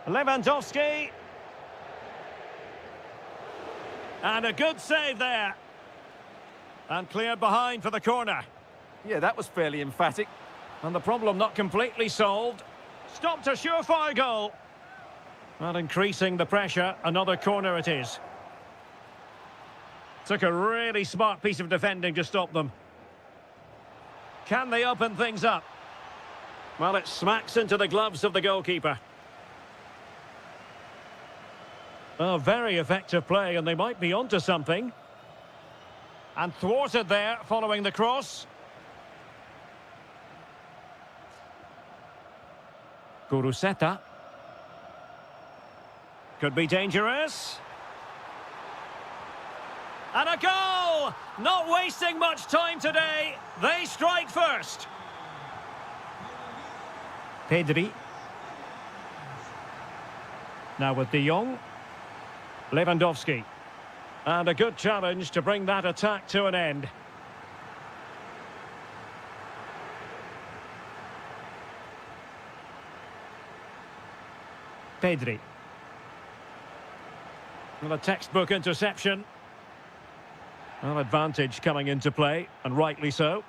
Speaker 1: Lewandowski. And a good save there. And cleared behind for the corner.
Speaker 2: Yeah, that was fairly emphatic.
Speaker 1: And the problem not completely solved. Stopped a surefire goal. Well, increasing the pressure, another corner it is. Took a really smart piece of defending to stop them. Can they open things up? Well, it smacks into the gloves of the goalkeeper. Oh, very effective play, and they might be onto something. And thwarted there, following the cross. Kuruseta. Could be dangerous. And a goal! Not wasting much time today. They strike first. Pedri. Now with de Jong. Lewandowski. And a good challenge to bring that attack to an end. Pedri. Well, a textbook interception. Well, advantage coming into play, and rightly so.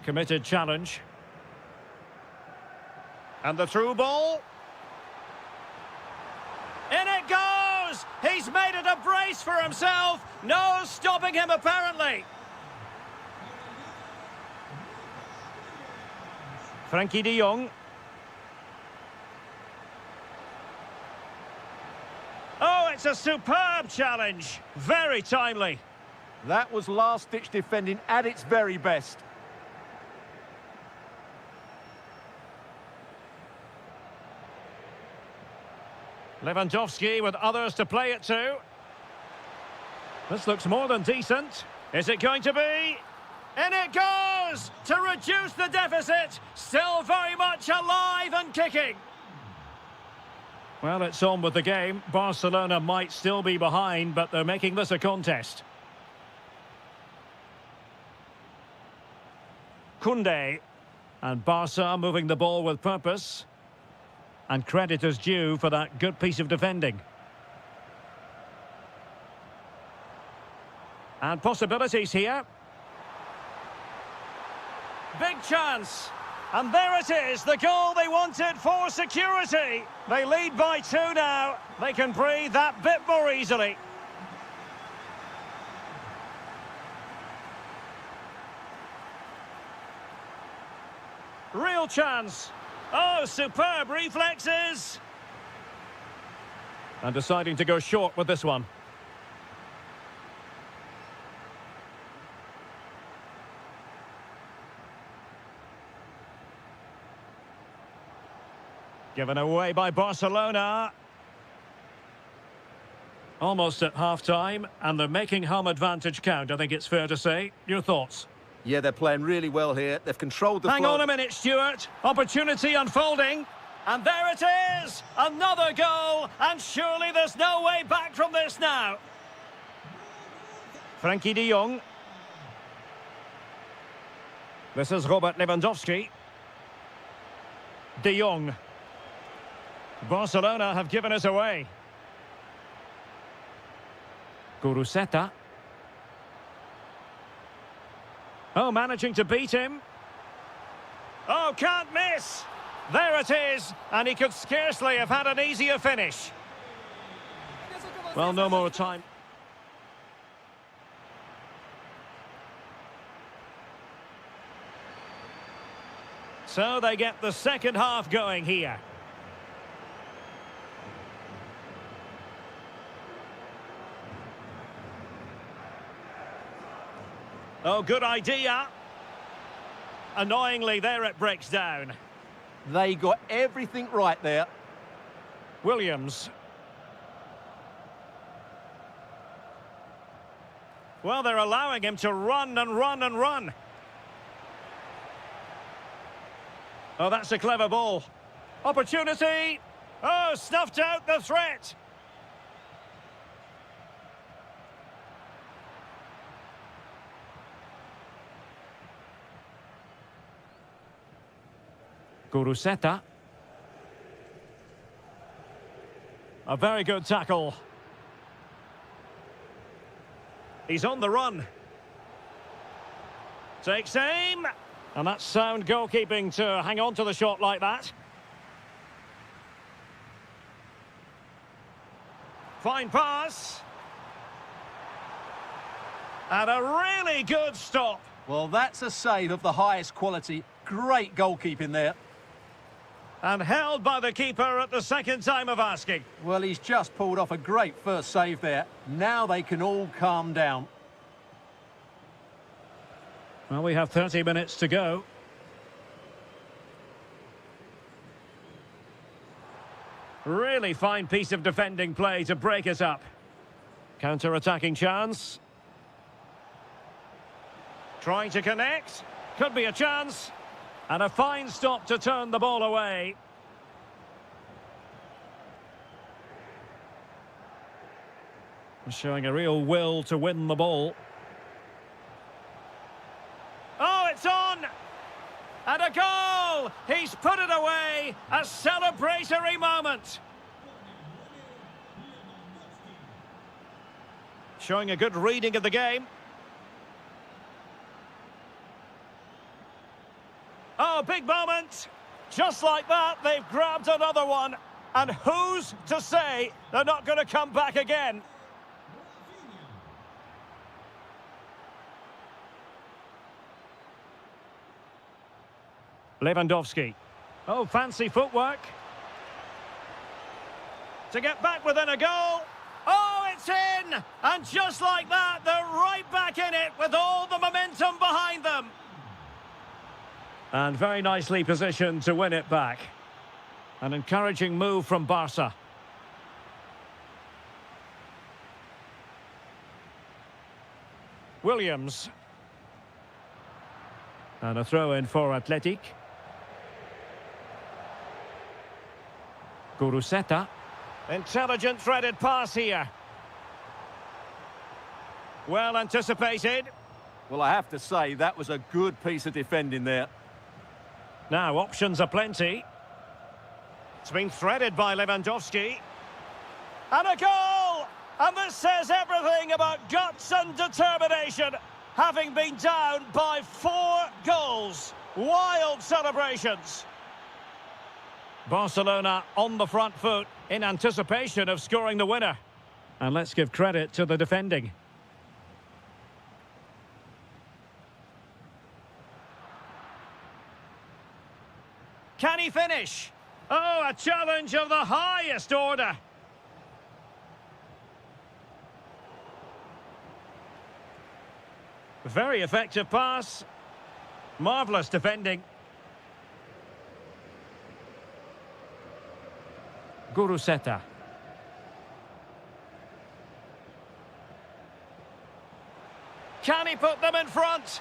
Speaker 1: Committed challenge. And the through ball. In it goes! He's made it a brace for himself. No stopping him, apparently. Frenkie de Jong. Oh, it's a superb challenge. Very timely.
Speaker 2: That was last-ditch defending at its very best.
Speaker 1: Lewandowski with others to play it to. This looks more than decent. Is it going to be? In it goes! To reduce the deficit. Still very much alive and kicking. Well, it's on with the game. Barcelona might still be behind, but they're making this a contest. Koundé. And Barca moving the ball with purpose. And credit is due for that good piece of defending. And possibilities here. Big chance. And there it is, the goal they wanted for security. They lead by 2 now. They can breathe that bit more easily. Real chance. Oh, superb reflexes. And deciding to go short with this one. Given away by Barcelona. Almost at half-time, and they're making home advantage count, I think it's fair to say. Your thoughts?
Speaker 2: Yeah, they're playing really well here. They've controlled the
Speaker 1: Hang
Speaker 2: flow.
Speaker 1: on a minute, Stuart. Opportunity unfolding. And there it is! Another goal! And surely there's no way back from this now. Frenkie de Jong. This is Robert Lewandowski. De Jong. Barcelona have given us away. Kuruseta. Oh, managing to beat him. Oh, can't miss. There it is. And he could scarcely have had an easier finish. Well, no more time. So they get the second half going here. Oh, good idea. Annoyingly, there it breaks down.
Speaker 2: They got everything right there.
Speaker 1: Williams. Well, they're allowing him to run and run and run. Oh, that's a clever ball. Opportunity. Oh, snuffed out the threat. Guruseta. A very good tackle. He's on the run. Takes aim. And that's sound goalkeeping to hang on to the shot like that. Fine pass. And a really good stop.
Speaker 2: Well, that's a save of the highest quality. Great goalkeeping there.
Speaker 1: And held by the keeper at the second time of asking.
Speaker 2: Well, he's just pulled off a great first save there. Now they can all calm down.
Speaker 1: Well, we have 30 minutes to go. Really fine piece of defending play to break us up. Counter-attacking chance. Trying to connect. Could be a chance. And a fine stop to turn the ball away. Showing a real will to win the ball. Oh, it's on! And a goal! He's put it away! A celebratory moment! Showing a good reading of the game. Oh, big moment! Just like that, they've grabbed another one. And who's to say they're not going to come back again? Lewandowski. Oh, fancy footwork. To get back within a goal. Oh, it's in! And just like that, they're right back in it with all the momentum behind them. And very nicely positioned to win it back. An encouraging move from Barca. Williams. And a throw-in for Athletic. Guruseta. Intelligent threaded pass here. Well anticipated.
Speaker 2: Well, I have to say, that was a good piece of defending there.
Speaker 1: Now, options are plenty. It's been threaded by Lewandowski. And a goal! And this says everything about guts and determination, having been down by 4 goals. Wild celebrations. Barcelona on the front foot in anticipation of scoring the winner. And let's give credit to the defending. Can he finish? Oh, a challenge of the highest order. Very effective pass. Marvellous defending. Guruseta. Can he put them in front?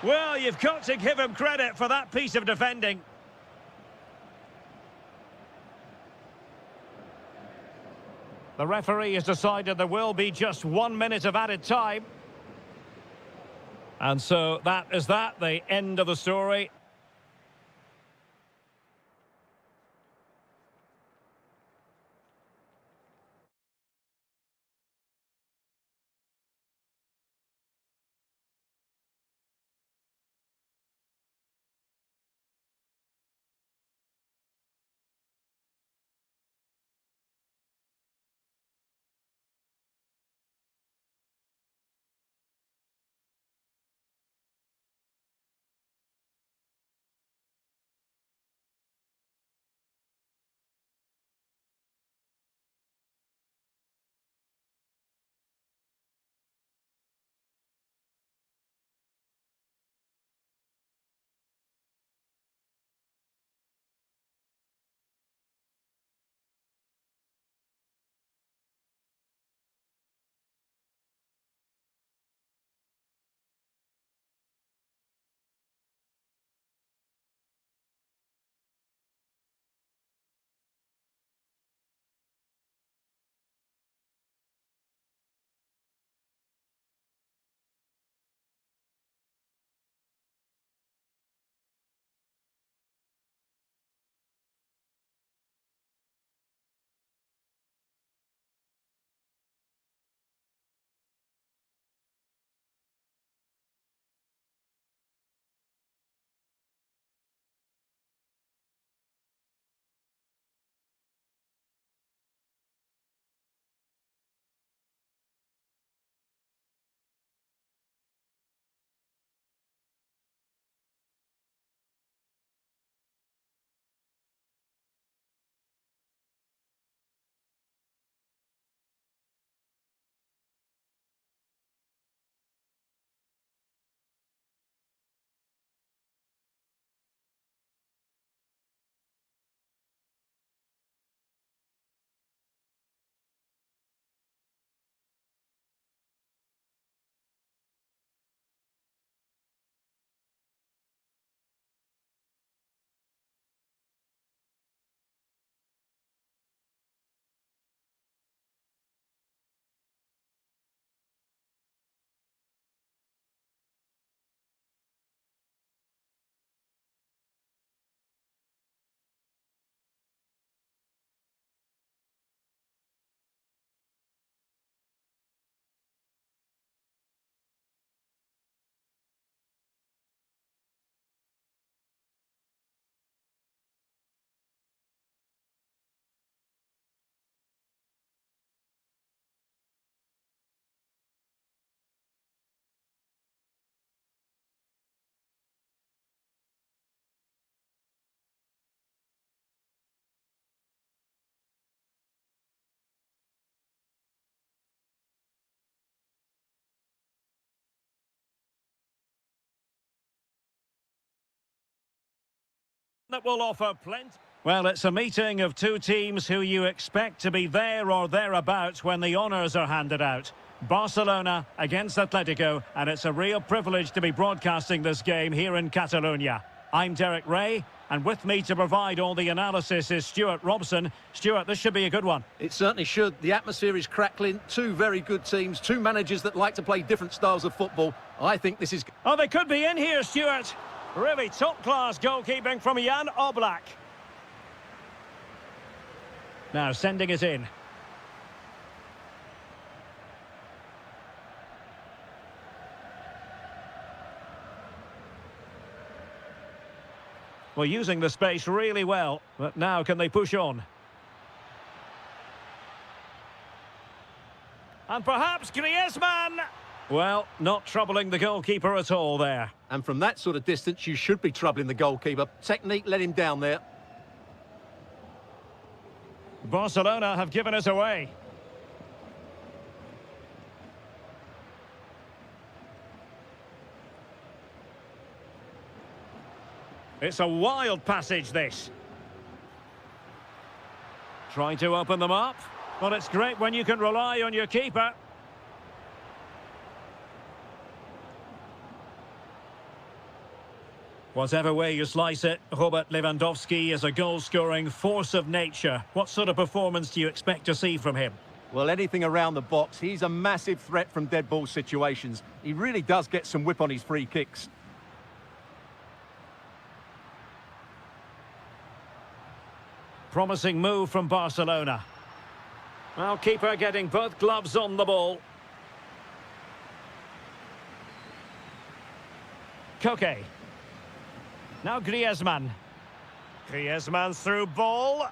Speaker 1: Well, you've got to give him credit for that piece of defending. The referee has decided there will be just 1 minute of added time. And so that is that, the end of the story. That will offer plenty. Well, it's a meeting of two teams who you expect to be there or thereabouts when the honours are handed out. Barcelona against Atletico, and it's a real privilege to be broadcasting this game here in Catalonia. I'm Derek Ray, and with me to provide all the analysis is Stuart Robson. Stuart, this should be a good one.
Speaker 2: It certainly should. The atmosphere is crackling. Two very good teams, two managers that like to play different styles of football. I think this is...
Speaker 1: Oh, they could be in here, Stuart. Really top-class goalkeeping from Jan Oblak. Now sending it in. Well, using the space really well, but now can they push on? And perhaps Griezmann! Well, not troubling the goalkeeper at all there.
Speaker 2: And from that sort of distance, you should be troubling the goalkeeper. Technique let him down there.
Speaker 1: Barcelona have given us away. It's a wild passage, this. Trying to open them up. Well, it's great when you can rely on your keeper. Whatever way you slice it, Robert Lewandowski is a goal-scoring force of nature. What sort of performance do you expect to see from him?
Speaker 2: Well, anything around the box. He's a massive threat from dead ball situations. He really does get some whip on his free kicks.
Speaker 1: Promising move from Barcelona. Well, keeper getting both gloves on the ball. Koke. Now Griezmann. Griezmann's through ball.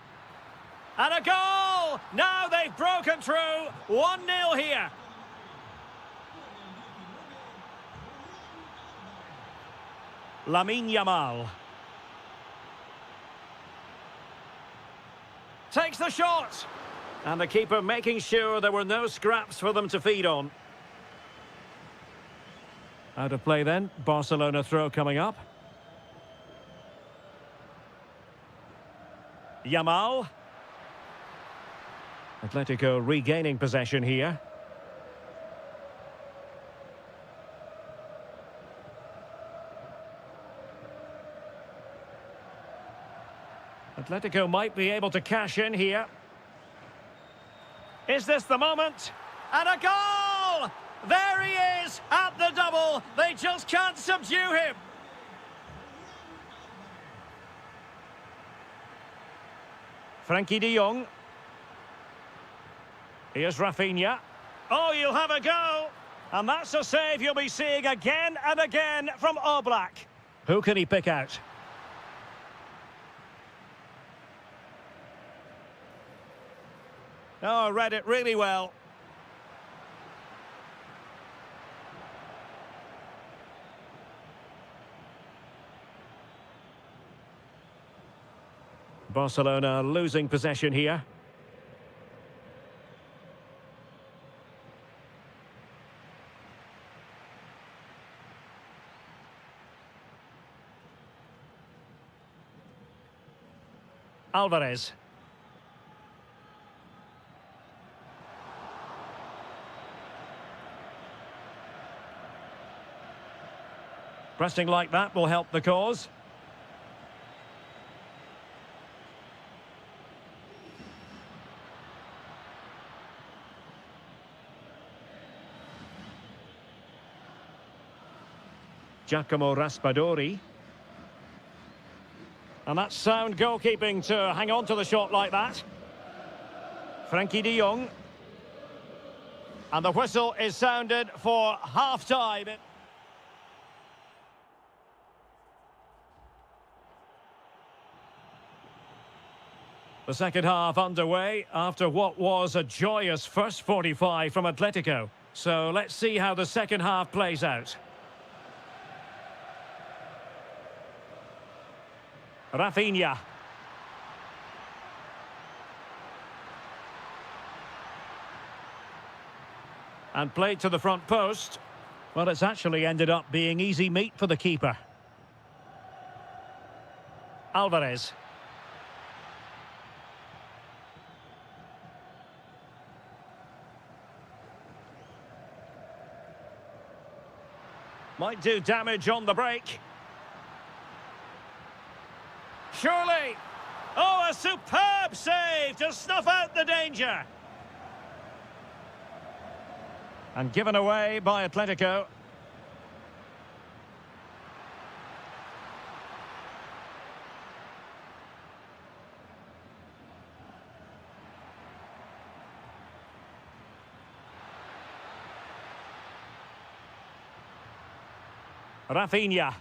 Speaker 1: And a goal! Now they've broken through. 1-0 here. Lamine Yamal. Takes the shot. And the keeper making sure there were no scraps for them to feed on. Out of play then. Barcelona throw coming up. Yamal. Atletico regaining possession here. Atletico might be able to cash in here. Is this the moment? And a goal! There he is at the double. They just can't subdue him. Frankie de Jong. Here's Rafinha. Oh, you'll have a go. And that's a save you'll be seeing again and again from Oblak. Who can he pick out? Oh, read it really well. Barcelona losing possession here. Alvarez. Pressing like that will help the cause. Giacomo Raspadori. And that's sound goalkeeping to hang on to the shot like that. Frankie de Jong. And the whistle is sounded for half-time. The second half underway after what was a joyous first 45 from Atletico. So let's see how the second half plays out. Rafinha. And played to the front post. Well, it's actually ended up being easy meat for the keeper. Alvarez. Might do damage on the break. Surely. Oh, a superb save to snuff out the danger. And given away by Atletico. Rafinha.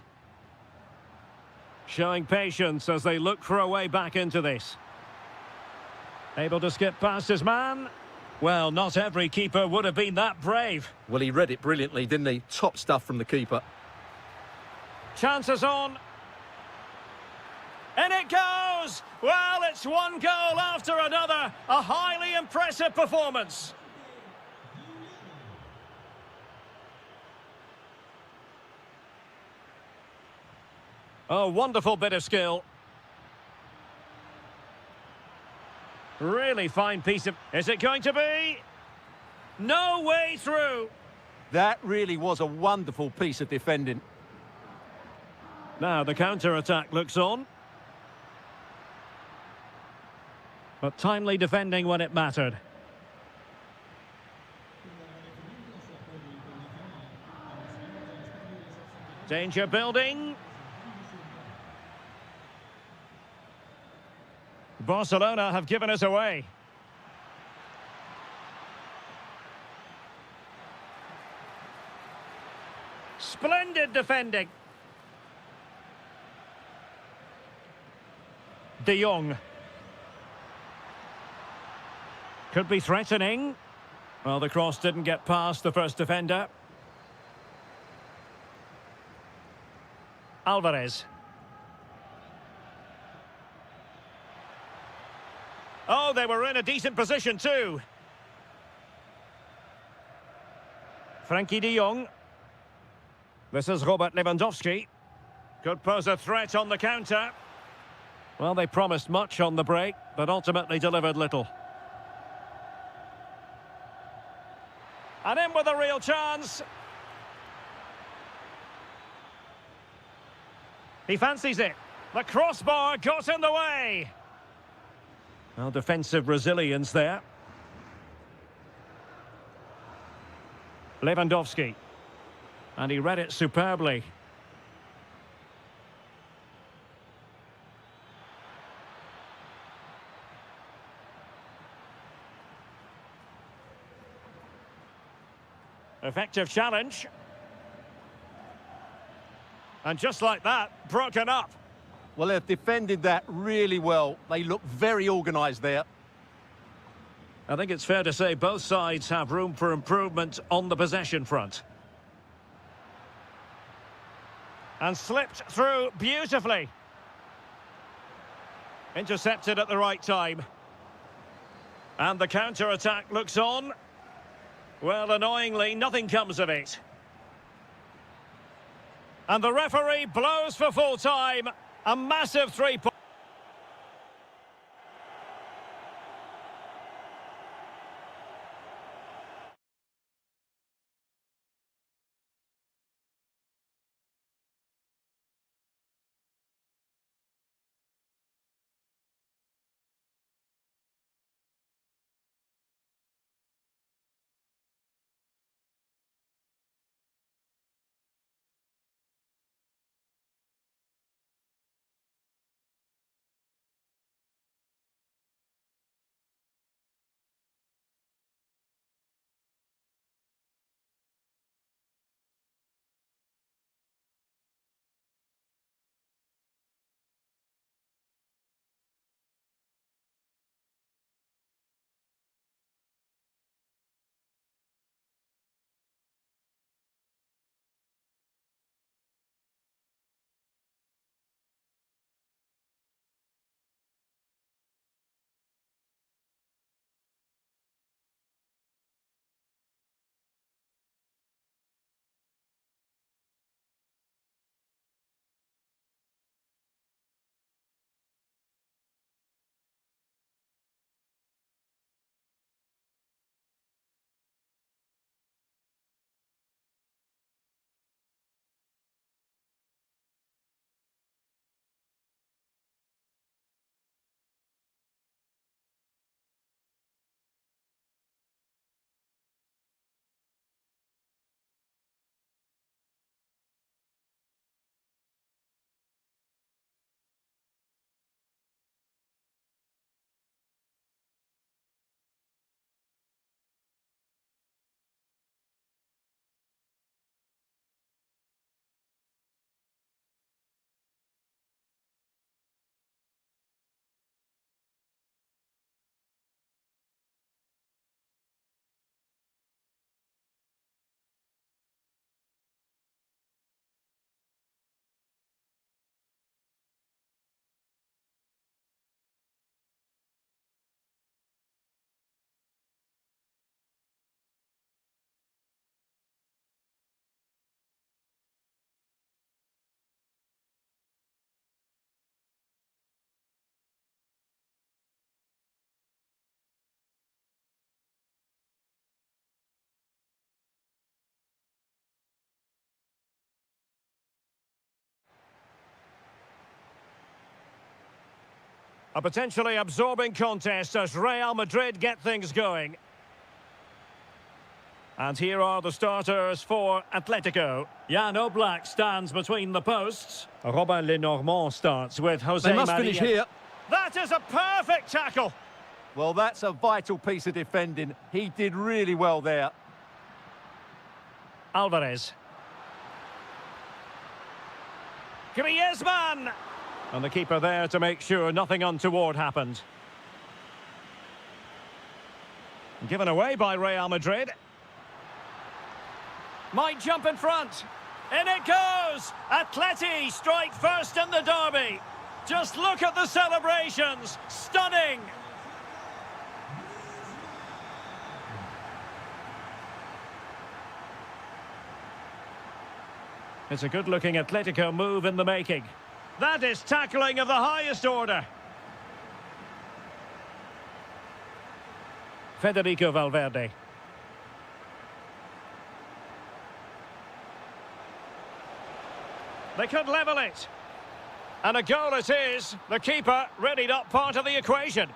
Speaker 1: Showing patience as they look for a way back into this. Able to skip past his man. Well, not every keeper would have been that brave.
Speaker 2: Well, he read it brilliantly, didn't he? Top stuff from the keeper.
Speaker 1: Chances on. And it goes! Well, it's one goal after another. A highly impressive performance. A wonderful bit of skill. Really fine piece of... Is it going to be? No way through.
Speaker 2: That really was a wonderful piece of defending.
Speaker 1: Now the counter-attack looks on. But timely defending when it mattered. Danger building. Barcelona have given us away. Splendid defending. De Jong. Could be threatening. Well, the cross didn't get past the first defender. Alvarez. Oh, they were in a decent position too. Frankie de Jong. This is Robert Lewandowski. Could pose a threat on the counter. Well, they promised much on the break, but ultimately delivered little. And in with a real chance. He fancies it. The crossbar got in the way. Well, defensive resilience there. Lewandowski. And he read it superbly. Effective challenge. And just like that, broken up.
Speaker 2: Well, they've defended that really well. They look very organised there.
Speaker 1: I think it's fair to say both sides have room for improvement on the possession front. And slipped through beautifully. Intercepted at the right time. And the counter-attack looks on. Well, annoyingly, nothing comes of it. And the referee blows for full time. A massive 3-point. A potentially absorbing contest as Real Madrid get things going. And here are the starters for Atletico. Jan Oblak stands between the posts. Robin Lenormand starts with Jose
Speaker 2: They must
Speaker 1: Maria.
Speaker 2: finish here.
Speaker 1: That is a perfect tackle.
Speaker 2: Well, that's a vital piece of defending. He did really well there.
Speaker 1: Alvarez. Griezmann. And the keeper there to make sure nothing untoward happened. Given away by Real Madrid. Might jump in front. In it goes! Atleti strike first in the derby. Just look at the celebrations. Stunning! It's a good-looking Atletico move in the making. That is tackling of the highest order. Federico Valverde. They could level it. And a goal it is. The keeper readied up part of the equation.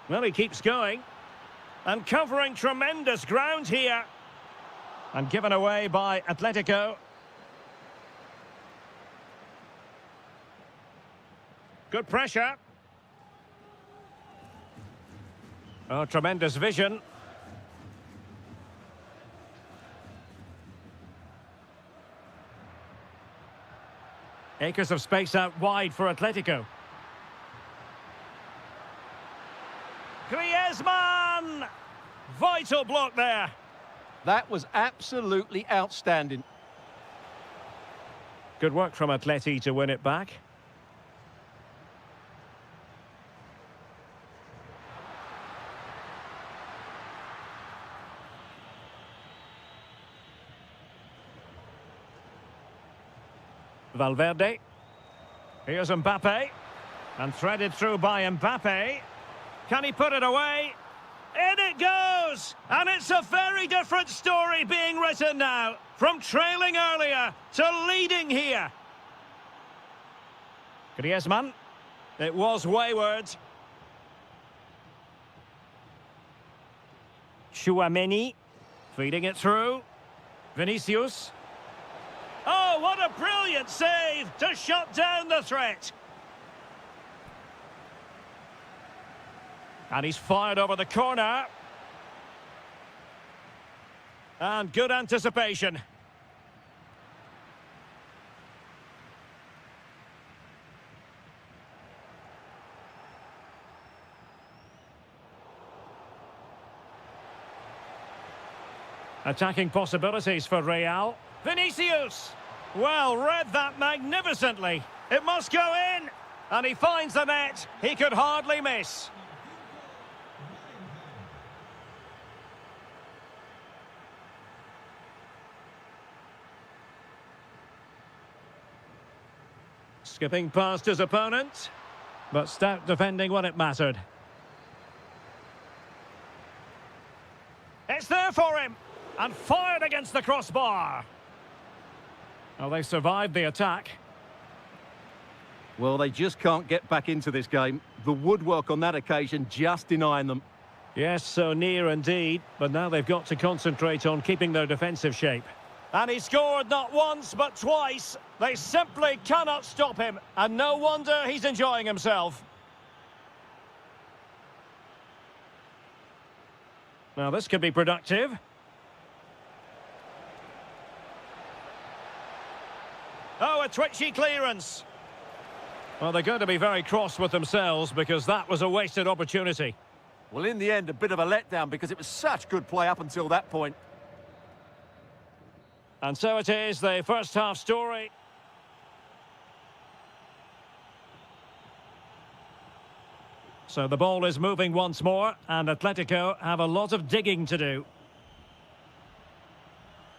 Speaker 1: Well, he keeps going. And covering tremendous ground here. And given away by Atletico. Good pressure. Oh, tremendous vision. Acres of space out wide for Atletico. Griezmann! Vital block there.
Speaker 2: That was absolutely outstanding.
Speaker 1: Good work from Atleti to win it back. Valverde. Here's Mbappe. And threaded through by Mbappe. Can he put it away? In it goes! And it's a very different story being written now. From trailing earlier to leading here. Griezmann. It was wayward. Chouameni. Feeding it through. Vinicius. Oh, what a brilliant save to shut down the threat. And he's fired over the corner. And good anticipation. Attacking possibilities for Real. Vinicius! Well, read that magnificently. It must go in. And he finds the net. He could hardly miss. Skipping past his opponent. But stout defending when it mattered. It's there for him. And fired against the crossbar. Well, they survived the attack.
Speaker 2: Well, they just can't get back into this game. The woodwork on that occasion just denying them.
Speaker 1: Yes, so near indeed. But now they've got to concentrate on keeping their defensive shape. And he scored not once, but twice. They simply cannot stop him. And no wonder he's enjoying himself. Now, this could be productive. Oh, a twitchy clearance. Well, they're going to be very cross with themselves because that was a wasted opportunity.
Speaker 2: Well, in the end, a bit of a letdown because it was such good play up until that point.
Speaker 1: And so it is, the first half story. So the ball is moving once more, and Atletico have a lot of digging to do.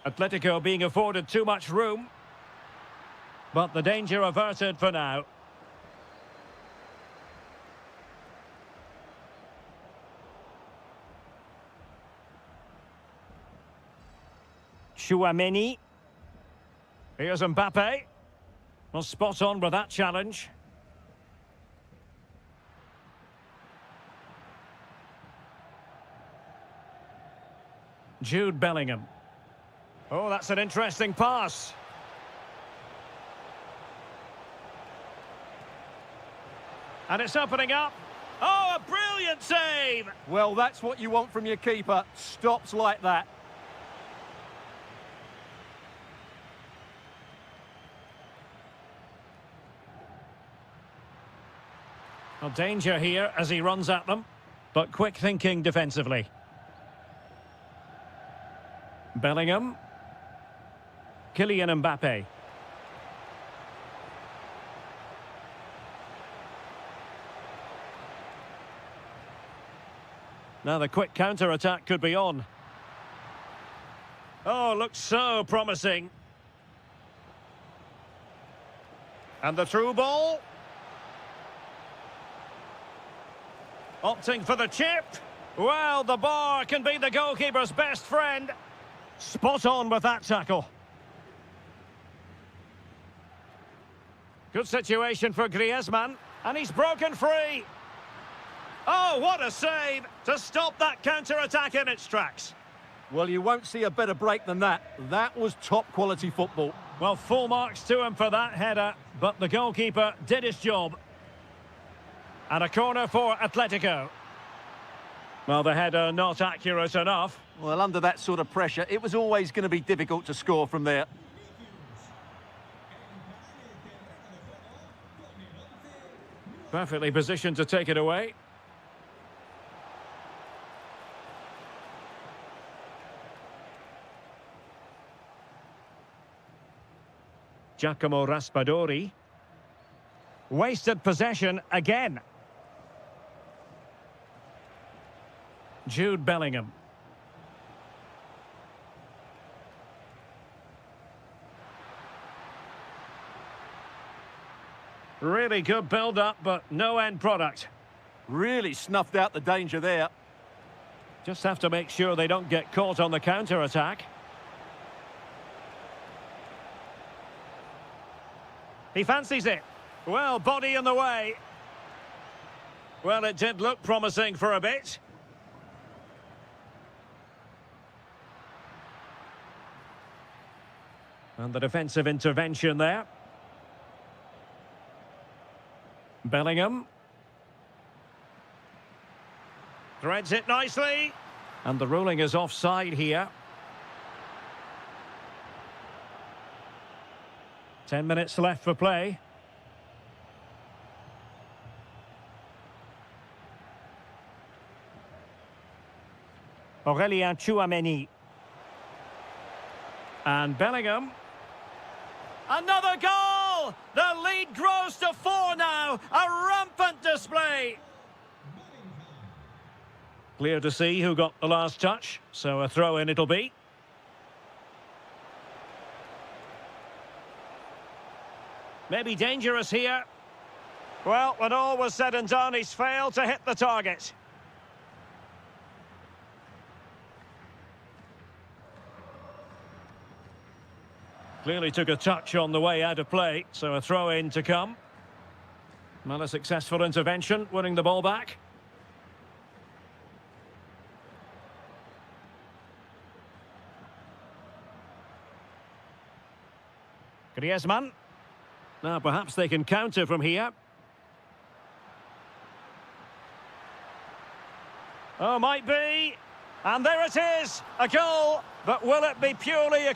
Speaker 1: Atletico being afforded too much room. But the danger averted for now. Chouameni. Here's Mbappe. Well, spot on with that challenge. Jude Bellingham. Oh, that's an interesting pass. And it's opening up. Oh, a brilliant save!
Speaker 2: Well, that's what you want from your keeper. Stops like that.
Speaker 1: Well, danger here as he runs at them, but quick thinking defensively. Bellingham. Kylian Mbappe. Now the quick counter-attack could be on. Oh, looks so promising. And the through ball. Opting for the chip. Well, the bar can be the goalkeeper's best friend. Spot on with that tackle. Good situation for Griezmann. And he's broken free. Oh, what a save to stop that counter-attack in its tracks.
Speaker 2: Well, you won't see a better break than that. That was top-quality football.
Speaker 1: Well, full marks to him for that header, but the goalkeeper did his job. And a corner for Atletico. Well, the header not accurate enough.
Speaker 2: Well, under that sort of pressure, it was always going to be difficult to score from there.
Speaker 1: Perfectly positioned to take it away. Giacomo Raspadori. Wasted possession again. Jude Bellingham. Really good build-up, but no end product.
Speaker 2: Really snuffed out the danger there.
Speaker 1: Just have to make sure they don't get caught on the counter-attack. He fancies it. Well, body in the way. Well, it did look promising for a bit. And the defensive intervention there. Bellingham. Threads it nicely. And the ruling is offside here. 10 minutes left for play. Aurélien Tchouameni. And Bellingham. Another goal! The lead grows to 4 now. A rampant display. Clear to see who got the last touch, so a throw-in it'll be. Maybe dangerous here. Well, when all was said and done, he's failed to hit the target. Clearly took a touch on the way out of play, so a throw-in to come. Well, a successful intervention, winning the ball back. Griezmann. Now, perhaps they can counter from here. Oh, might be. And there it is, a goal. But will it be purely a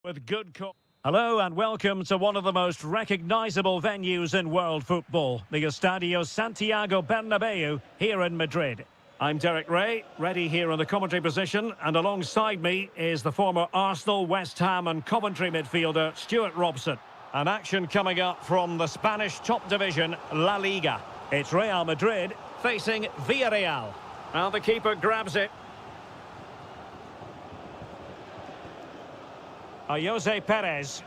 Speaker 1: With good Hello and welcome to one of the most recognisable venues in world football, the Estadio Santiago Bernabeu here in Madrid. I'm Derek Ray, ready here in the commentary position, and alongside me is the former Arsenal, West Ham and Coventry midfielder Stuart Robson. An action coming up from the Spanish top division, La Liga. It's Real Madrid facing Villarreal. Now the keeper grabs it. Jose Perez.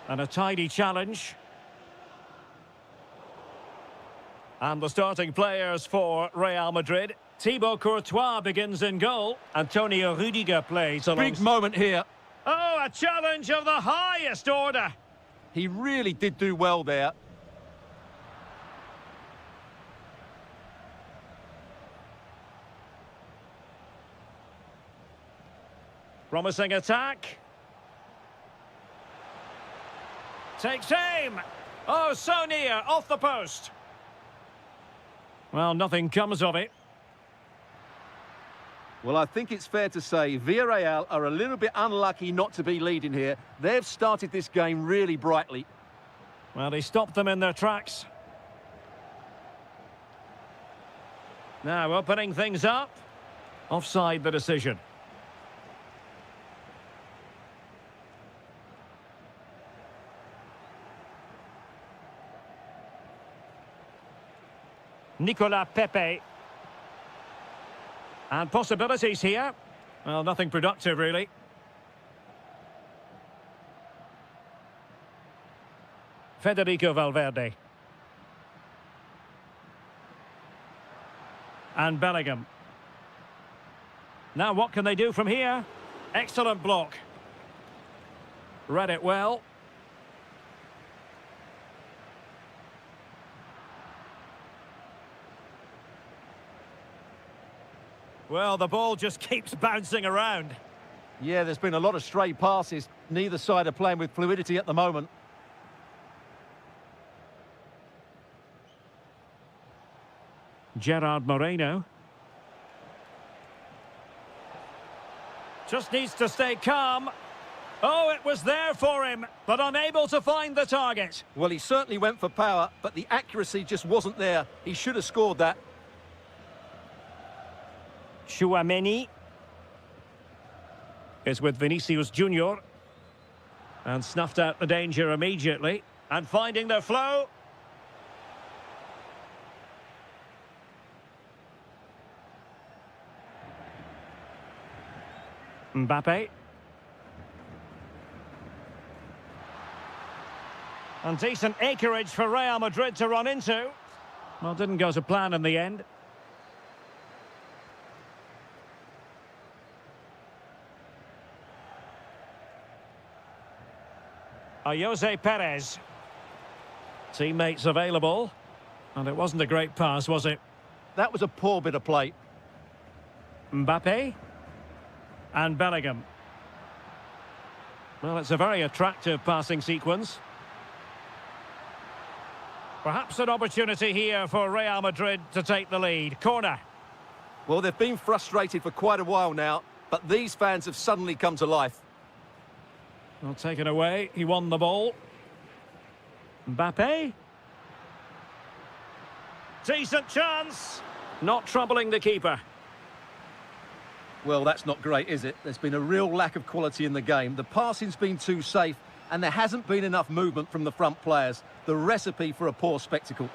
Speaker 1: And a tidy challenge. And the starting players for Real Madrid. Thibaut Courtois begins in goal. Antonio Rüdiger plays along.
Speaker 2: Big moment here.
Speaker 1: Oh, a challenge of the highest order.
Speaker 2: He really did do well there.
Speaker 1: Promising attack. Takes aim. Oh, so near, off the post. Well, nothing comes of it.
Speaker 2: Well, I think it's fair to say Villarreal are a little bit unlucky not to be leading here. They've started this game really brightly.
Speaker 1: Well, he stopped them in their tracks. Now, opening things up. Offside the decision. Nicolas Pepe. And possibilities here. Well, nothing productive, really. Federico Valverde. And Bellingham. Now, what can they do from here? Excellent block. Read it well. Well, the ball just keeps bouncing around.
Speaker 2: Yeah, there's been a lot of stray passes. Neither side are playing with fluidity at the moment.
Speaker 1: Gerard Moreno. Just needs to stay calm. Oh, it was there for him, but unable to find the target.
Speaker 2: Well, he certainly went for power, but the accuracy just wasn't there. He should have scored that.
Speaker 1: Tchouaméni is with Vinicius Junior and snuffed out the danger immediately and finding their flow. Mbappe. And decent acreage for Real Madrid to run into. Well, didn't go to plan in the end. Jose Perez. Teammates available. And it wasn't a great pass, was it?
Speaker 2: That was a poor bit of play.
Speaker 1: Mbappe. And Bellingham. Well, it's a very attractive passing sequence. Perhaps an opportunity here for Real Madrid to take the lead. Corner.
Speaker 2: Well, they've been frustrated for quite a while now, but these fans have suddenly come to life.
Speaker 1: Well, taken away. He won the ball. Mbappe. Decent chance. Not troubling the keeper.
Speaker 2: Well, that's not great, is it? There's been a real lack of quality in the game. The passing's been too safe, and there hasn't been enough movement from the front players. The recipe for a poor spectacle.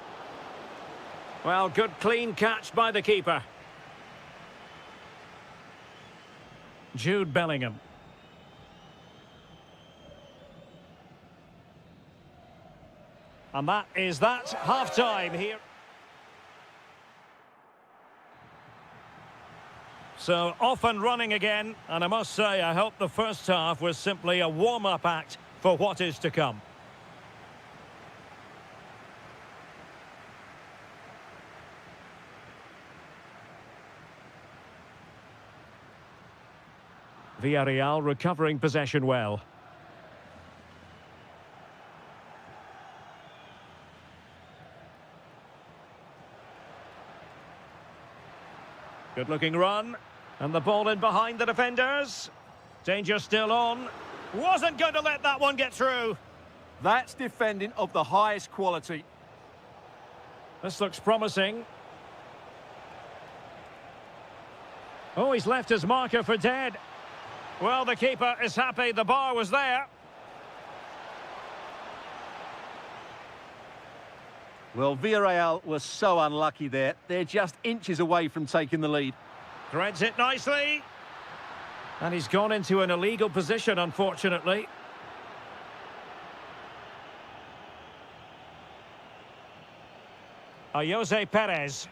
Speaker 1: Well, good clean catch by the keeper. Jude Bellingham. And that is that. Half-time here. So, off and running again. And I must say, I hope the first half was simply a warm-up act for what is to come. Villarreal recovering possession well. Good looking run. And the ball in behind the defenders. Danger still on. Wasn't going to let that one get through.
Speaker 2: That's defending of the highest quality.
Speaker 1: This looks promising. Oh, he's left his marker for dead. Well, the keeper is happy the bar was there.
Speaker 2: Well, Villarreal was so unlucky there. They're just inches away from taking the lead.
Speaker 1: Threads it nicely. And he's gone into an illegal position, unfortunately. Jose Perez.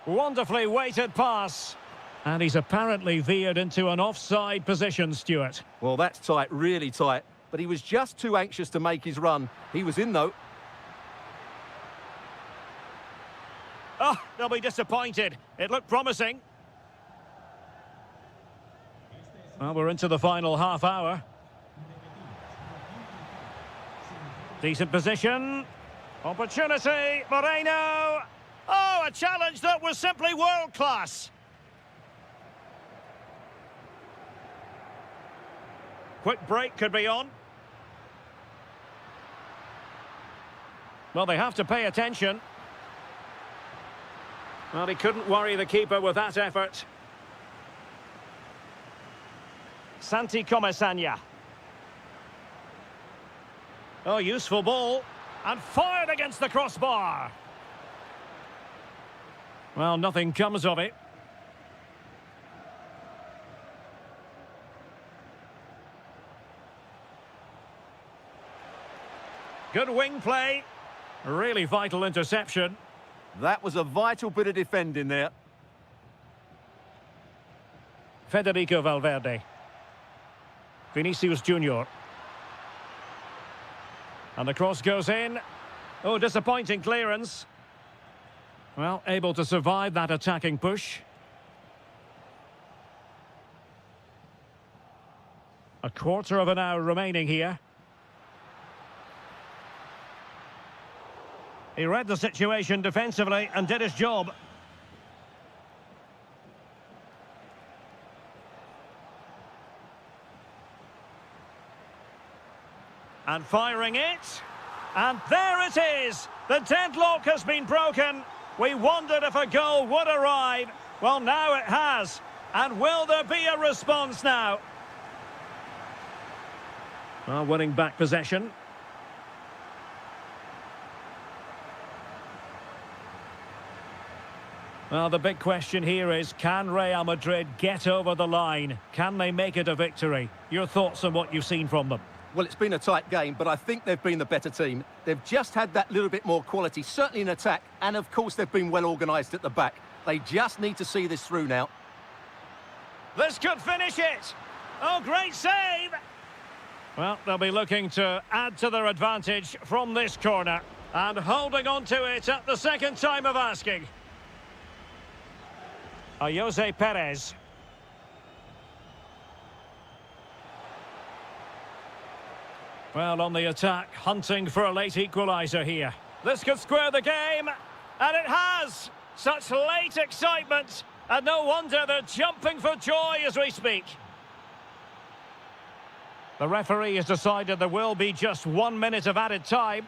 Speaker 1: Wonderfully weighted pass. And he's apparently veered into an offside position, Stuart.
Speaker 2: Well, that's tight, really tight. But he was just too anxious to make his run. He was in, though.
Speaker 1: Oh, they'll be disappointed. It looked promising. Well, we're into the final half hour. Decent position. Opportunity. Moreno. Oh, a challenge that was simply world-class. Quick break could be on. Well, they have to pay attention. Well, he couldn't worry the keeper with that effort. Santi Comesaña. Oh, useful ball. And fired against the crossbar. Well, nothing comes of it. Good wing play. Really vital interception.
Speaker 2: That was a vital bit of defending there.
Speaker 1: Federico Valverde. Vinicius Junior. And the cross goes in. Oh, disappointing clearance. Well, able to survive that attacking push. A quarter of an hour remaining here. He read the situation defensively and did his job. And firing it. And there it is. The deadlock has been broken. We wondered if a goal would arrive. Well, now it has. And will there be a response now? Well, winning back possession. Well, the big question here is, can Real Madrid get over the line? Can they make it a victory? Your thoughts on what you've seen from them?
Speaker 2: Well, it's been a tight game, but I think they've been the better team. They've just had that little bit more quality, certainly in attack, and of course they've been well organised at the back. They just need to see this through now.
Speaker 1: This could finish it. Oh, great save. Well, they'll be looking to add to their advantage from this corner. And holding on to it at the second time of asking. Jose Perez. Well, on the attack, hunting for a late equaliser here. This could square the game, and it has! Such late excitement, and no wonder they're jumping for joy as we speak. The referee has decided there will be just 1 minute of added time.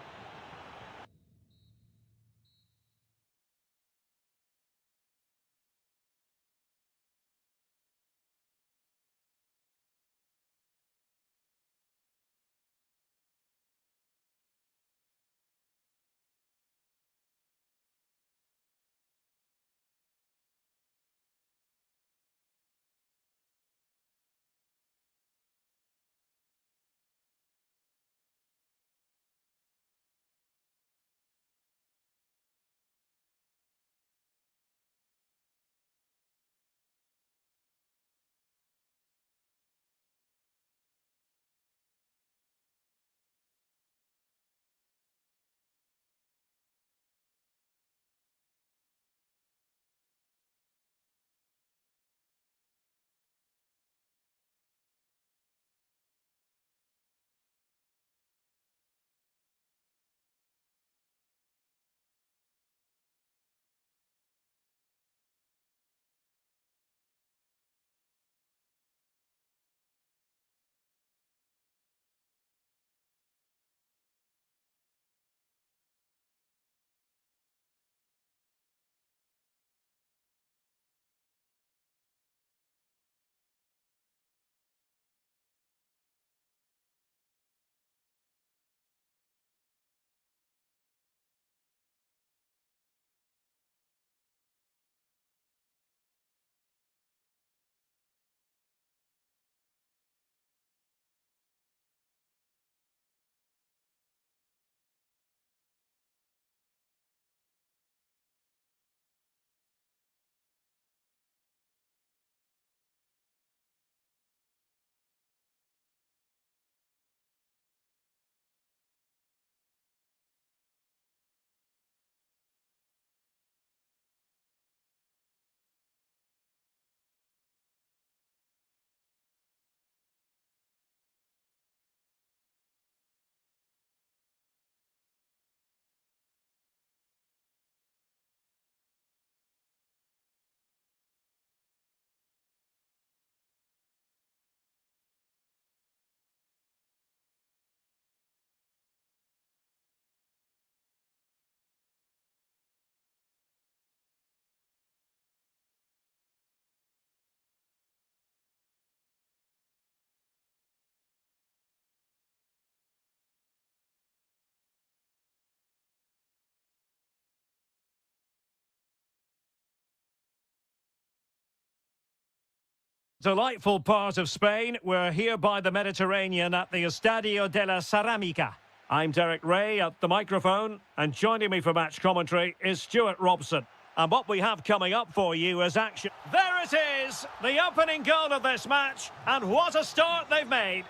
Speaker 1: Delightful part of Spain. We're here by the Mediterranean at the Estadio de la Ceramica. I'm Derek Ray at the microphone, and joining me for match commentary is Stuart Robson. And what we have coming up for you is action. There it is, the opening goal of this match, and what a start they've made.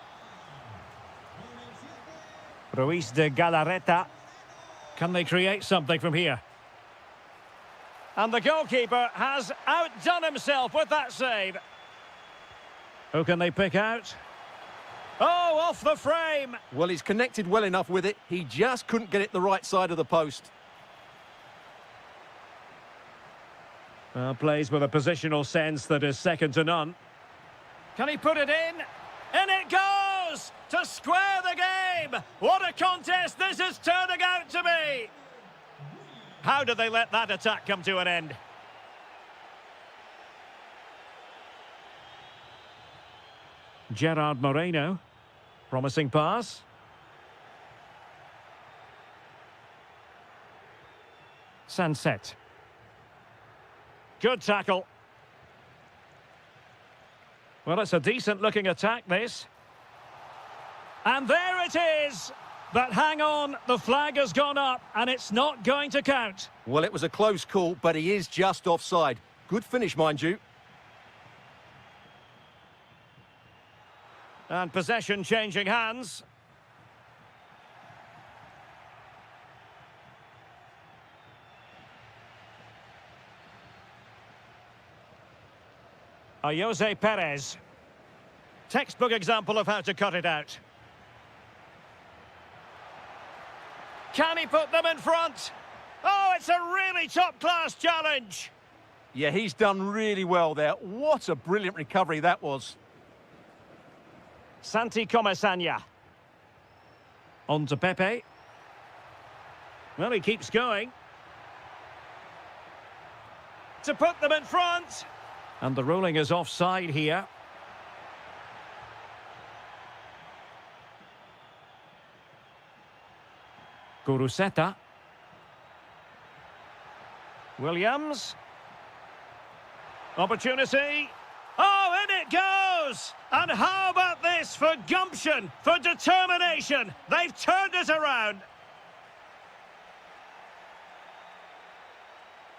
Speaker 1: Ruiz de Galarreta. Can they create something from here? And the goalkeeper has outdone himself with that save. Who can they pick out? Oh, off the frame!
Speaker 2: Well, he's connected well enough with it. He just couldn't get it the right side of the post.
Speaker 1: Plays with a positional sense that is second to none. Can he put it in? In it goes! To square the game! What a contest this is turning out to be! How did they let that attack come to an end? Gerard Moreno. Promising pass. Sunset. Good tackle. Well, it's a decent-looking attack, this. And there it is! But hang on, the flag has gone up, and it's not going to count.
Speaker 2: Well, it was a close call, but he is just offside. Good finish, mind you.
Speaker 1: And possession changing hands. Jose Perez. Textbook example of how to cut it out. Can he put them in front? Oh, it's a really top-class challenge.
Speaker 2: Yeah, he's done really well there. What a brilliant recovery that was.
Speaker 1: Santi Comesaña. On to Pepe. Well, he keeps going. To put them in front. And the ruling is offside here. Guruseta. Williams. Opportunity. Oh, in it goes! And how about this for gumption, for determination? They've turned it around.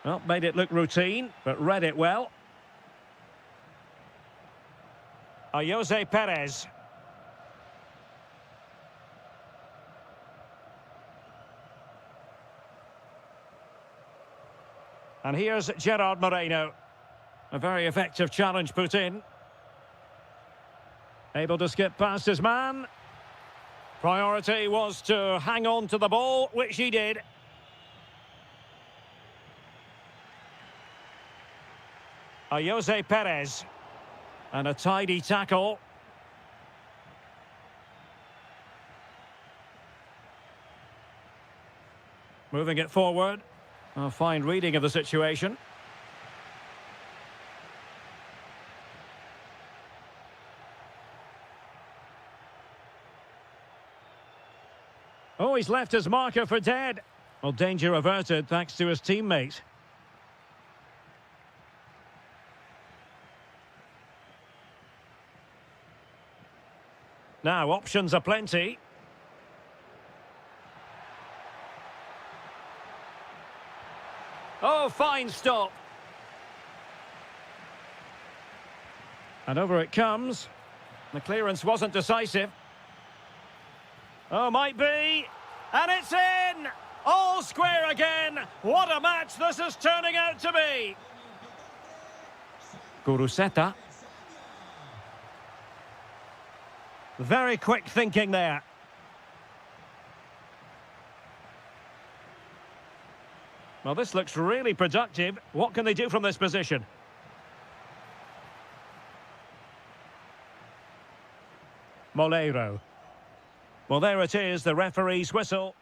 Speaker 1: Well, made it look routine, but read it well. Jose Perez. And here's Gerard Moreno. A very effective challenge put in. Able to skip past his man. Priority was to hang on to the ball, which he did. Jose Perez. And a tidy tackle. Moving it forward. A fine reading of the situation. Oh, he's left his marker for dead. Well, danger averted thanks to his teammate. Now, options are plenty. Oh, fine stop. And over it comes. The clearance wasn't decisive. Oh, might be. And it's in! All square again. What a match this is turning out to be. Guruseta. Very quick thinking there. Well, this looks really productive. What can they do from this position? Molero. Well, there it is, the referee's whistle.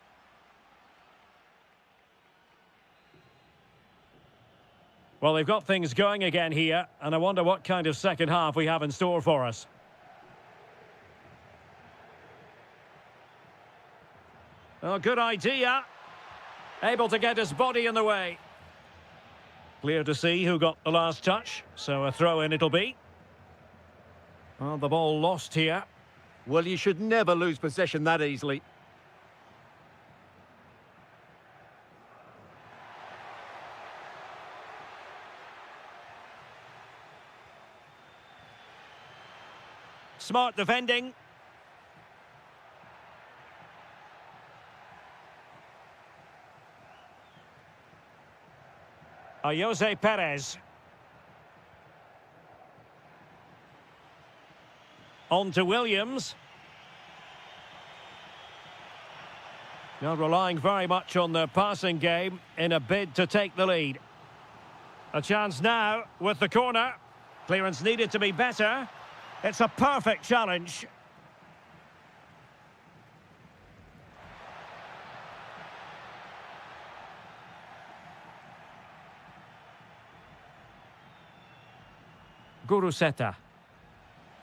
Speaker 1: Well, they've got things going again here, and I wonder what kind of second half we have in store for us. Oh, good idea. Able to get his body in the way. Clear to see who got the last touch, so a throw-in it'll be. Well, the ball lost here.
Speaker 2: Well, you should never lose possession that easily.
Speaker 1: Smart defending. Jose Perez. On to Williams. Now relying very much on their passing game in a bid to take the lead. A chance now with the corner. Clearance needed to be better. It's a perfect challenge. Guruseta.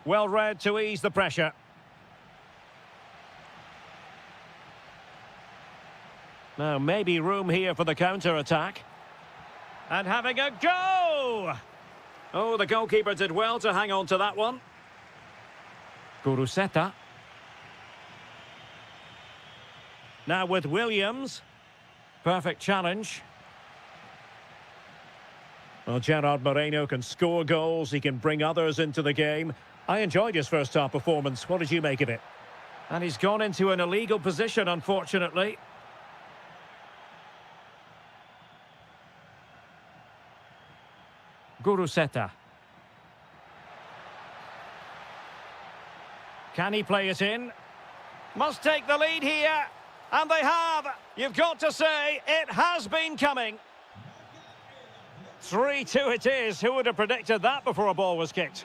Speaker 1: Well read to ease the pressure. Now maybe room here for the counter-attack. And having a go! Oh, the goalkeeper did well to hang on to that one. Guruseta. Now with Williams. Perfect challenge. Well, Gerard Moreno can score goals. He can bring others into the game. I enjoyed his first-half performance. What did you make of it? And he's gone into an illegal position, unfortunately. Guruseta. Can he play it in? Must take the lead here. And they have. You've got to say, it has been coming. 3-2 it is. Who would have predicted that before a ball was kicked?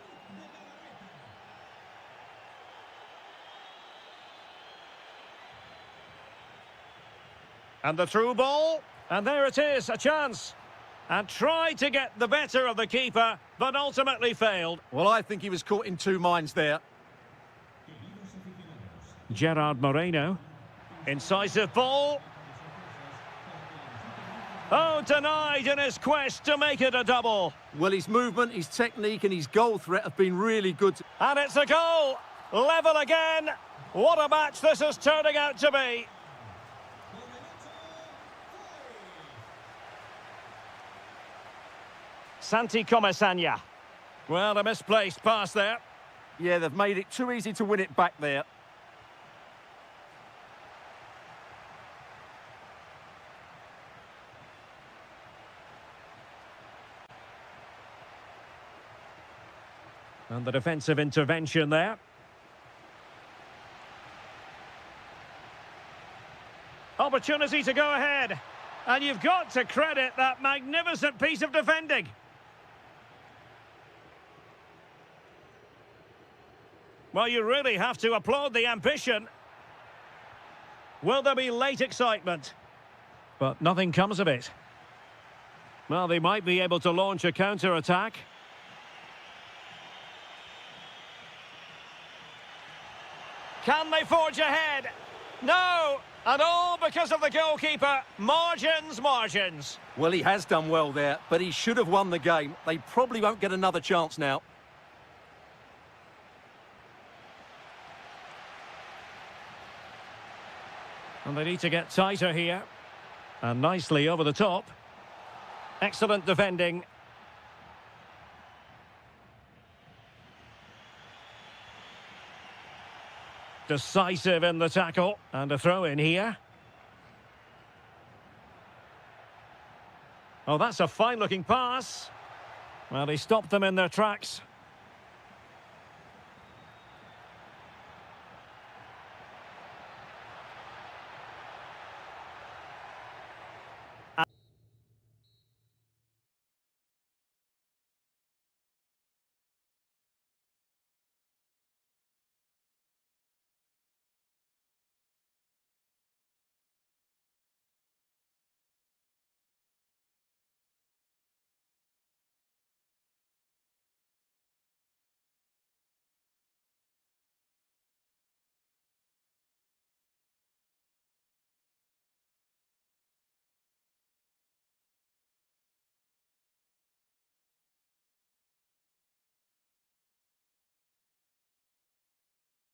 Speaker 1: And the through ball. And there it is, a chance. And tried to get the better of the keeper, but ultimately failed.
Speaker 2: Well, I think he was caught in two minds there.
Speaker 1: Gerard Moreno. Incisive ball. Oh, denied in his quest to make it a double.
Speaker 2: Well, his movement, his technique and his goal threat have been really good.
Speaker 1: And it's a goal. Level again. What a match this is turning out to be. Santi Comesaña. Well, a misplaced pass there.
Speaker 2: Yeah, they've made it too easy to win it back there.
Speaker 1: And the defensive intervention there. Opportunity to go ahead. And you've got to credit that magnificent piece of defending. Well, you really have to applaud the ambition. Will there be late excitement? But nothing comes of it. Well, they might be able to launch a counter-attack. Can they forge ahead? No! And all because of the goalkeeper. Margins, margins.
Speaker 2: Well, he has done well there, but he should have won the game. They probably won't get another chance now.
Speaker 1: And they need to get tighter here. And nicely over the top. Excellent defending. Decisive in the tackle. And a throw in here. Oh, that's a fine-looking pass. Well, he stopped them in their tracks.